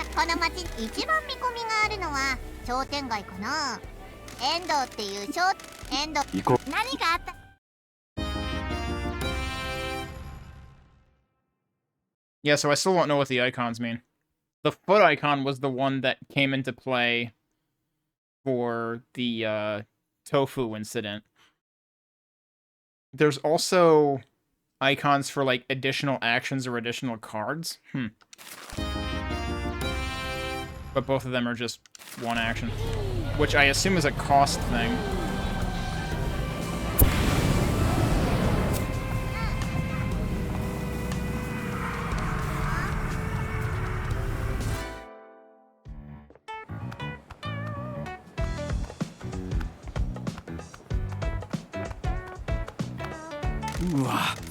あ、この街一番見込みがあるのは商店街かな。遠藤っていう遠藤。行こう。何があった。 Yeah, so I still don't know what the icons mean. The foot icon was the one that came into play for the tofu incident. There's also icons for, like, additional actions or additional cards. But both of them are just one action, which I assume is a cost thing.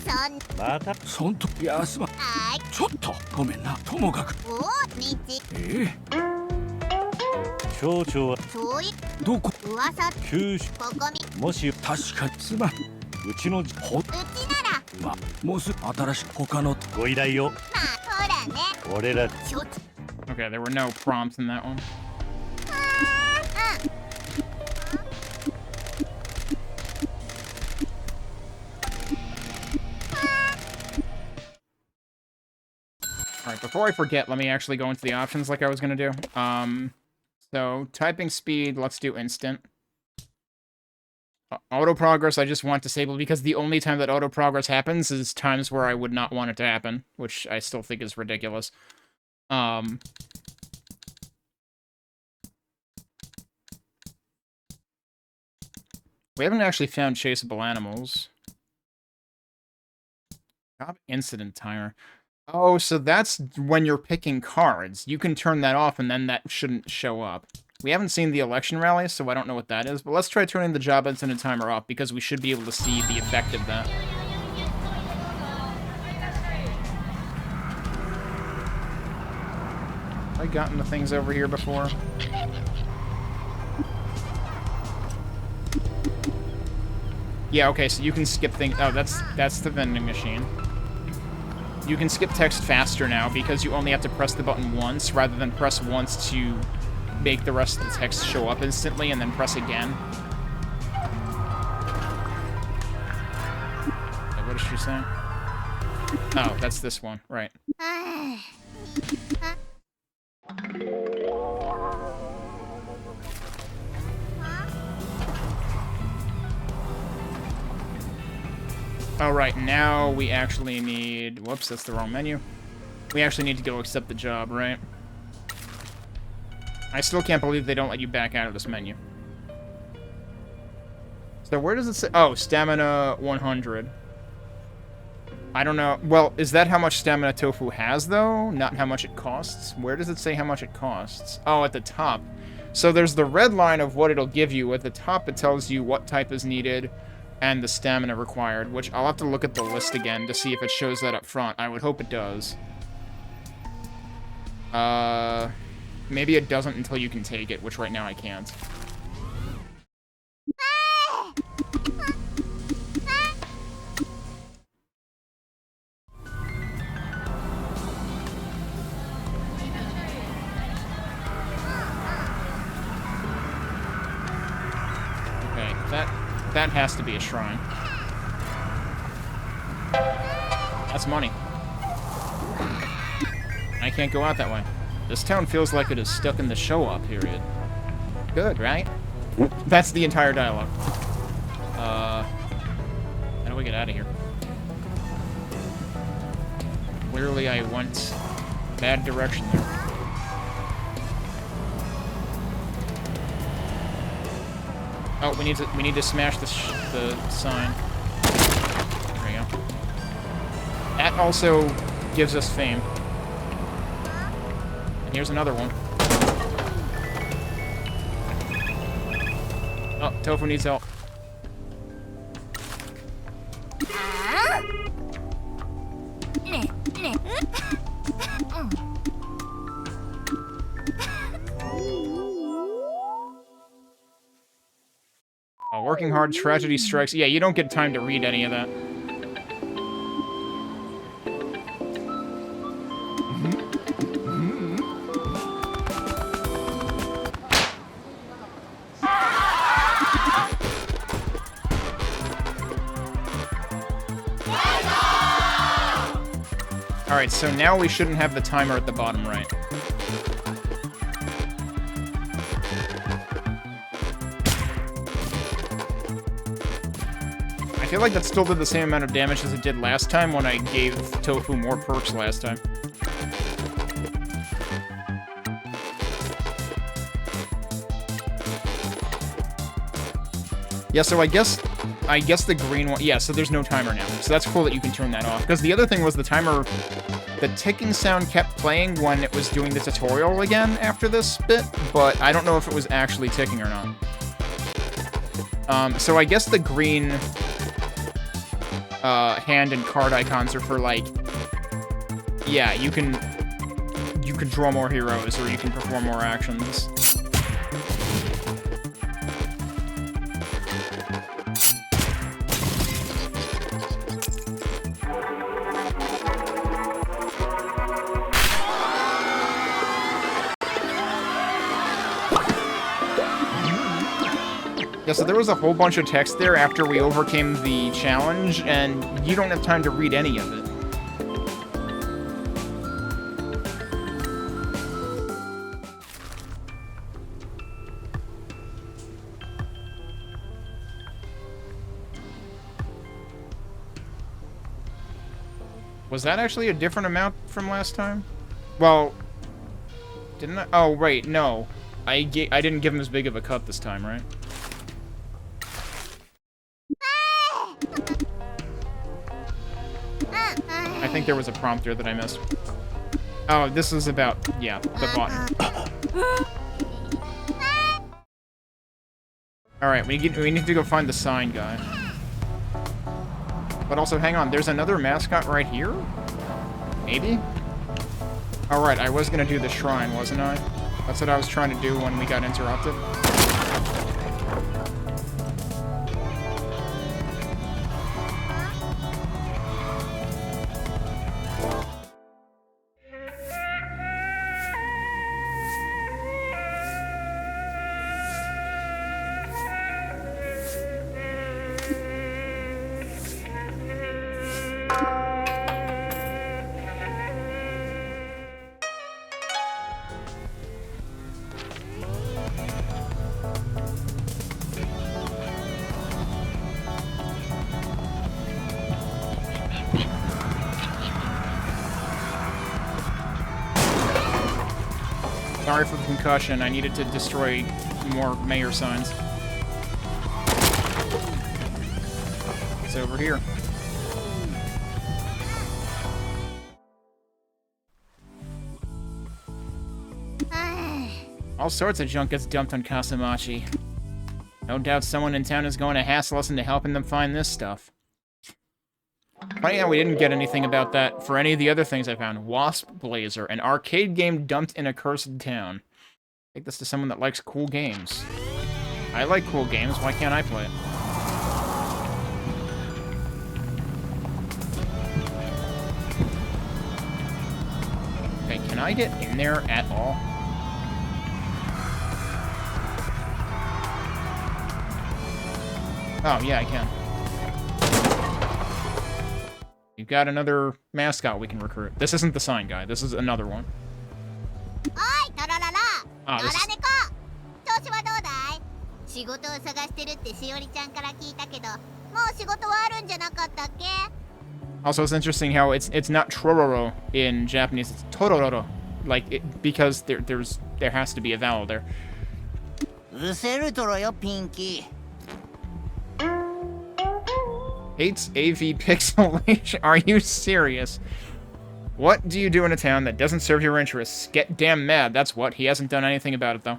Son. また。そんと休ま。はい。ちょっとごめんな。ともかく。おお、道。町長は。そうい。どこ。噂。九州。ここみ。もし。確かにすまん。うちの。うちなら。ま、もうす新しく他の。ご依頼を。まあ、ほらね。俺ら。ちょっと。 Okay, there were no prompts in that one. Alright, before I forget, let me actually go into the options like I was gonna do. So, typing speed, let's do instant. Auto progress I just want disabled because the only time that auto progress happens is times where I would not want it to happen, which I still think is ridiculous. We haven't actually found chaseable animals. Job incident timer. Oh, so that's when you're picking cards. You can turn that off and then that shouldn't show up. We haven't seen the election rally, so I don't know what that is, but let's try turning the job incident timer off because we should be able to see the effect of that. Have I gotten the things over here before? Yeah, okay, so you can skip things. Oh, that's the vending machine. You can skip text faster now because you only have to press the button once rather than press once to make the rest of the text show up instantly and then press again. What is she saying? Oh, that's this one, right. Oh, right, now we actually need... Whoops, that's the wrong menu. We actually need to go accept the job, right? I still can't believe they don't let you back out of this menu. So where does it say... Oh, stamina 100. I don't know. Well, is that how much stamina tofu has, though? Not how much it costs? Where does it say how much it costs? Oh, at the top. So there's the red line of what it'll give you. At the top, it tells you what type is needed and the stamina required, which I'll have to look at the list again to see if it shows that up front. I would hope it does. Maybe it doesn't until you can take it, which right now I can't. Okay, that has to be a shrine. That's money. I can't go out that way. This town feels like it is stuck in the show-off period. Good, right? That's the entire dialogue. How do we get out of here? Clearly I went bad direction there. Oh, we need to smash the sign. There we go. That also gives us fame. And here's another one. Oh, Tofu needs help. Working hard, tragedy strikes. Yeah, you don't get time to read any of that. Alright, so now we shouldn't have the timer at the bottom right. I feel like that still did the same amount of damage as it did last time when I gave Tofu more perks last time. Yeah, so I guess the green one... Yeah, so there's no timer now. So that's cool that you can turn that off. Because the other thing was the timer... The ticking sound kept playing when it was doing the tutorial again after this bit, but I don't know if it was actually ticking or not. So I guess the green... hand and card icons are for, like... Yeah, you can draw more heroes, or you can perform more actions. Yeah, so there was a whole bunch of text there after we overcame the challenge, and you don't have time to read any of it. Was that actually a different amount from last time? Well, didn't I? Oh, wait, no. I didn't give him as big of a cut this time, right? I think there was a prompt there that I missed. Oh, this is about, yeah, the button. Alright, we need to go find the sign guy. But also, hang on, there's another mascot right here? Maybe? Alright, I was gonna do the shrine, wasn't I? That's what I was trying to do when we got interrupted. Sorry for the concussion. I needed to destroy more mayor signs. It's over here. All sorts of junk gets dumped on Kasamachi. No doubt someone in town is going to hassle us into helping them find this stuff. Funny how we didn't get anything about that for any of the other things I found. Wasp Blazer, an arcade game dumped in a cursed town. Take this to someone that likes cool games. I like cool games, why can't I play it? Okay, can I get in there at all? Oh, yeah, I can. You've got another mascot we can recruit. This isn't the sign guy. This is another one. Ah, this is... Also, it's interesting how it's not Trororo in Japanese. It's Torororo, like because there has to be a vowel there. Hates AV pixelation. Are you serious? What do you do in a town that doesn't serve your interests? Get damn mad, that's what. He hasn't done anything about it, though.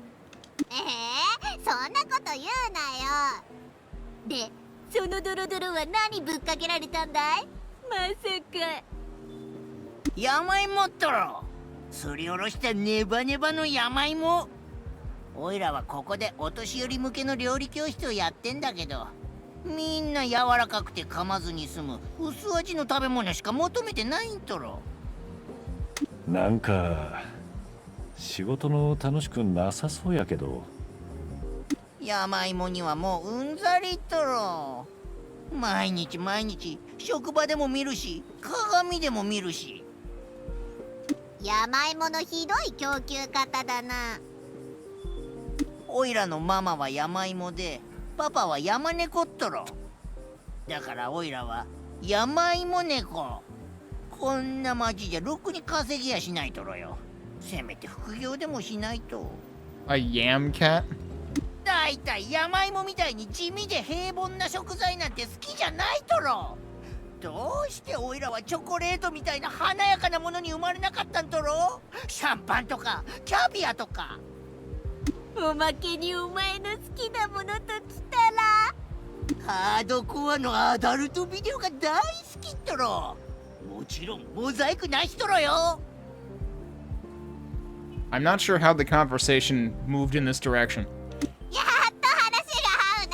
なんか仕事の楽しくなさそうやけど。山芋にはもううんざりっとろ。毎日毎日職場でも見るし、鏡でも見るし。山芋のひどい供給方だな。おいらのママは山芋で、パパは山猫っとろ。だからおいらは山芋猫。こんな町じゃろくに稼ぎやしないとろよ。せめて副業でもしないと。A yam cat? だいたい山芋みたいに地味で平凡な食材なんて好きじゃないとろ。どうしておいらはチョコレートみたいな華やかなものに生まれなかったんとろ。シャンパンとかキャビアとか。おまけにお前の好きなものときたらハードコアのアダルトビデオが大好きっとろ。もちろんモザイクなしとろよ。I'm not sure how the conversation moved in this direction. やっと話が合う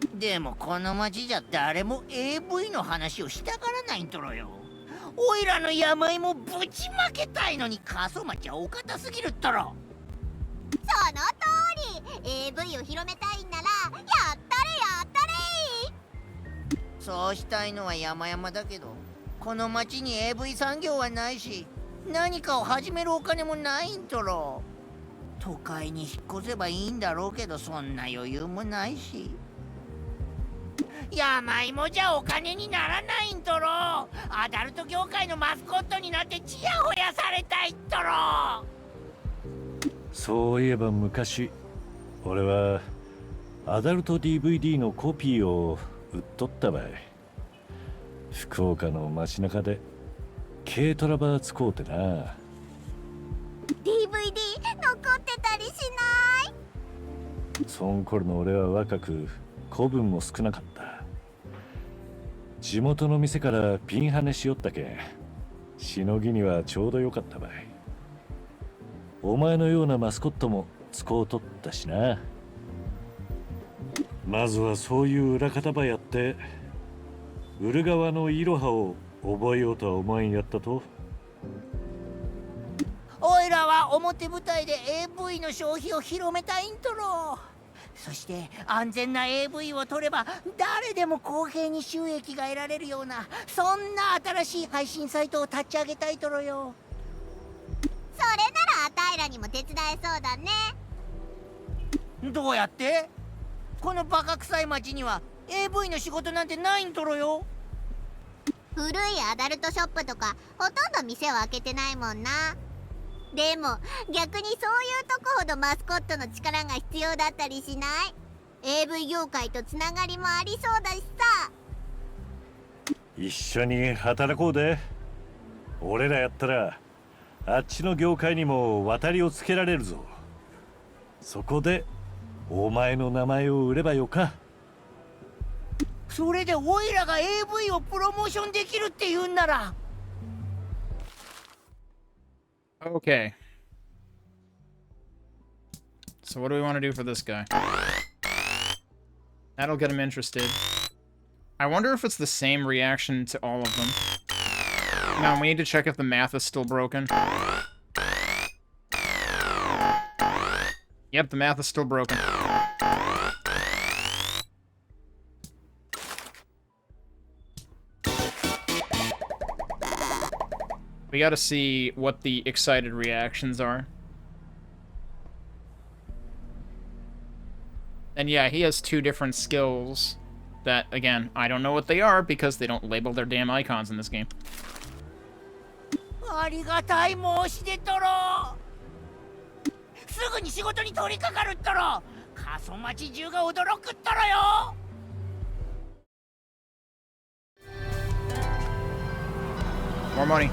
な。でもこの町じゃ誰も AV の話をしたがらないんとろよ。おいらの山芋ぶちまけたいのに過疎町はお堅すぎるっとろ。その通り AV を広めたいんならやったれやったれ。そうしたいのは山々だけど、この町に AV 産業はないし、何かを始めるお金もないんとろ。都会に引っ越せばいいんだろうけど、そんな余裕もないし。山芋じゃお金にならないんとろ。アダルト業界のマスコットになってチヤホヤされたいっとろ。そういえば昔俺はアダルト DVD のコピーを売っとったばい。福岡の街中で軽トラバー使うてな。 DVD 残ってたりしない？そん頃の俺は若く子分も少なかった。地元の店からピンハネしよったけんしのぎにはちょうどよかったばい。お前のようなマスコットも使うとったしな。まずはそういう裏方ばやって売る側のイロハを覚えようとは思えんやったと。おいらは表舞台で AV の消費を広めたいんとろ。そして安全な AV を取れば誰でも公平に収益が得られるような、そんな新しい配信サイトを立ち上げたいとろよ。それならあたいらにも手伝えそうだね。どうやって？このバカ臭い町には AV の仕事なんてないんとろよ。古いアダルトショップとかほとんど店を開けてないもんな。でも逆にそういうとこほどマスコットの力が必要だったりしない？ AV 業界とつながりもありそうだしさ。一緒に働こうで。俺らやったらあっちの業界にも渡りをつけられるぞ。そこでお前の名前を売ればよか。それでオイラが AV をプロモーションできるって言うんなら。Okay. So what do we want to do for this guy? That'll get him interested. I wonder if it's the same reaction to all of them. No, we need to check if the math is still broken. Yep, the math is still broken. We gotta see what the excited reactions are. And yeah, he has two different skills that, again, I don't know what they are because they don't label their damn icons in this game. ありがたい申し出とろ。すぐに仕事に取り掛かるっとろ。過疎町中が驚くっとろよ。More money.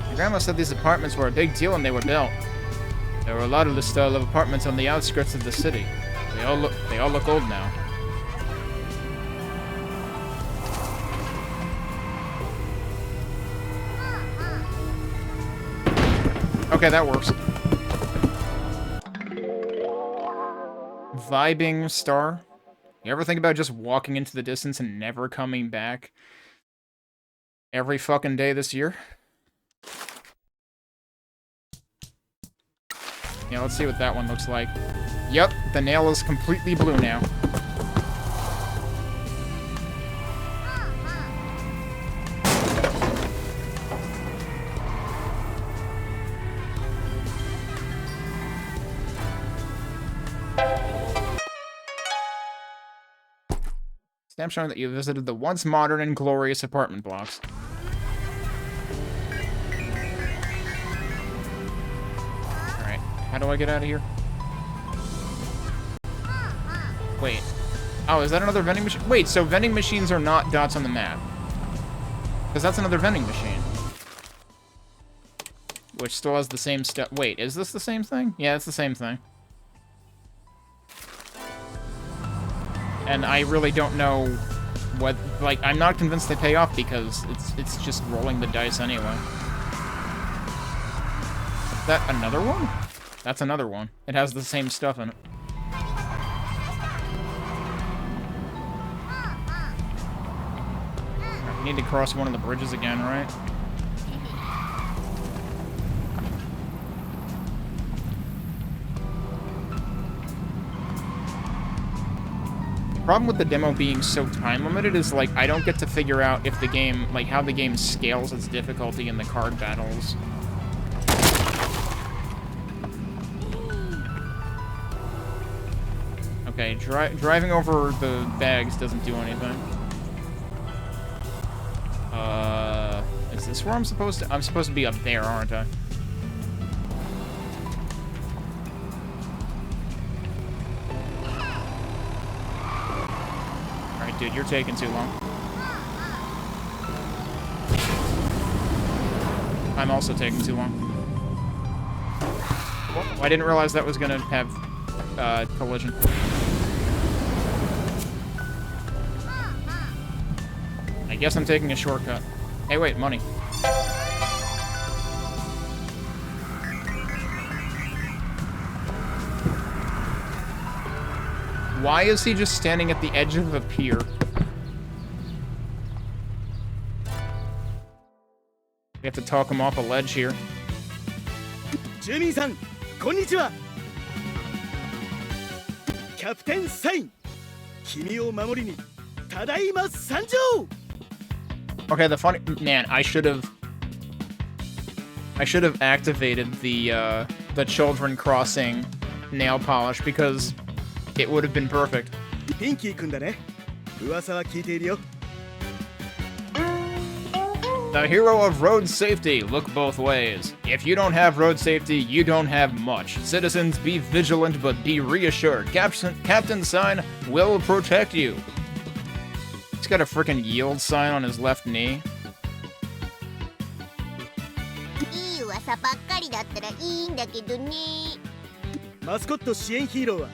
My grandma said these apartments were a big deal when they were built. There were a lot of this style of apartments on the outskirts of the city. They all look old now. Okay, that works. Vibing star. You ever think about just walking into the distance and never coming back every fucking day this year? Yeah, let's see what that one looks like. Yep, the nail is completely blue now. Stamp showing that you visited the once modern and glorious apartment blocks. Alright, how do I get out of here? Wait. Oh, is that another vending machine? Wait, so vending machines are not dots on the map. Because that's another vending machine. Which still has the same stuff. Wait, is this the same thing? Yeah, it's the same thing. And I really don't know what, like, I'm not convinced they pay off because it's just rolling the dice anyway. Is that another one? That's another one. It has the same stuff in it. I need to cross one of the bridges again, right? The problem with the demo being so time limited is, like, I don't get to figure out if the game, like, how the game scales its difficulty in the card battles. Okay, driving over the bags doesn't do anything. Is this where I'm supposed to? I'm supposed to be up there, aren't I? Alright, dude, you're taking too long. I'm also taking too long. Oh, I didn't realize that was gonna have collision. I guess I'm taking a shortcut. Hey, wait, money. Why is he just standing at the edge of a pier? We have to talk him off a ledge here. 住民さん、こんにちは。キャプテンサイン、君を守りにただいま参上。 Okay, the funny man, I should have activated the children crossing nail polish because it would have been perfect. ピンキー君だね。噂は聞いているよ。 The hero of road safety, look both ways. If you don't have road safety, you don't have much. Citizens, be vigilant but be reassured. Captain Sign will protect you. He's got a freaking yield sign on his left knee. いい噂ばっかりだったらいいんだけどね。マスコット支援ヒーローは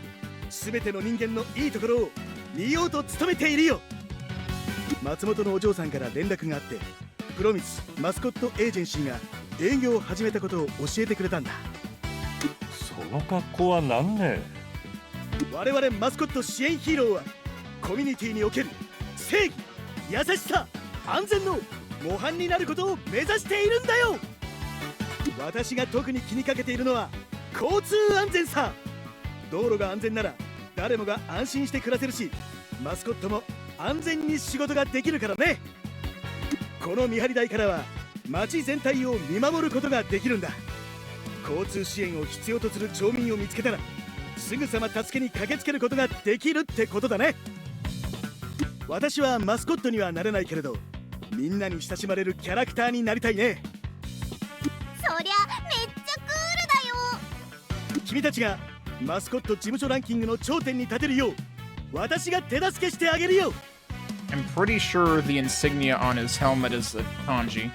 全ての人間のいいところを見ようと努めているよ。松本のお嬢さんから連絡があって、プロミスマスコットエージェンシーが営業を始めたことを教えてくれたんだ。その格好は何ね。我々マスコット支援ヒーローはコミュニティにおける正義、優しさ、安全の模範になることを目指しているんだよ。私が特に気にかけているのは交通安全さ。道路が安全なら誰もが安心して暮らせるし、マスコットも安全に仕事ができるからね。この見張り台からは街全体を見守ることができるんだ。交通支援を必要とする町民を見つけたらすぐさま助けに駆けつけることができるってことだね。私はマスコットにはなれないけれど、みんなに親しまれるキャラクターになりたいね。そりゃめっちゃクールだよ。君たちがマスコット事務所ランキングの頂点に立てるよう私が手助けしてあげるよ。 I'm pretty sure the insignia on his helmet is a kanji.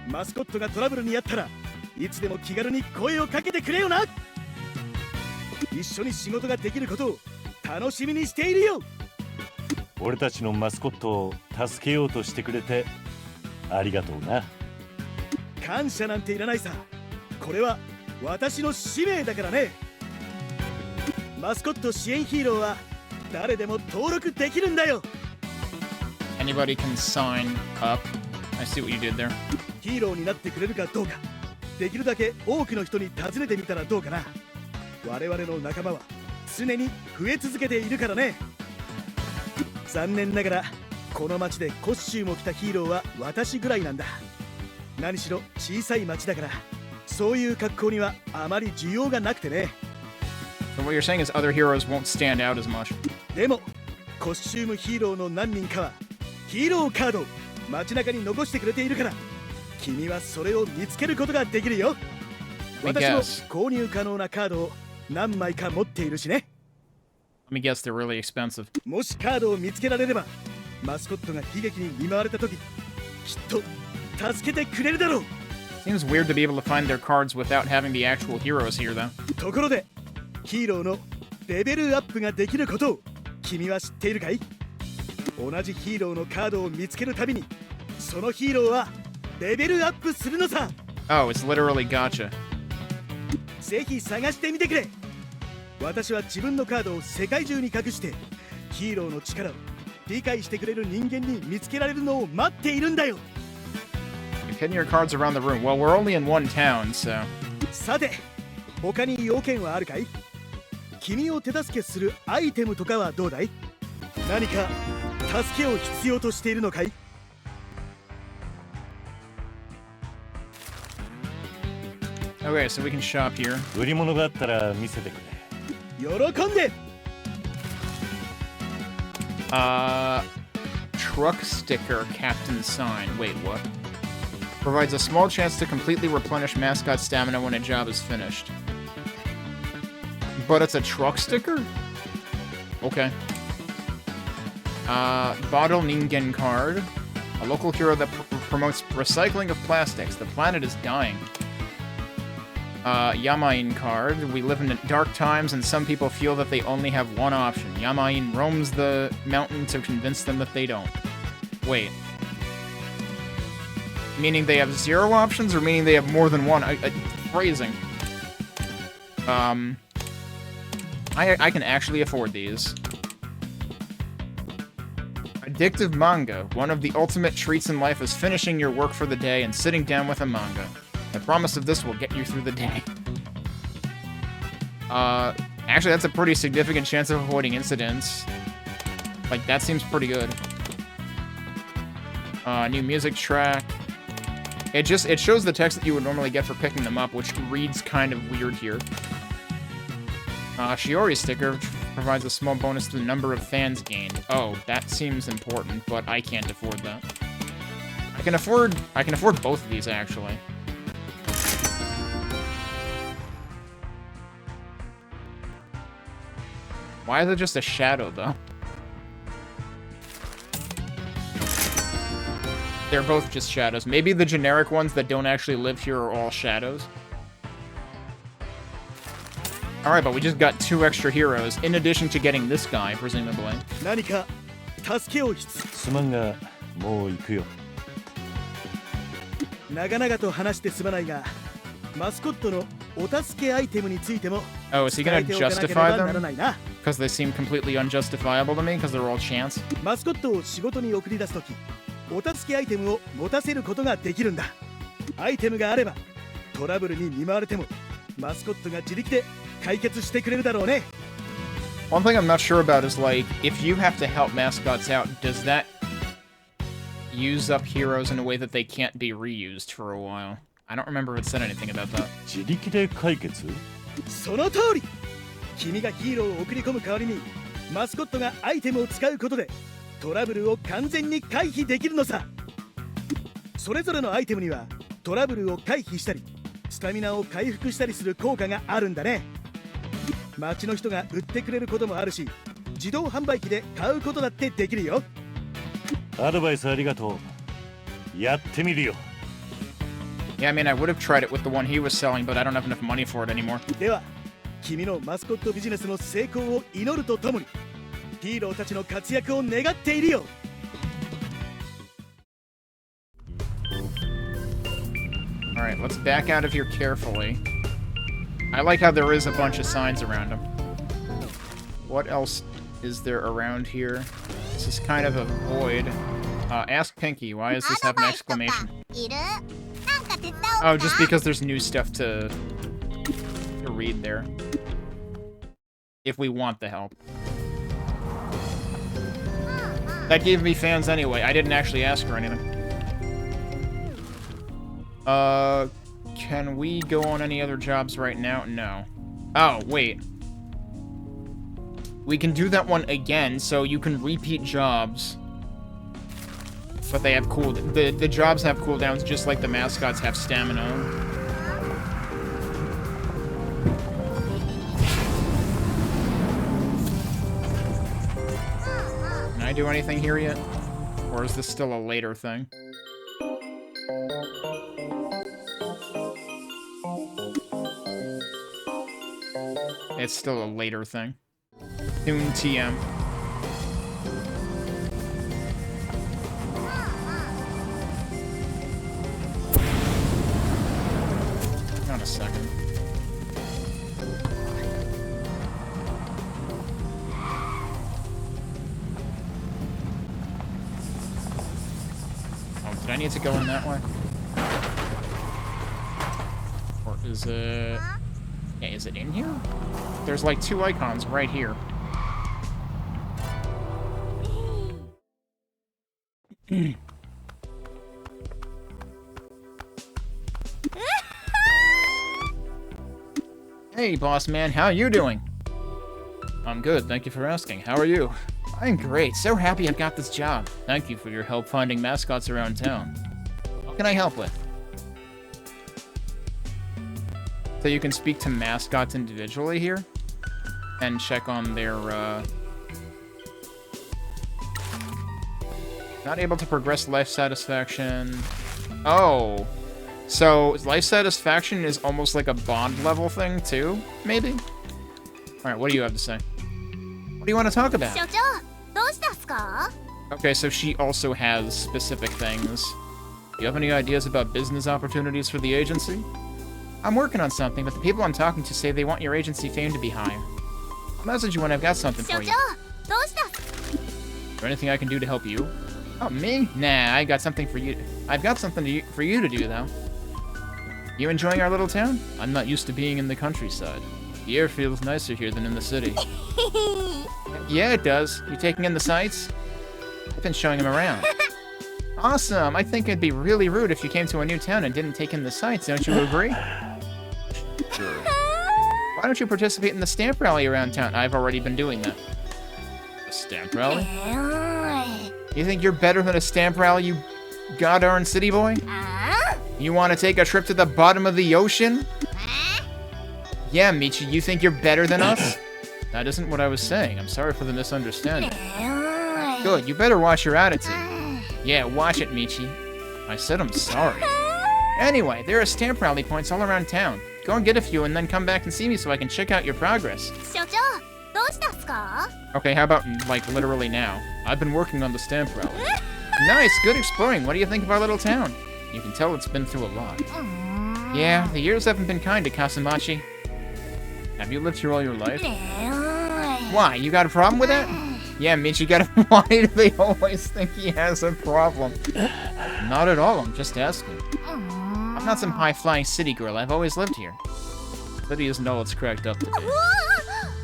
マスコットがトラブルにあったらいつでも気軽に声をかけてくれよな。一緒に仕事ができることを楽しみにしているよ。俺たちのマスコットを助けようとしてくれてありがとうな。感謝なんていらないさ。これは私の使命だからね。マスコット支援ヒーローは誰でも登録できるんだよ。 Anybody can sign up. I see what you did there. ヒーローになってくれるかどうか、できるだけ多くの人に尋ねてみたらどうかな。我々の仲間は常に増え続けているからね。残念ながらこの街でコスチュームを着たヒーローは私ぐらいなんだ。何しろ小さい街だからそういう格好にはあまり需要がなくてね。 So what you're saying is other heroes won't stand out as much. でもコスチュームヒーローの何人かはヒーローカードを街中に残してくれているから、君はそれを見つけることができるよ。私も購入可能なカードを何枚か持っているしね。 Let me guess, they're really expensive. もしカードを見つけられればマスコットが悲劇に見舞われた時きっと助けてくれるだろう。 Seems weird to be able to find their cards without having the actual heroes here, though. ところでヒーローのレベルアップができることを君は知っているかい？同じヒーローのカードを見つけるたびにそのヒーローはレベルアップするのさ。 Oh, it's literally gotcha. ぜひ探してみてくれ。私は自分のカードを世界中に隠してヒーローの力を理解してくれる人間に見つけられるのを待っているんだよ。 You've hidden your cards around the room. Well, we're only in one town, so... さて他に要件はあるかい？君を手助けするアイテムとかはどうだい？何か助けを必要としているのかい？ Okay, so we can shop here. 売り物があったら見せてくれ。喜んで。 Truck sticker, captain sign. Wait, what? Provides a small chance to completely replenish Mascot stamina when a job is finished. But it's a truck sticker? Okay. Bottle Ningen card. A local hero that promotes recycling of plastics. The planet is dying. Yamain card. We live in dark times, and some people feel that they only have one option. Yamain roams the mountain to convince them that they don't. Wait. Meaning they have 0 options, or meaning they have more than one? Phrasing. I can actually afford these. Addictive manga. One of the ultimate treats in life is finishing your work for the day and sitting down with a manga. The promise of this will get you through the day. Actually, that's a pretty significant chance of avoiding incidents. Like, that seems pretty good. New music track. It shows the text that you would normally get for picking them up, which reads kind of weird here. Shiori sticker provides a small bonus to the number of fans gained. Oh, that seems important, but I can't afford that. I can afford both of these, actually. Why is it just a shadow, though? They're both just shadows. Maybe the generic ones that don't actually live here are all shadows. Alright, but we just got 2 extra heroes, in addition to getting this guy, presumably. 何か助けを必要。すまんがもう行くよ。長々と話してすまないが、マスコットのお助けアイテムについても Oh, is he 伝え gonna ておかなけれ justify ばなら them? ないな。 Because they seem completely unjustifiable to me, because they're all chance? マスコットを仕事に送り出すとき、お助けアイテムを持たせることができるんだ。アイテムがあれば、トラブルに見舞われても、マスコットが自力で解決してくれるだろうね。One thing I'm not sure about is, like, if you have to help mascots out, does that use up heroes in a way that they can't be reused for a while? I don't remember if it said anything about that. 自力で解決？その通り。君がヒーローを送り込む代わりに、マスコットがアイテムを使うことで、トラブルを完全に回避できるのさ。それぞれのアイテムにはトラブルを回避したり、スタミナを回復したりする効果があるんだね。街の人が売ってくれることもあるし、自動販売機で買うことだってできるよ。アドバイスありがとう。やってみるよ。Yeah, I mean, I would have tried it with the one he was selling, but I don't have enough money for it anymore. では、君のマスコットビジネスの成功を祈るとともに、ヒーローたちの活躍を願っているよ。Alright, let's back out of here carefully. I like how there is a bunch of signs around him. What else is there around here? This is kind of a void. Ask Pinky, why does this have an exclamation? いる？なんか手伝おうか？ Oh, just because there's new stuff to read there. If we want the help. That gave me fans anyway. I didn't actually ask her anything. Can we go on any other jobs right now? No. Oh, wait. We can do that one again, so you can repeat jobs. But they have the jobs have cooldowns just like the mascots have stamina. Can I do anything here yet? Or is this still a later thing? It's still a later thing. Tune TM. Hang on a second. Oh, did I need to go in that way? Or is it... Yeah, is it in here? There's like 2 icons right here. Hey, boss man, how are you doing? I'm good, thank you for asking. How are you? I'm great, so happy I've got this job. Thank you for your help finding mascots around town. What can I help with? So you can speak to mascots individually here? And check on their, Not able to progress life satisfaction. Oh. So, life satisfaction is almost like a bond level thing, too? Maybe? Alright, what do you have to say? What do you want to talk about? 所長どうしたっすか Okay, so she also has specific things. Do you have any ideas about business opportunities for the agency? I'm working on something, but the people I'm talking to say they want your agency fame to be higher. I'll message you when I've got something 所 for 長 you. どうした Is there anything I can do to help you? Oh, me? Nah, I got something for you. I've got something for you to do, though. You enjoying our little town? I'm not used to being in the countryside. The air feels nicer here than in the city. Yeah, it does. You taking in the sights? I've been showing him around. Awesome! I think it'd be really rude if you came to a new town and didn't take in the sights, don't you agree? Sure. Why don't you participate in the stamp rally around town? I've already been doing that. A stamp rally? You think you're better than a stamp rally, you god-darn city boy? You want to take a trip to the bottom of the ocean? Yeah, Michi, you think you're better than us? That isn't what I was saying. I'm sorry for the misunderstanding. Good, you better watch your attitude. Yeah, watch it, Michi. I said I'm sorry. Anyway, there are stamp rally points all around town. Go and get a few and then come back and see me so I can check out your progress. 所長どうしたっすか Okay, how about, like, literally now? I've been working on the stamp rally. Nice, good exploring. What do you think of our little town? You can tell it's been through a lot. Yeah, the years haven't been kind to Kasumachi. Have you lived here all your life? Why, you got a problem with that? Yeah, Michi, why do they always think he has a problem? Not at all, I'm just asking. I'm not some high-flying city girl, I've always lived here. The city isn't all it's cracked up to be.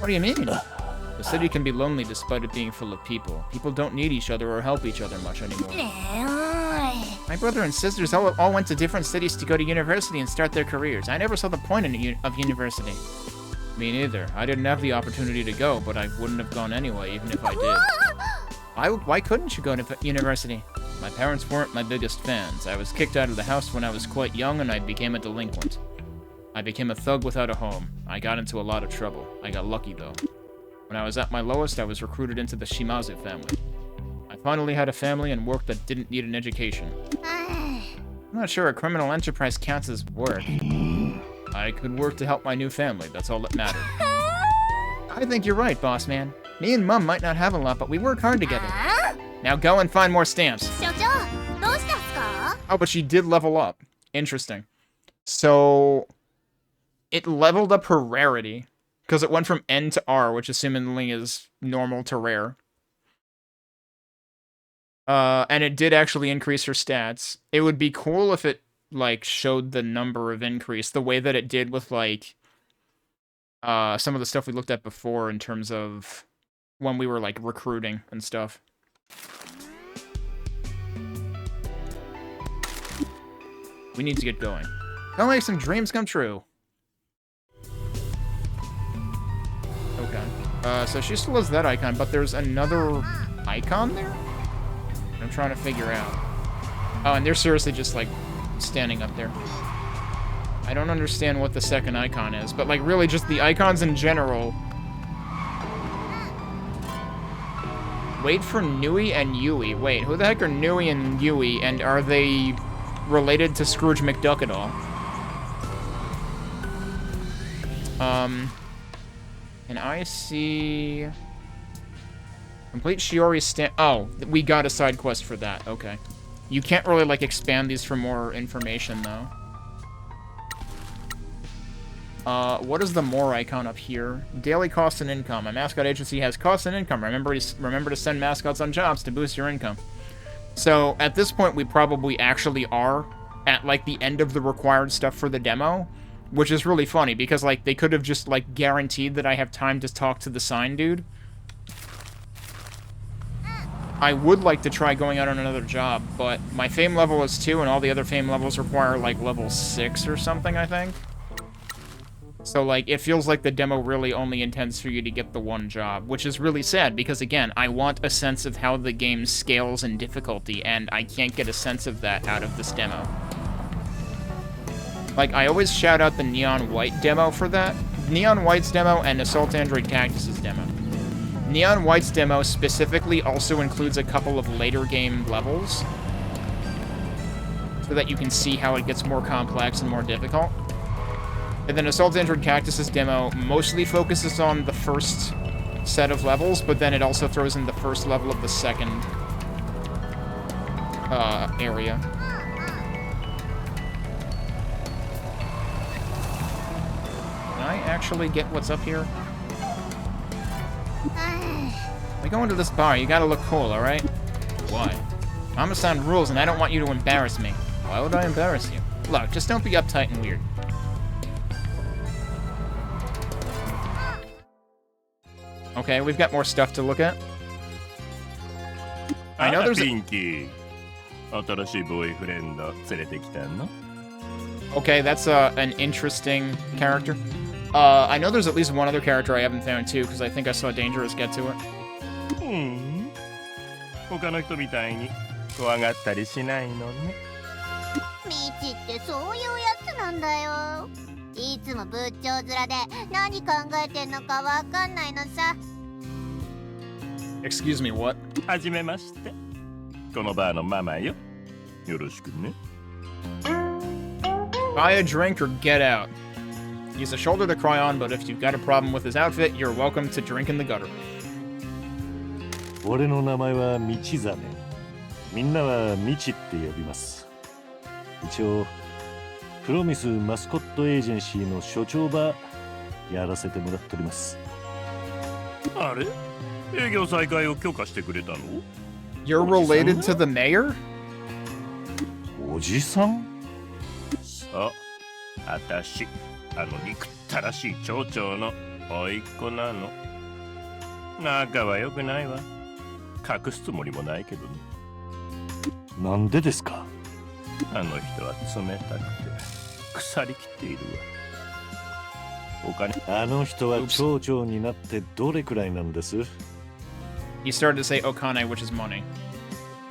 What do you mean? The city can be lonely despite it being full of people. People don't need each other or help each other much anymore. My brother and sisters all went to different cities to go to university and start their careers. I never saw the point of university. Me neither. I didn't have the opportunity to go, but I wouldn't have gone anyway, even if I did. Why couldn't you go to university? My parents weren't my biggest fans. I was kicked out of the house when I was quite young, and I became a delinquent. I became a thug without a home. I got into a lot of trouble. I got lucky, though. When I was at my lowest, I was recruited into the Shimazu family. I finally had a family and work that didn't need an education. I'm not sure a criminal enterprise counts as work. I could work to help my new family, that's all that mattered. I think you're right, boss man. Me and Mum might not have a lot, but we work hard together. Now go and find more stamps. 所長どうしたっすか Oh, but she did level up. Interesting. So, it leveled up her rarity, because it went from N to R, which assumingly is normal to rare. And it did actually increase her stats. It would be cool if it, like, showed the number of increase, the way that it did with, like, some of the stuff we looked at before in terms of when we were, like, recruiting and stuff. We need to get going. Don't make some dreams come true. Okay. So she still has that icon, but there's another icon there? I'm trying to figure out. Oh, and they're seriously just, like, standing up there. I don't understand what the second icon is, but, like, really just the icons in general. Wait for Nui and Yui. Wait, who the heck are Nui and Yui, and are they related to Scrooge McDuck at all? Can I see... Complete Shiori's stamp... Oh, we got a side quest for that. Okay. You can't really, like, expand these for more information, though. What is the more icon up here? Daily cost and income. My mascot agency has cost and income. Remember to send mascots on jobs to boost your income. So, at this point, we probably actually are at, like, the end of the required stuff for the demo, which is really funny, because, like, they could have just, like, guaranteed that I have time to talk to the sign dude. I would like to try going out on another job, but my fame level is 2, and all the other fame levels require, like, level 6 or something, I think. So, like, it feels like the demo really only intends for you to get the one job, which is really sad because, again, I want a sense of how the game scales in difficulty, and I can't get a sense of that out of this demo. Like, I always shout out the Neon White demo for that. Neon White's demo and Assault Android Cactus's demo. Neon White's demo specifically also includes a couple of later game levels, so that you can see how it gets more complex and more difficult. And then Assault Android Cactus's demo mostly focuses on the first set of levels, but then it also throws in the first level of the second area. Can I actually get what's up here? We go into this bar, you gotta look cool, alright? Why? Mama-san rules and I don't want you to embarrass me. Why would I embarrass you? Look, just don't be uptight and weird. Okay, we've got more stuff to look at. I know there's Pinky. 新しいボーイフレンド連れてきたの? Okay, that's an interesting character. I know there's at least one other character I haven't found too, because I think I saw Dangerous get to it. 他の人みたいに怖がったりしないのね。ミチってそういうやつなんだよ。いつも仏頂面で何考えてんのかわかんないのさ。Excuse me, what? はじめまして。このバーのママよ。よろしくね。Buy a drink or get out. He's a shoulder to cry on, but if you've got a problem with his outfit, you're welcome to drink in the gutter. 俺の名前は道真。みんなは道って呼びます。一応、プロミスマスコットエージェンシーの所長場やらせてもらっております。あれ？営業再開を許可してくれたの？ You're related to the mayor? おじさん？そう。あたし、憎ったらしい町長の甥っ子なの。仲は良くないわ。隠すつもりもないけどね。なんでですか？あの人は冷たくて腐りきっているわ。お金。あの人は町長になってどれくらいなんです？ He started to say okane, which is money.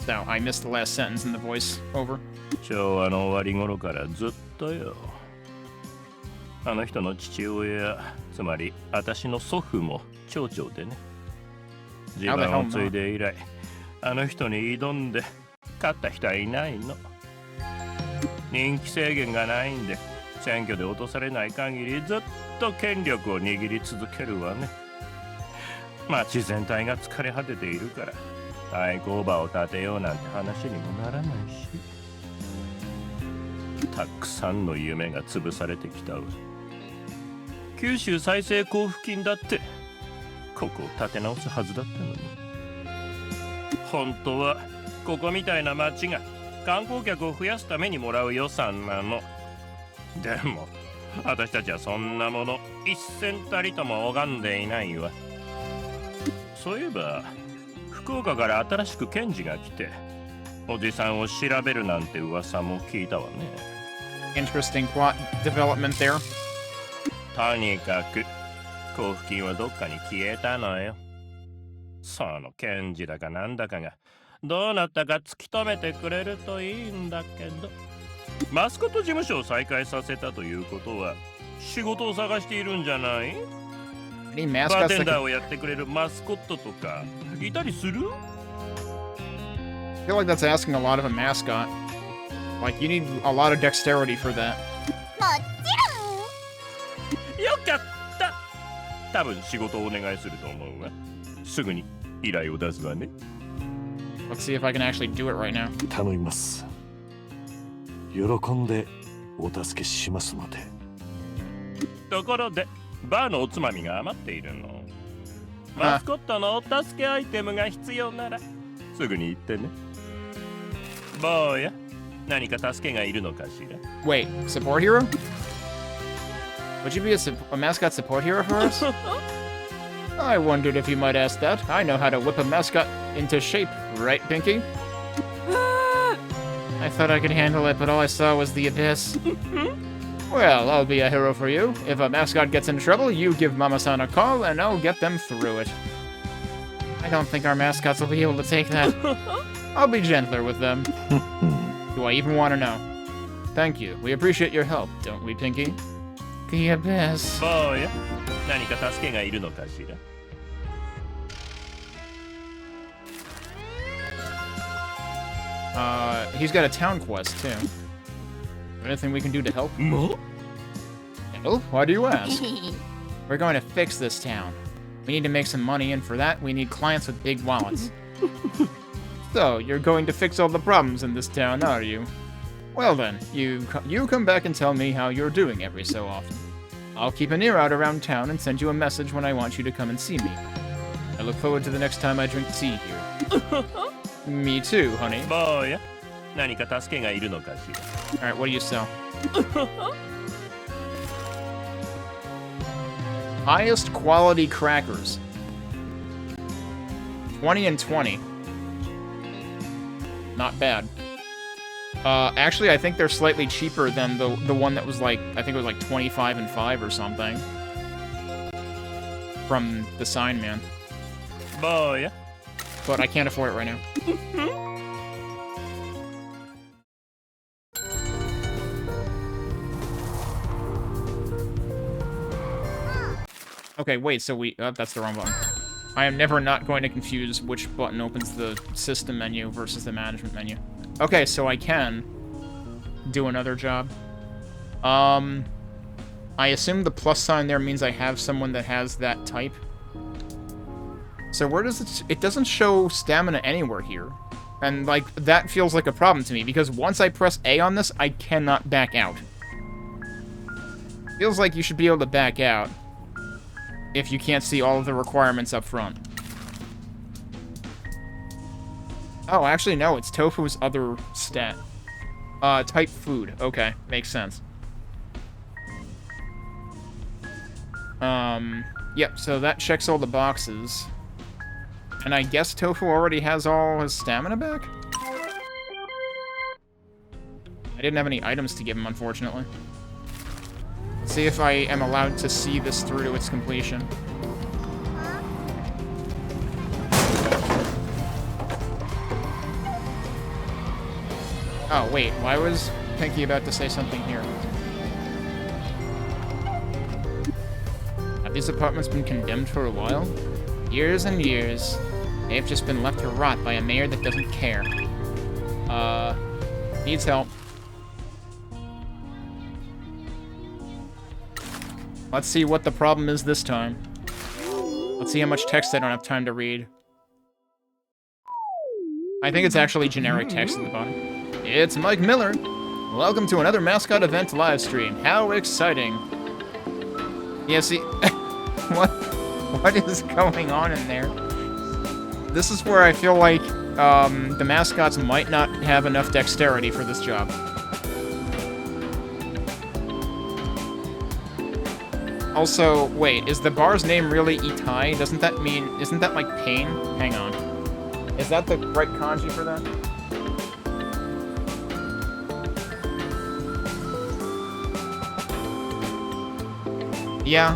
So I missed the last sentence in the voice over. 昭和の終わり頃からずっとよ。あの人の父親、つまり私の祖父も町長でね。地盤を継いで以来、あの人に挑んで勝った人はいないの。人気制限がないんで、選挙で落とされない限りずっと権力を握り続けるわね。町全体が疲れ果てているから、対抗馬を立てようなんて話にもならないし。たくさんの夢が潰されてきたわ。九州再生交付金だってここを立て直すはずだったのに。本当はここみたいな町が観光客を増やすためにもらう予算なの。でも私たちはそんなもの一銭たりとも拝んでいないわ。そういえば福岡から新しく検事が来ておじさんを調べるなんて噂も聞いたわね。Interesting plot development there. とにかく交付金はどっかに消えたのよ。その検事だかなんだかがどうなったか突き止めてくれるといいんだけど。マスコット事務所を再開させたということは仕事を探しているんじゃない？バーテンダーをやってくれるマスコットとかいたりする？ I feel like that's asking a lot of a mascot. Like, you need a lot of dexterity for that. もちろん。よかった。多分仕事をお願いすると思うわ。すぐに依頼を出すわね。Let's see if I can actually do it right now. 頼みます。喜んでお助けしますので。ところで、バーのおつまみが余っているの。マスコットのお助けアイテムが必要ならすぐに言ってね。坊や、何か助けがいるのかしら？ Wait, support hero? Would you be a mascot support hero for us? I wondered if you might ask that. I know how to whip a mascot into shape, right, Pinky? I thought I could handle it, but all I saw was the abyss. Well, I'll be a hero for you. If a mascot gets in trouble, you give Mama-san a call, and I'll get them through it. I don't think our mascots will be able to take that. I'll be gentler with them. Do I even want to know? Thank you. We appreciate your help, don't we, Pinky? The Abyss. 坊や、何か助けがいるのかしら。He's got a town quest, too. Anything we can do to help? No? Why do you ask? We're going to fix this town. We need to make some money, and for that, we need clients with big wallets. So, you're going to fix all the problems in this town, are you? Well then, you come back and tell me how you're doing every so often. I'll keep an ear out around town and send you a message when I want you to come and see me. I look forward to the next time I drink tea here. Me too, honey. 坊や、何か助けがいるのかしら。 Alright, what do you sell? Highest quality crackers. 20 and 20. Not bad. Actually, I think they're slightly cheaper than the one that was like, I think it was like 25 and 5 or something. From the sign man. 坊や。 But I can't afford it right now. Okay, wait, so that's the wrong button. I am never not going to confuse which button opens the system menu versus the management menu. Okay, so I can do another job. I assume the plus sign there means I have someone that has that type. So where does it doesn't show stamina anywhere here. And, like, that feels like a problem to me, because once I press A on this, I cannot back out. Feels like you should be able to back out if you can't see all of the requirements up front. Oh, actually, no, it's Tofu's other stat. Type food. Okay, makes sense. Yep, so that checks all the boxes. And I guess Tofu already has all his stamina back? I didn't have any items to give him, unfortunately. Let's see if I am allowed to see this through to its completion. Oh, wait, why was Pinky about to say something here? Have these apartments been condemned for a while? Years and years. They've just been left to rot by a mayor that doesn't care. Needs help. Let's see what the problem is this time. Let's see how much text I don't have time to read. I think it's actually generic text at the bottom. It's Mike Miller. Welcome to another Mascot event live stream. How exciting. Yeah, see, what is going on in there? This is where I feel like the mascots might not have enough dexterity for this job. Also, wait, is the bar's name really Itai? Doesn't that mean, isn't that like pain? Hang on. Is that the right kanji for that? Yeah.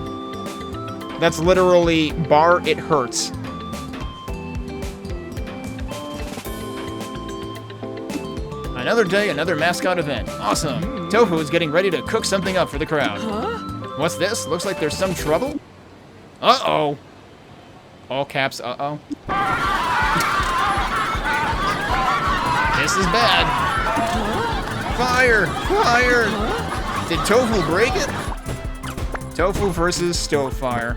That's literally bar it hurts. Another day, another mascot event. Awesome. Tofu is getting ready to cook something up for the crowd. What's this? Looks like there's some trouble? Uh-oh. All caps, uh-oh. This is bad. Fire! Fire! Did Tofu break it? Tofu versus Stowfire.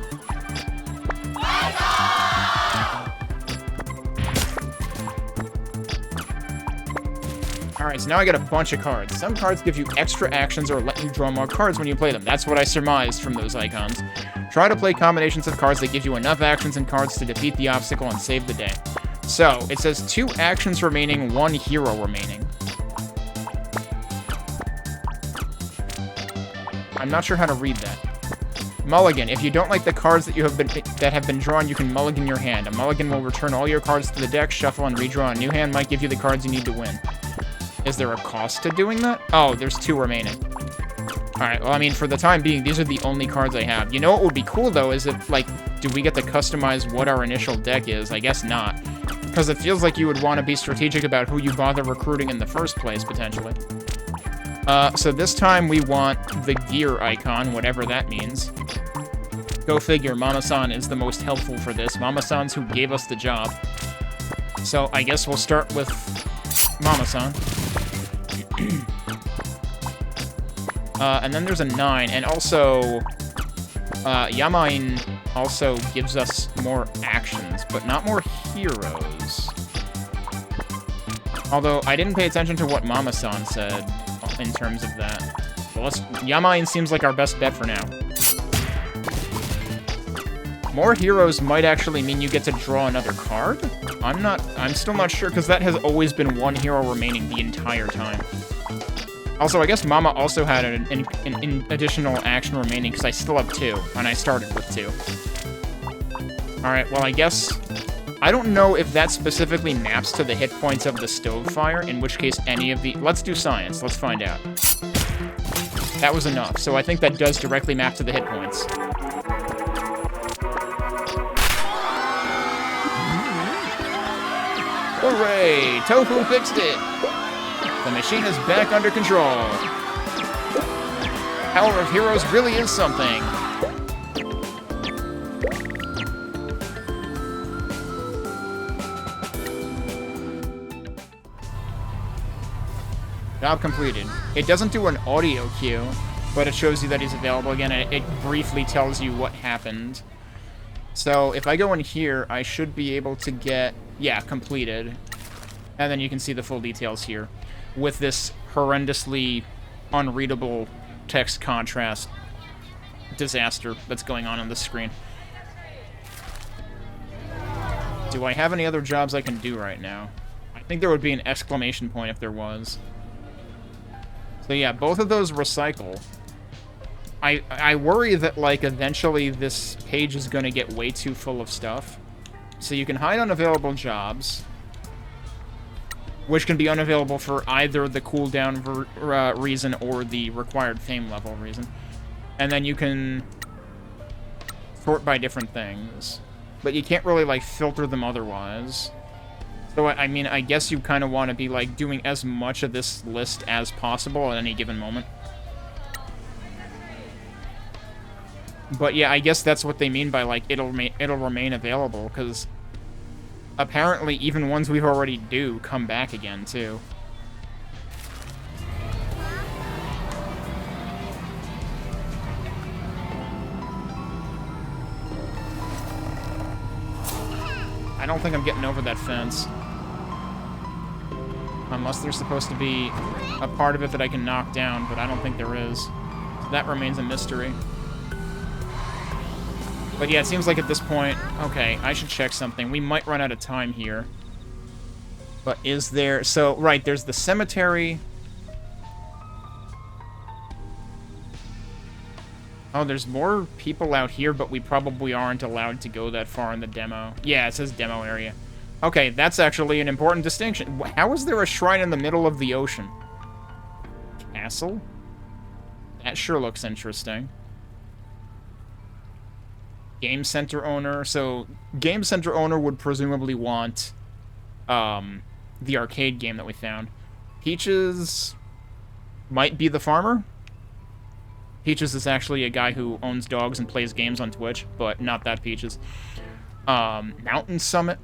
Alright, so now I got a bunch of cards. Some cards give you extra actions or let you draw more cards when you play them. That's what I surmised from those icons. Try to play combinations of cards that give you enough actions and cards to defeat the obstacle and save the day. So, it says 2 actions remaining, 1 hero remaining. I'm not sure how to read that. Mulligan. If you don't like the cards that have been drawn, you can mulligan your hand. A mulligan will return all your cards to the deck, shuffle, and redraw. A new hand might give you the cards you need to win. Is there a cost to doing that? Oh, there's 2 remaining. Alright, well, I mean, for the time being, these are the only cards I have. You know what would be cool, though, is if, like, do we get to customize what our initial deck is? I guess not. Because it feels like you would want to be strategic about who you bother recruiting in the first place, potentially. So this time we want the gear icon, whatever that means. Go figure, Mama-san is the most helpful for this. Mama-san's who gave us the job. So I guess we'll start with Mama-san. And then there's a 9, and also, Yamain also gives us more actions, but not more heroes. Although, I didn't pay attention to what Mama-san said in terms of that. Well, Yamain seems like our best bet for now. More heroes might actually mean you get to draw another card? I'm still not sure, because that has always been one hero remaining the entire time. Also, I guess Mama also had an additional action remaining, because I still have 2, and I started with 2. Alright, well, I guess... I don't know if that specifically maps to the hit points of the stove fire, in which case any of the... Let's do science, let's find out. That was enough, so I think that does directly map to the hit points. Hooray! Tofu fixed it! The machine is back under control. Power of Heroes really is something. Job completed. It doesn't do an audio cue, but it shows you that he's available again, and it briefly tells you what happened. So if I go in here, I should be able to get, yeah, completed. And then you can see the full details here with this horrendously unreadable text contrast disaster that's going on the screen. Do I have any other jobs I can do right now? I think there would be an exclamation point if there was. So yeah, both of those recycle. I worry that, like, eventually this page is going to get way too full of stuff. So you can hide unavailable jobs, which can be unavailable for either the cooldown reason or the required fame level reason. And then you can sort by different things. But you can't really, like, filter them otherwise. So, I mean, I guess you kind of want to be, like, doing as much of this list as possible at any given moment. But yeah, I guess that's what they mean by, like, it'll remain available, because apparently even ones we've already do come back again, too. I don't think I'm getting over that fence. Unless there's supposed to be a part of it that I can knock down, but I don't think there is. So that remains a mystery. But yeah, it seems like at this point... Okay, I should check something. We might run out of time here. But is there... So, right, there's the cemetery. Oh, there's more people out here, but we probably aren't allowed to go that far in the demo. Yeah, it says demo area. Okay, that's actually an important distinction. How is there a shrine in the middle of the ocean? Castle? That sure looks interesting. Game Center owner. So, Game Center owner would presumably want the arcade game that we found. Peaches might be the farmer. Peaches is actually a guy who owns dogs and plays games on Twitch, but not that Peaches. Mountain Summit.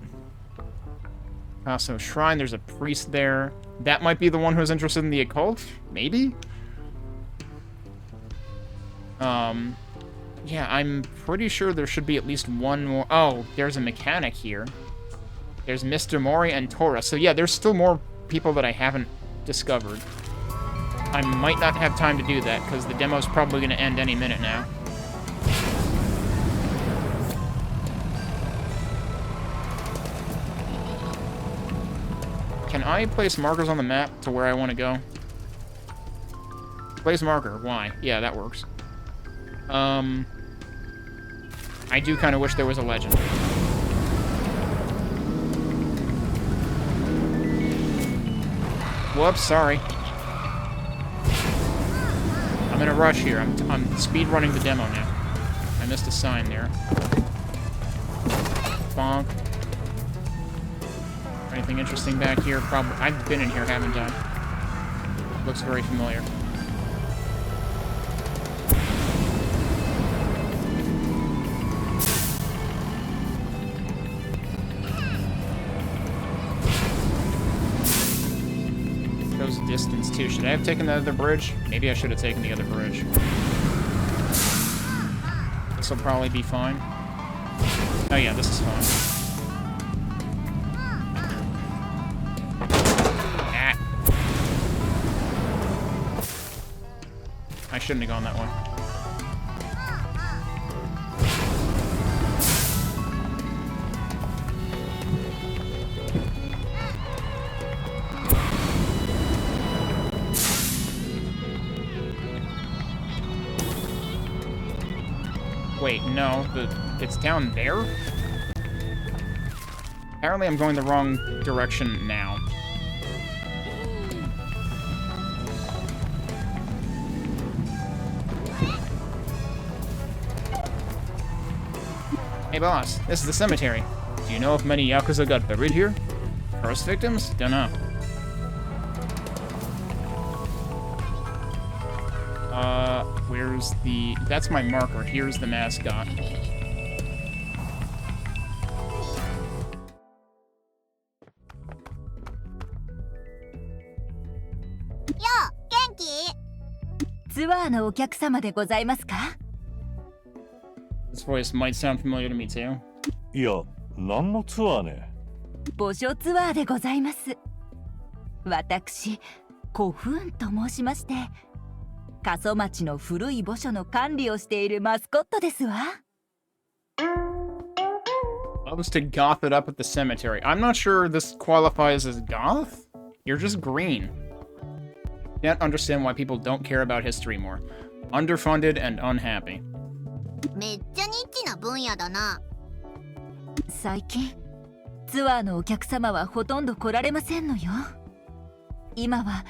So Shrine, there's a priest there. That might be the one who's interested in the occult? Maybe? Yeah, I'm pretty sure there should be at least one more. Oh, there's a mechanic here. There's Mr. Mori and Tora. So yeah, there's still more people that I haven't discovered. I might not have time to do that, because the demo's probably going to end any minute now. Can I place markers on the map to where I want to go? Place marker. Why? Yeah, that works. I do kind of wish there was a legend. Whoops, sorry. I'm in a rush here. I'm speed running the demo now. I missed a sign there. Bonk. Anything interesting back here? Probably. I've been in here, haven't I? Looks very familiar. Goes distance too. Should I have taken the other bridge? Maybe I should have taken the other bridge. This will probably be fine. Oh yeah, this is fine. Ah. I shouldn't have gone that way. Wait, no, it's down there? Apparently I'm going the wrong direction now. Hey boss, this is the cemetery. Do you know if many Yakuza got buried here? First victims? Dunno. Where's the... That's my marker. Here's the mascot. Yo, Genki? ツアーのお客様でございますか？ This voice might sound familiar to me too. いや、何のツアーね。墓所ツアーでございます。私、古墳と申しまして、過疎町の古い墓所の管理をしているマスコットですわ。Loves to goth it up at the cemetery. I'm not sure this qualifies as goth. You're just green. Can't understand why people don't care about history more. Underfunded and unhappy. めっちゃニッチな分野だな。最近、ツアーのお客様はほとんど来られませんのよ。今は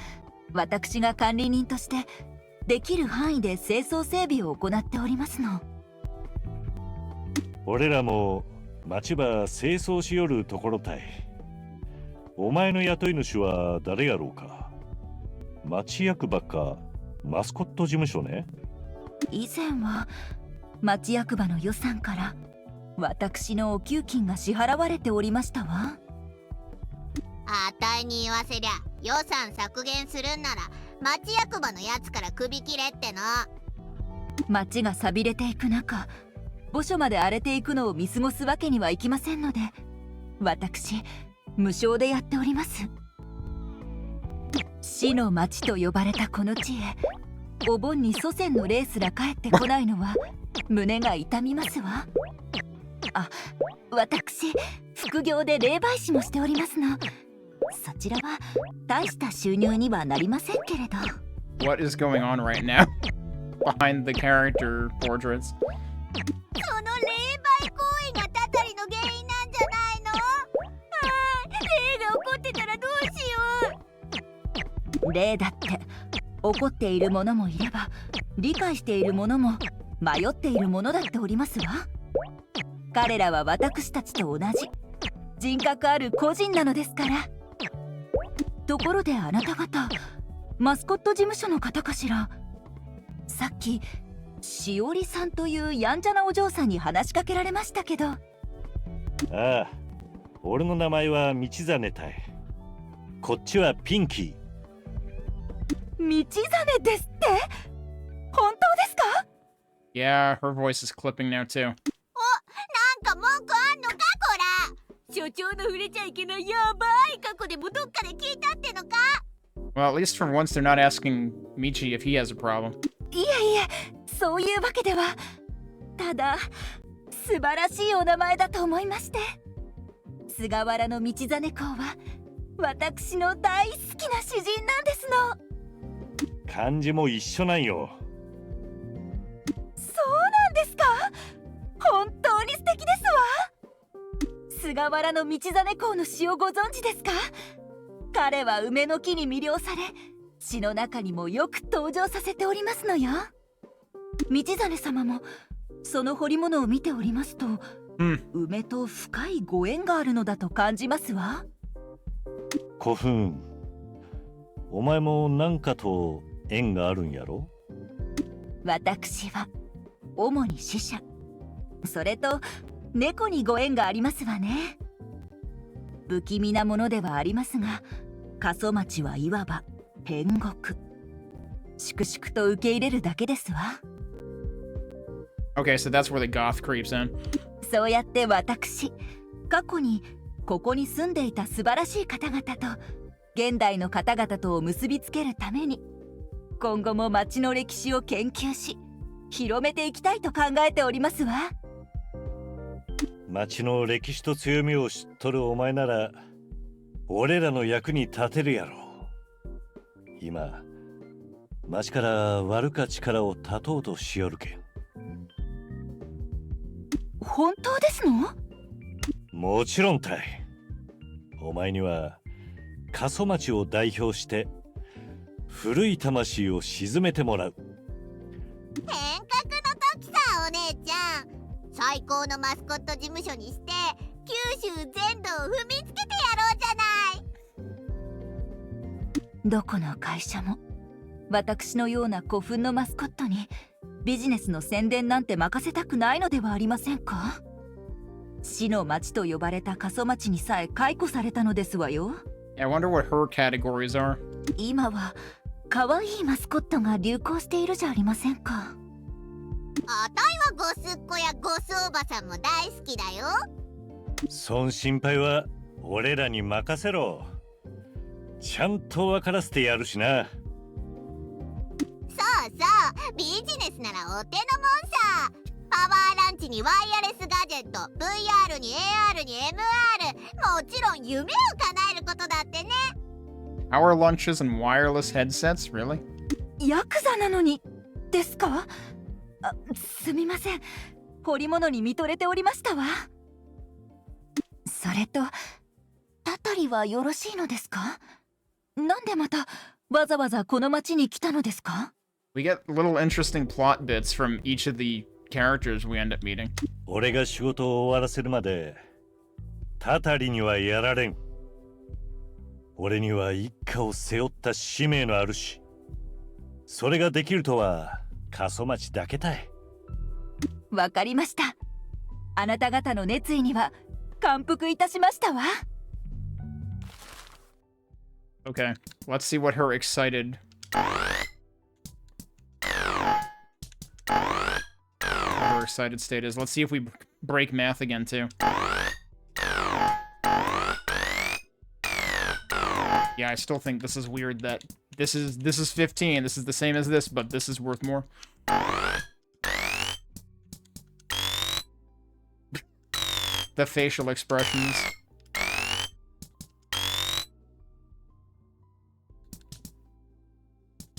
私が管理人としてできる範囲で清掃整備を行っておりますの。俺らも町場清掃しよるところたい。お前の雇い主は誰やろうか。町役場かマスコット事務所ね。以前は町役場の予算から私のお給金が支払われておりましたわ。あたいに言わせりゃ予算削減するんなら町役場のやつから首切れっての。町が寂れていく中、墓所まで荒れていくのを見過ごすわけにはいきませんので、私無償でやっております。死の町と呼ばれたこの地へお盆に祖先の霊すら帰ってこないのは胸が痛みますわ。あ、私副業で霊媒師もしておりますの。そちらは大した収入にはなりませんけれど。 What is going on right now? Behind the character portraits. その霊媒行為がたたりの原因なんじゃないの？霊が怒ってたらどうしよう。霊だって怒っている者もいれば理解している者も迷っている者だっておりますわ。彼らは私たちと同じ人格ある個人なのですから。ところであなた方マスコット事務所の方かしら。さっきしおりさんというやんちゃなお嬢さんに話しかけられましたけど。ああ、俺の名前は道真たい。こっちはピンキー。道真ですって？本当ですか？ Yeah, her voice is clipping now too. なんか文句あんのかこら。所長の触れちゃいけないやばい過去でもどっかで聞いたってのか。 Well, at least for once they're not asking Michi if he has a problem. いえいえ、そういうわけでは。ただ素晴らしいお名前だと思いまして。菅原道真公は私の大好きな詩人なんですの。漢字も一緒なんよ。そうなんですか？本当に素敵ですわ。菅原道真公の詩をご存知ですか？彼は梅の木に魅了され詩の中にもよく登場させておりますのよ。道真様もその彫り物を見ておりますと、梅と深いご縁があるのだと感じますわ。古墳、お前も何かと縁があるんやろ？私は主に死者、それと猫にご縁がありますわね。不気味なものではありますが、過疎町はいわば天国。粛々と受け入れるだけですわ。Okay, so that's where the goth creeps in. そうやって私、過去にここに住んでいた素晴らしい方々と現代の方々とを結びつけるために、今後も町の歴史を研究し広めていきたいと考えておりますわ。町の歴史と強みを知っとるお前なら俺らの役に立てるやろ。今町から悪か力を断とうとしよるけん。本当ですの？もちろんたい。お前には過疎町を代表して古い魂を鎮めてもらう。変革の時さ、お姉ちゃん。最高のマスコット事務所にして九州全土を踏みつけてやろうじゃない。どこの会社も私のような古墳のマスコットにビジネスの宣伝なんて任せたくないのではありませんか？死の町と呼ばれた過疎町にさえ解雇されたのですわよ。I wonder what her categories are. 今は可愛いマスコットが流行しているじゃありませんか。あたいはゴスっ子やゴスおばさんも大好きだよ。そん心配は俺らに任せろ。ちゃんと分からせてやるしな。そうそう、ビジネスならお手のもんさ。パワーランチにワイヤレスガジェット、 VR に AR に MR、 もちろん夢を叶えることだってね。 Power lunches and wireless headsets? Really? ヤクザなのにですか？すみません、彫り物に見とれておりましたわ。それとたたりはよろしいのですか？なんでまたわざわざこの町に来たのですか？ We get little interesting plot bits from each of the characters we end up meeting. 俺が仕事を終わらせるまでたたりにはやられん。俺には一家を背負った使命のあるし、それができるとは過疎町だけたい。わかりました。あなた方の熱意には感服いたしましたわ。Okay, let's see what her excited... her excited state is. Let's see if we break math again, too. Yeah, I still think this is weird that this is 15. This is the same as this, but this is worth more. The facial expressions.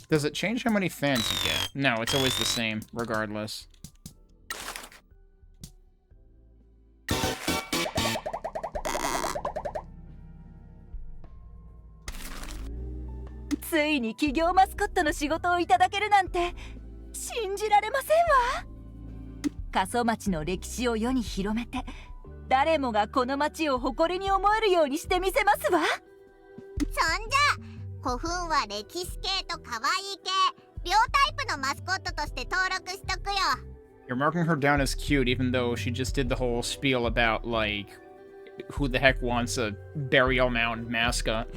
Does it change how many fans you get? No, it's always the same, regardless.ついに企業マスコットの仕事をいただけるなんて信じられませんわ。過疎町の歴史を世に広めて、誰もがこの町を誇りに思えるようにしてみせますわ。そんじゃ古墳は歴史系と可愛い系両タイプのマスコットとして登録しとくよ。 You're marking her down as cute, even though she just did the whole spiel about, like, who the heck wants a burial mound mascot.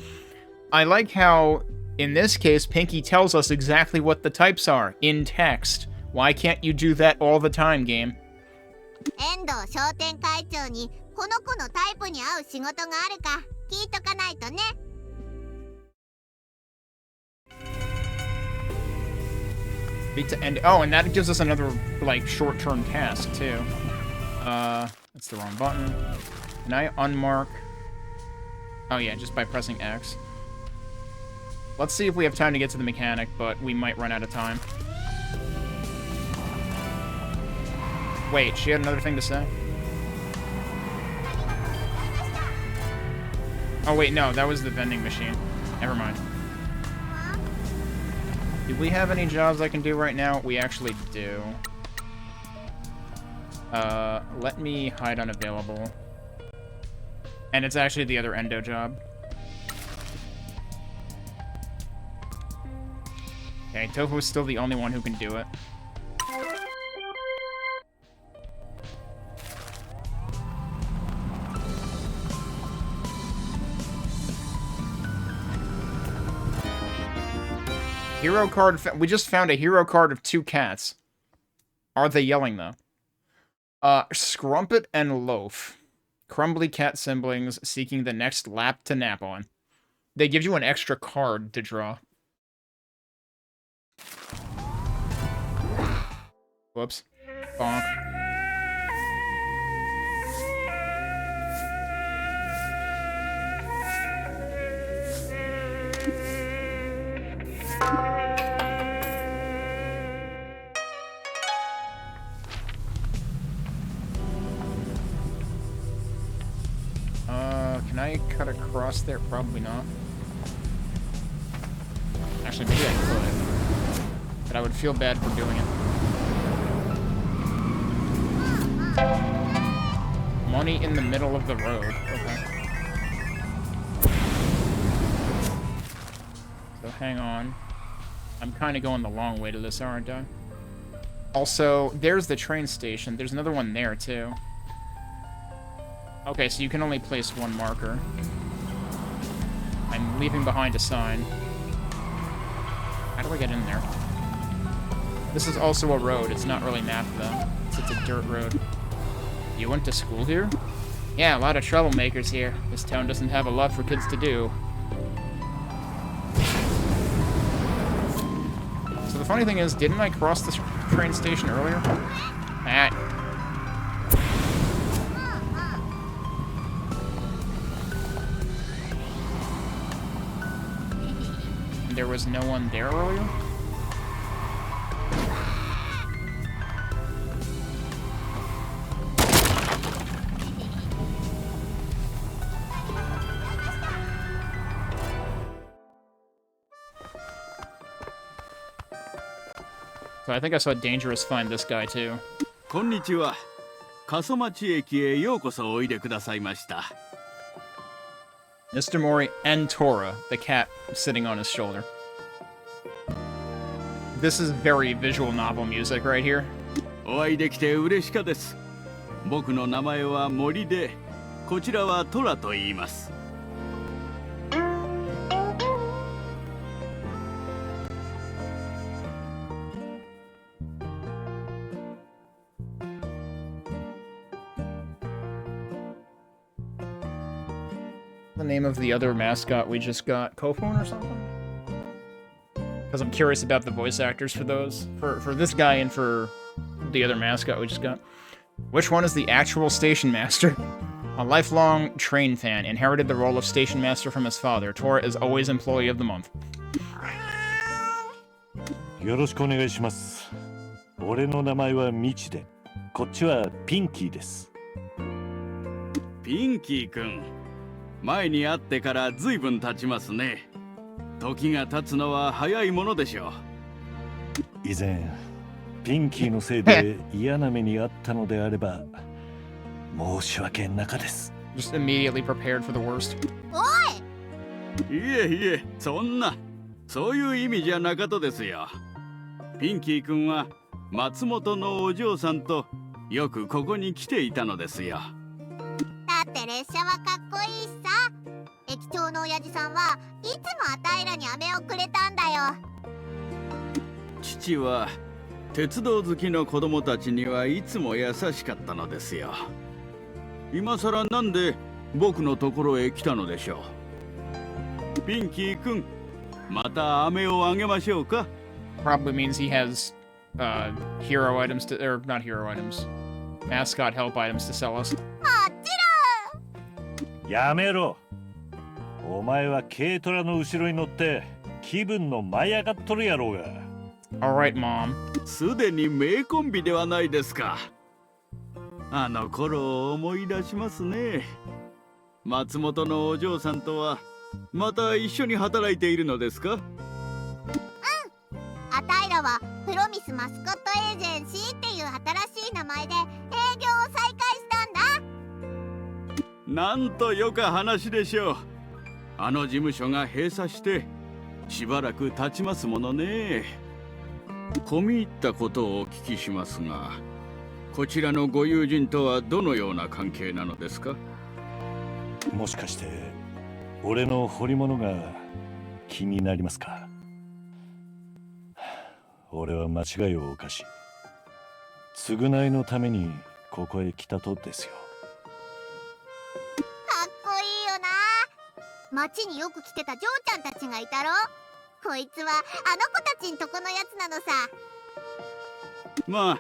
I like how, in this case, Pinky tells us exactly what the types are, in text. Why can't you do that all the time, game? 遠藤商店会長にこの子のタイプに合う仕事があるか聞いとかないとね。Oh, and that gives us another, like, short-term task, too. That's the wrong button. Can I unmark? Oh, yeah, just by pressing X. Let's see if we have time to get to the mechanic, but we might run out of time. Wait, she had another thing to say? Oh, wait, no, that was the vending machine. Never mind. Do we have any jobs I can do right now? We actually do. Let me hide unavailable. And it's actually the other endo job. Okay, Tofu is still the only one who can do it. Hero card. We just found a hero card of 2 cats. Are they yelling, though? Scrumpet and Loaf. Crumbly cat siblings seeking the next lap to nap on. They give you an extra card to draw. Whoops. Bonk. Can I cut across there? Probably not. Actually, maybe I could. But I would feel bad for doing it. Money in the middle of the road. Okay. So hang on. I'm kind of going the long way to this, aren't I? Also, there's the train station. There's another one there, too. Okay, so you can only place 1 marker. I'm leaving behind a sign. How do I get in there? This is also a road. It's not really mapped, though. It's a dirt road. You went to school here? Yeah, a lot of troublemakers here. This town doesn't have a lot for kids to do. So the funny thing is, didn't I cross the train station earlier? Ah. There was no one there earlier? So I think I saw Dangerous find this guy too. こんにちは。過疎町駅へようこそおいでくださいました。 Mr. Mori and Tora, the cat sitting on his shoulder. This is very visual novel music right here. お会いできて嬉しかです。僕の名前は森で、こちらはトラと言います。 The name of the other mascot we just got, Kofun or something? Because I'm curious about the voice actors for those. For this guy and for the other mascot we just got. Which one is the actual station master? A lifelong train fan, inherited the role of station master from his father. Tora is always employee of the month. よろしくお願いします。俺の名前はミチで、こっちはピンキーです。ピンキー君、前に会ってからずいぶん経ちますね。時が経つのは早いものでしょう。以前、ピンキーのせいで嫌な目にあったのであれば、申し訳なかです。Just immediately prepared for the worst. いえいえ、そういう意味じゃなかとですよ。ピンキー君は松本のお嬢さんとよくここに来ていたのですよ。だって列車はかっこいいしさ。駅長の親父さんはいつもあたいらに飴をくれたんだよ。父は鉄道好きの子供たちにはいつも優しかったのですよ。今さらなんで僕のところへ来たのでしょう。ピンキー君、また飴をあげましょうか。 Probably means he has hero items to, or not hero items, mascot help items to sell us. もちろん。やめろ。お前は軽トラの後ろに乗って気分の舞い上がっとるやろうが。Alright, Mom. すでに名コンビではないですか。あの頃を思い出しますね。松本のお嬢さんとはまた一緒に働いているのですか？プロミスマスコットエージェンシーっていう新しい名前で営業を再開したんだ。なんとよか話でしょう。あの事務所が閉鎖してしばらく経ちますものね。込み入ったことをお聞きしますが、こちらのご友人とはどのような関係なのですか？もしかして俺の彫り物が気になりますか？俺は間違いを犯し、償いのためにここへ来たとですよ。かっこいいよな。町によく来てた嬢ちゃんたちがいたろ。こいつはあの子たちんとこのやつなのさ。まあ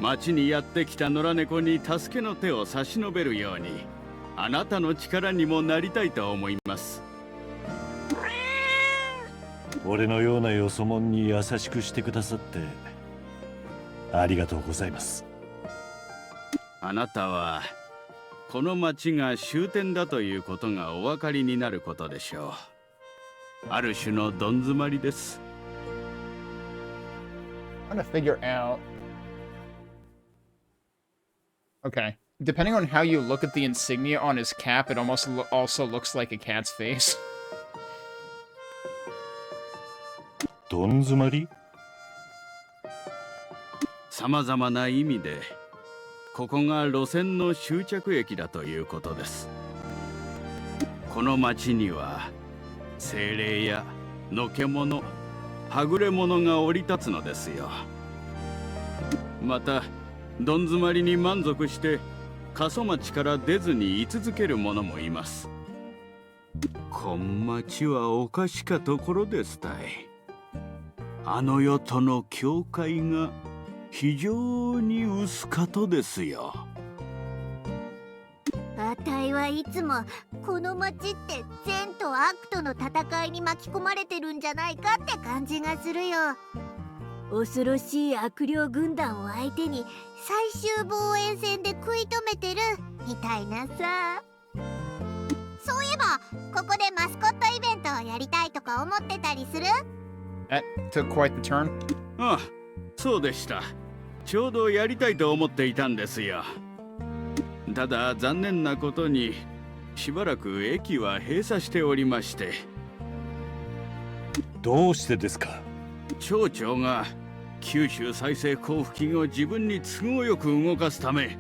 町にやってきた野良猫に助けの手を差し伸べるように、あなたの力にもなりたいと思います。俺のようなよそ者に優しくしてくださってありがとうございます。あなたはこの町が終点だということがお分かりになることでしょう。ある種のどん詰まりです。I'm trying to figure out. Okay. Depending on how you look at the insignia on his cap, it almost also looks like a cat's face. どん詰まり？さまざまな意味でここが路線の終着駅だということです。この町には精霊やのけ者、はぐれ者が降り立つのですよ。またどん詰まりに満足して過疎町から出ずに居続ける者もいます。こん町はおかしかところですたい。あの世との境界が非常に薄かとですよ。あたいはいつもこの町って善と悪との戦いに巻き込まれてるんじゃないかって感じがするよ。恐ろしい悪霊軍団を相手に最終防衛戦で食い止めてるみたいなさ。そういえばここでマスコットイベントをやりたいとか思ってたりする？ That took quite the turn. ああ、そうでした。ちょうどやりたいと思っていたんですよ。ただ残念なことにしばらく駅は閉鎖しておりまして。どうしてですか？町長が九州再生交付金を自分に都合よく動かすため、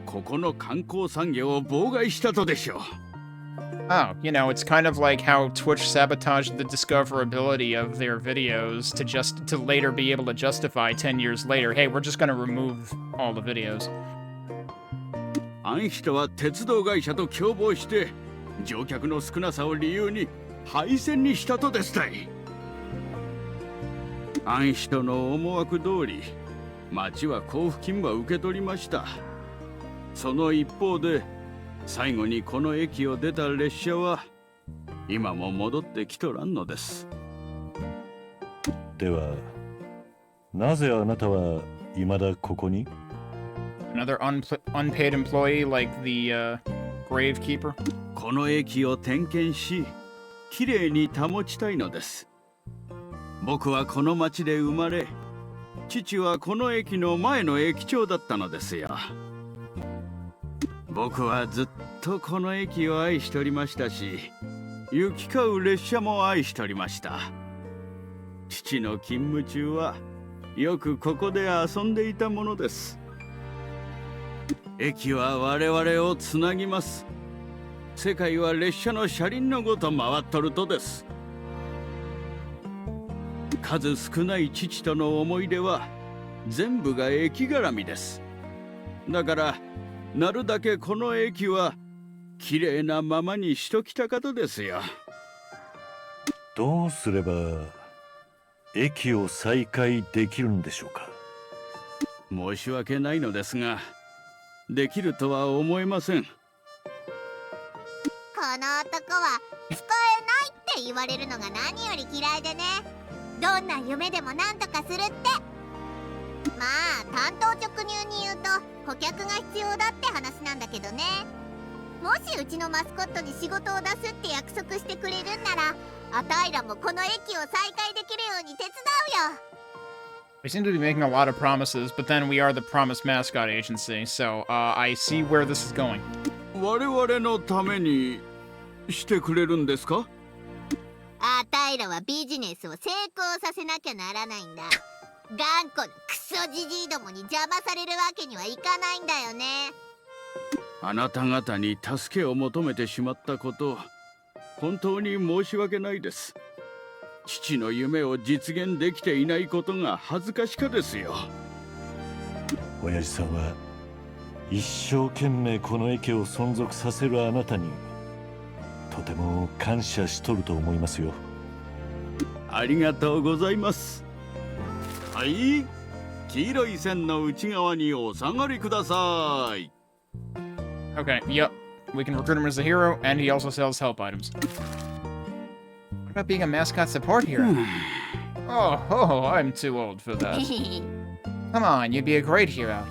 ここの観光産業を妨害したとでしょう。Oh, you know, it's kind of like how Twitch sabotaged the discoverability of their videos to later be able to justify 10 years later, hey, we're just gonna remove all the videos. あん人は鉄道会社と共謀して乗客の少なさを理由に廃線にしたとですたい。あん人の思惑通り町は交付金は受け取りました。その一方で最後にこの駅を出た列車は今も戻ってきとらんのです。ではなぜあなたは未だここに？ Another unpaid employee like the gravekeeper? この駅を点検しきれいに保ちたいのです。僕はこの町で生まれ、父はこの駅の前の駅長だったのですよ。僕はずっとこの駅を愛しておりましたし、行き交う列車も愛しておりました。父の勤務中はよくここで遊んでいたものです。駅は我々をつなぎます。世界は列車の車輪のごと回っとるとです。数少ない父との思い出は全部が駅絡みです。だからなるだけこの駅はきれいなままにしときたかとですよ。どうすれば駅を再開できるんでしょうか？申し訳ないのですが、できるとは思えません。この男は使えないって言われるのが何より嫌いでね。どんな夢でも何とかするって。まあ単刀直入に言うと顧客が必要だって話なんだけどね。もしうちのマスコットに仕事を出すって約束してくれるんなら、あたいらもこの駅を再開できるように手伝うよ。We seem to be making a lot of promises, but then we are the Promise Mascot Agency, so I see where this is going. 我々のためにしてくれるんですか？あたいらはビジネスを成功させなきゃならないんだ。頑固なクソジジイどもに邪魔されるわけにはいかないんだよね。あなた方に助けを求めてしまったこと、本当に申し訳ないです。父の夢を実現できていないことが恥ずかしかですよ。親父さんは一生懸命この駅を存続させるあなたにとても感謝しとると思いますよ。ありがとうございます。はい、黄色い線の内側にお下がりください。Okay, yep. We can recruit him as a hero, and he also sells help items. What about being a mascot support hero? Oh, I'm too old for that. Come on, you'd be a great hero.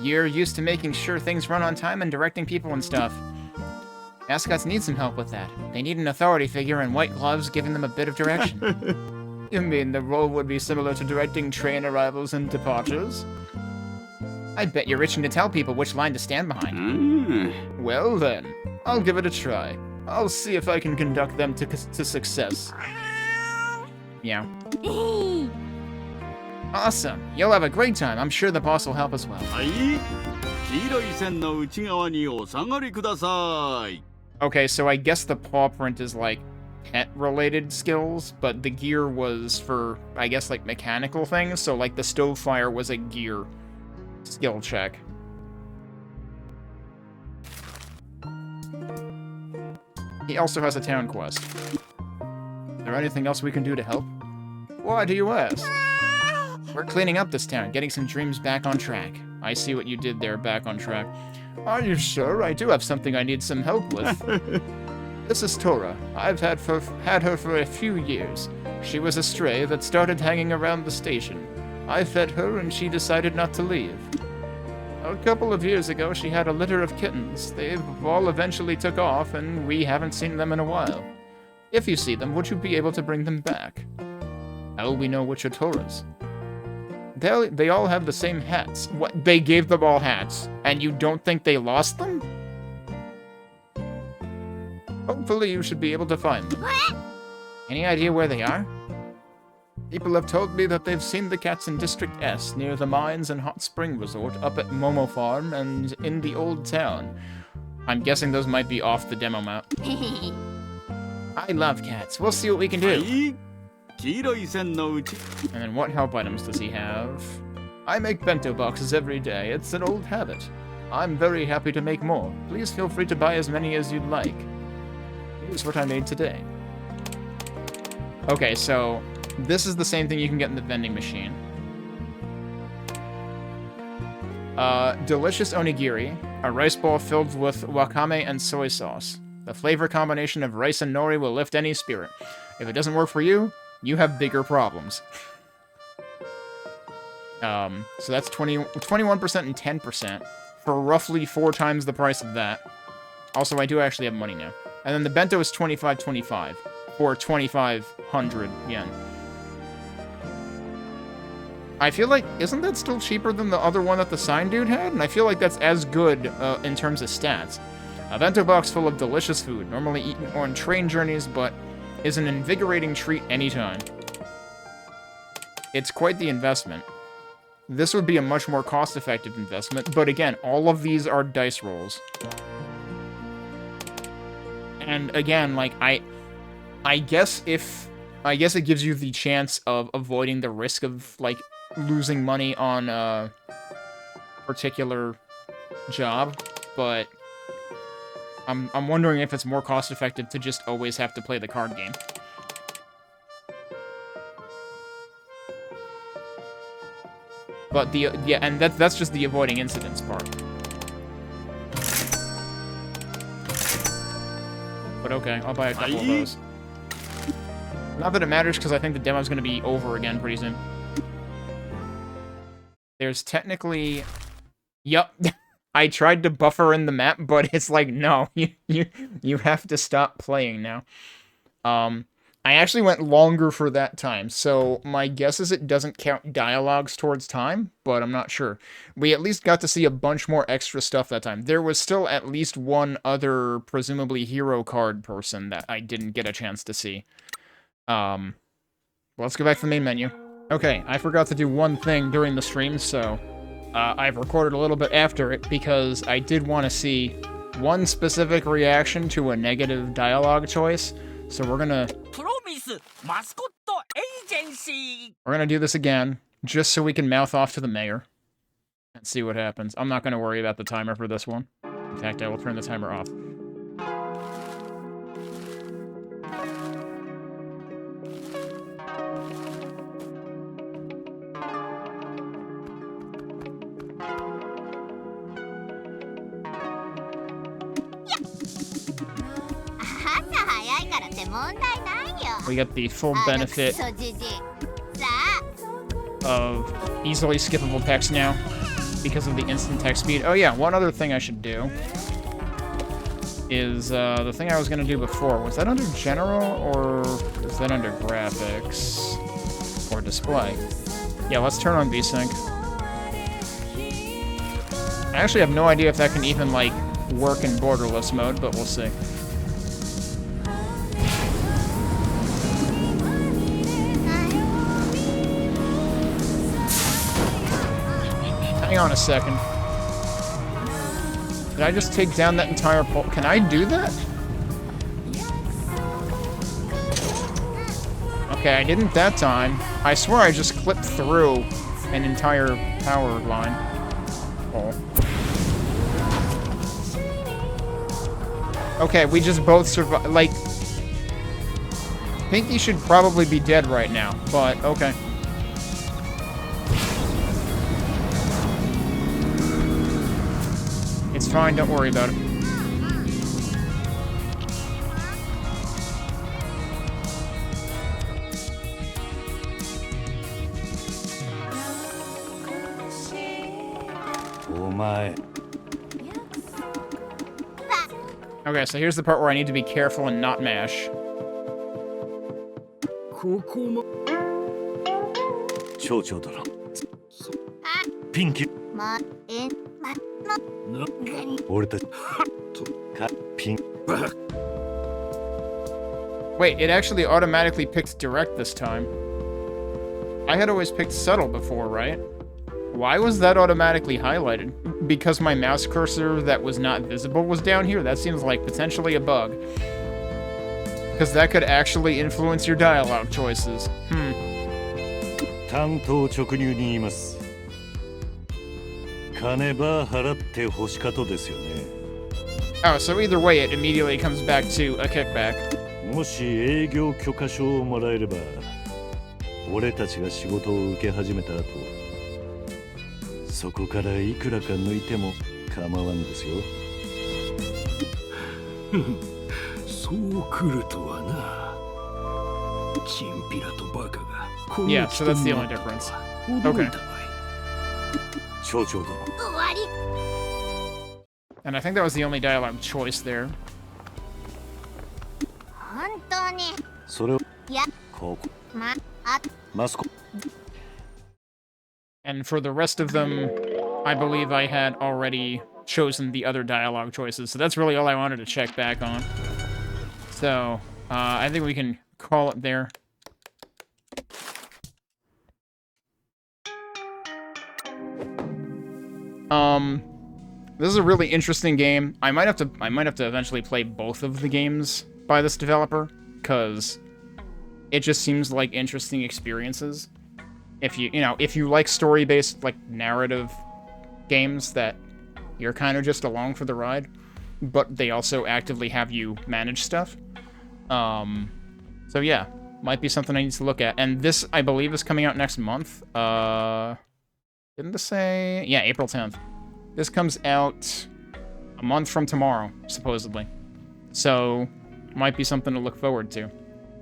You're used to making sure things run on time and directing people and stuff. Mascots need some help with that. They need an authority figure in white gloves giving them a bit of direction. You mean the role would be similar to directing train arrivals and departures? I bet you're itching to tell people which line to stand behind. Well then, I'll give it a try. I'll see if I can conduct them to success. Yeah. Awesome. You'll have a great time. I'm sure the boss will help as well. はい、黄色い線の内側にお下がりください。Okay, so I guess the paw print is like pet-related skills, but the gear was for, I guess, like mechanical things. So like the stove fire was a gear skill check. He also has a town quest. Is there anything else we can do to help? Why do you ask? We're cleaning up this town, getting some dreams back on track. I see what you did there, back on track. Are you sure? I do have something I need some help with. This is Tora. I've had her for a few years. She was a stray that started hanging around the station. I fed her and she decided not to leave. A couple of years ago, she had a litter of kittens. They've all eventually took off, and we haven't seen them in a while. If you see them, would you be able to bring them back? How will we know which are Tora's? They all have the same hats. What? They gave them all hats, and you don't think they lost them? Hopefully you should be able to find them. Any idea where they are? People have told me that they've seen the cats in District S, near the mines and hot spring resort, up at Momo Farm, and in the old town. I'm guessing those might be off the demo map. I love cats. We'll see what we can do. And then what help items does he have? I make bento boxes every day. It's an old habit. I'm very happy to make more. Please feel free to buy as many as you'd like. Here's what I made today. Okay, so this is the same thing you can get in the vending machine. Delicious onigiri, a rice ball filled with wakame and soy sauce. The flavor combination of rice and nori will lift any spirit. If it doesn't work for you, you have bigger problems. So that's 21% and 10% for roughly 4 times the price of that. Also, I do actually have money now. And then the bento is 25.25 for 2,500 yen. I feel like, isn't that still cheaper than the other one that the sign dude had? And I feel like that's as good in terms of stats. A bento box full of delicious food, normally eaten on train journeys, but is an invigorating treat anytime. It's quite the investment. This would be a much more cost-effective investment, but again, all of these are dice rolls. And again, like, I guess it gives you the chance of avoiding the risk of, like, losing money on a particular job, but I'm wondering if it's more cost-effective to just always have to play the card game. But yeah, and that's just the avoiding incidents part. But okay, I'll buy a couple of those. Not that it matters, because I think the demo's going to be over again pretty soon. There's technically... Yup. I tried to buffer in the map, but it's like, no, you have to stop playing now. I actually went longer for that time, so my guess is it doesn't count dialogues towards time, but I'm not sure. We at least got to see a bunch more extra stuff that time. There was still at least one other, presumably hero card person that I didn't get a chance to see. Let's go back to the main menu. Okay, I forgot to do one thing during the stream, so I've recorded a little bit after it because I did want to see one specific reaction to a negative dialogue choice. So we're gonna do this again, just so we can mouth off to the mayor and see what happens. I'm not gonna worry about the timer for this one. In fact, I will turn the timer off. We get the full benefit of easily skippable text now because of the instant text speed. Oh yeah, one other thing I should do is the thing I was going to do before. Was that under general or is that under graphics or display? Yeah, let's turn on VSync. I actually have no idea if that can even like work in borderless mode, but we'll see. Hang on a second. Did I just take down that entire pole? Can I do that? Okay, I didn't that time. I swear I just clipped through an entire power line. Pole. Okay, we just both survived. Like, Pinky should probably be dead right now, but okay. It's fine, don't worry about it. Okay, so here's the part where I need to be careful and not mash. Pinky. Wait, it actually automatically picked direct this time. I had always picked subtle before, right? Why was that automatically highlighted? Because my mouse cursor that was not visible was down here? That seems like potentially a bug. Because that could actually influence your dialogue choices. Oh, so either way, it immediately comes back to a kickback. もし営業許可証をもらえれば、俺たちが仕事を受け始めた後、そこからいくらか抜いても構わんですよ。そう来るとはな。チンピラとバカがこんな Yeah, so that's the only difference. Okay. And I think that was the only dialogue choice there. And for the rest of them, I believe I had already chosen the other dialogue choices, so that's really all I wanted to check back on. So, I think we can call it there. This is a really interesting game. I might have to eventually play both of the games by this developer, because it just seems like interesting experiences. If you like story-based, like, narrative games that you're kind of just along for the ride, but they also actively have you manage stuff. So yeah, might be something I need to look at. And this, I believe, is coming out next month. Didn't this say? Yeah, April 10th. This comes out a month from tomorrow, supposedly. So, might be something to look forward to.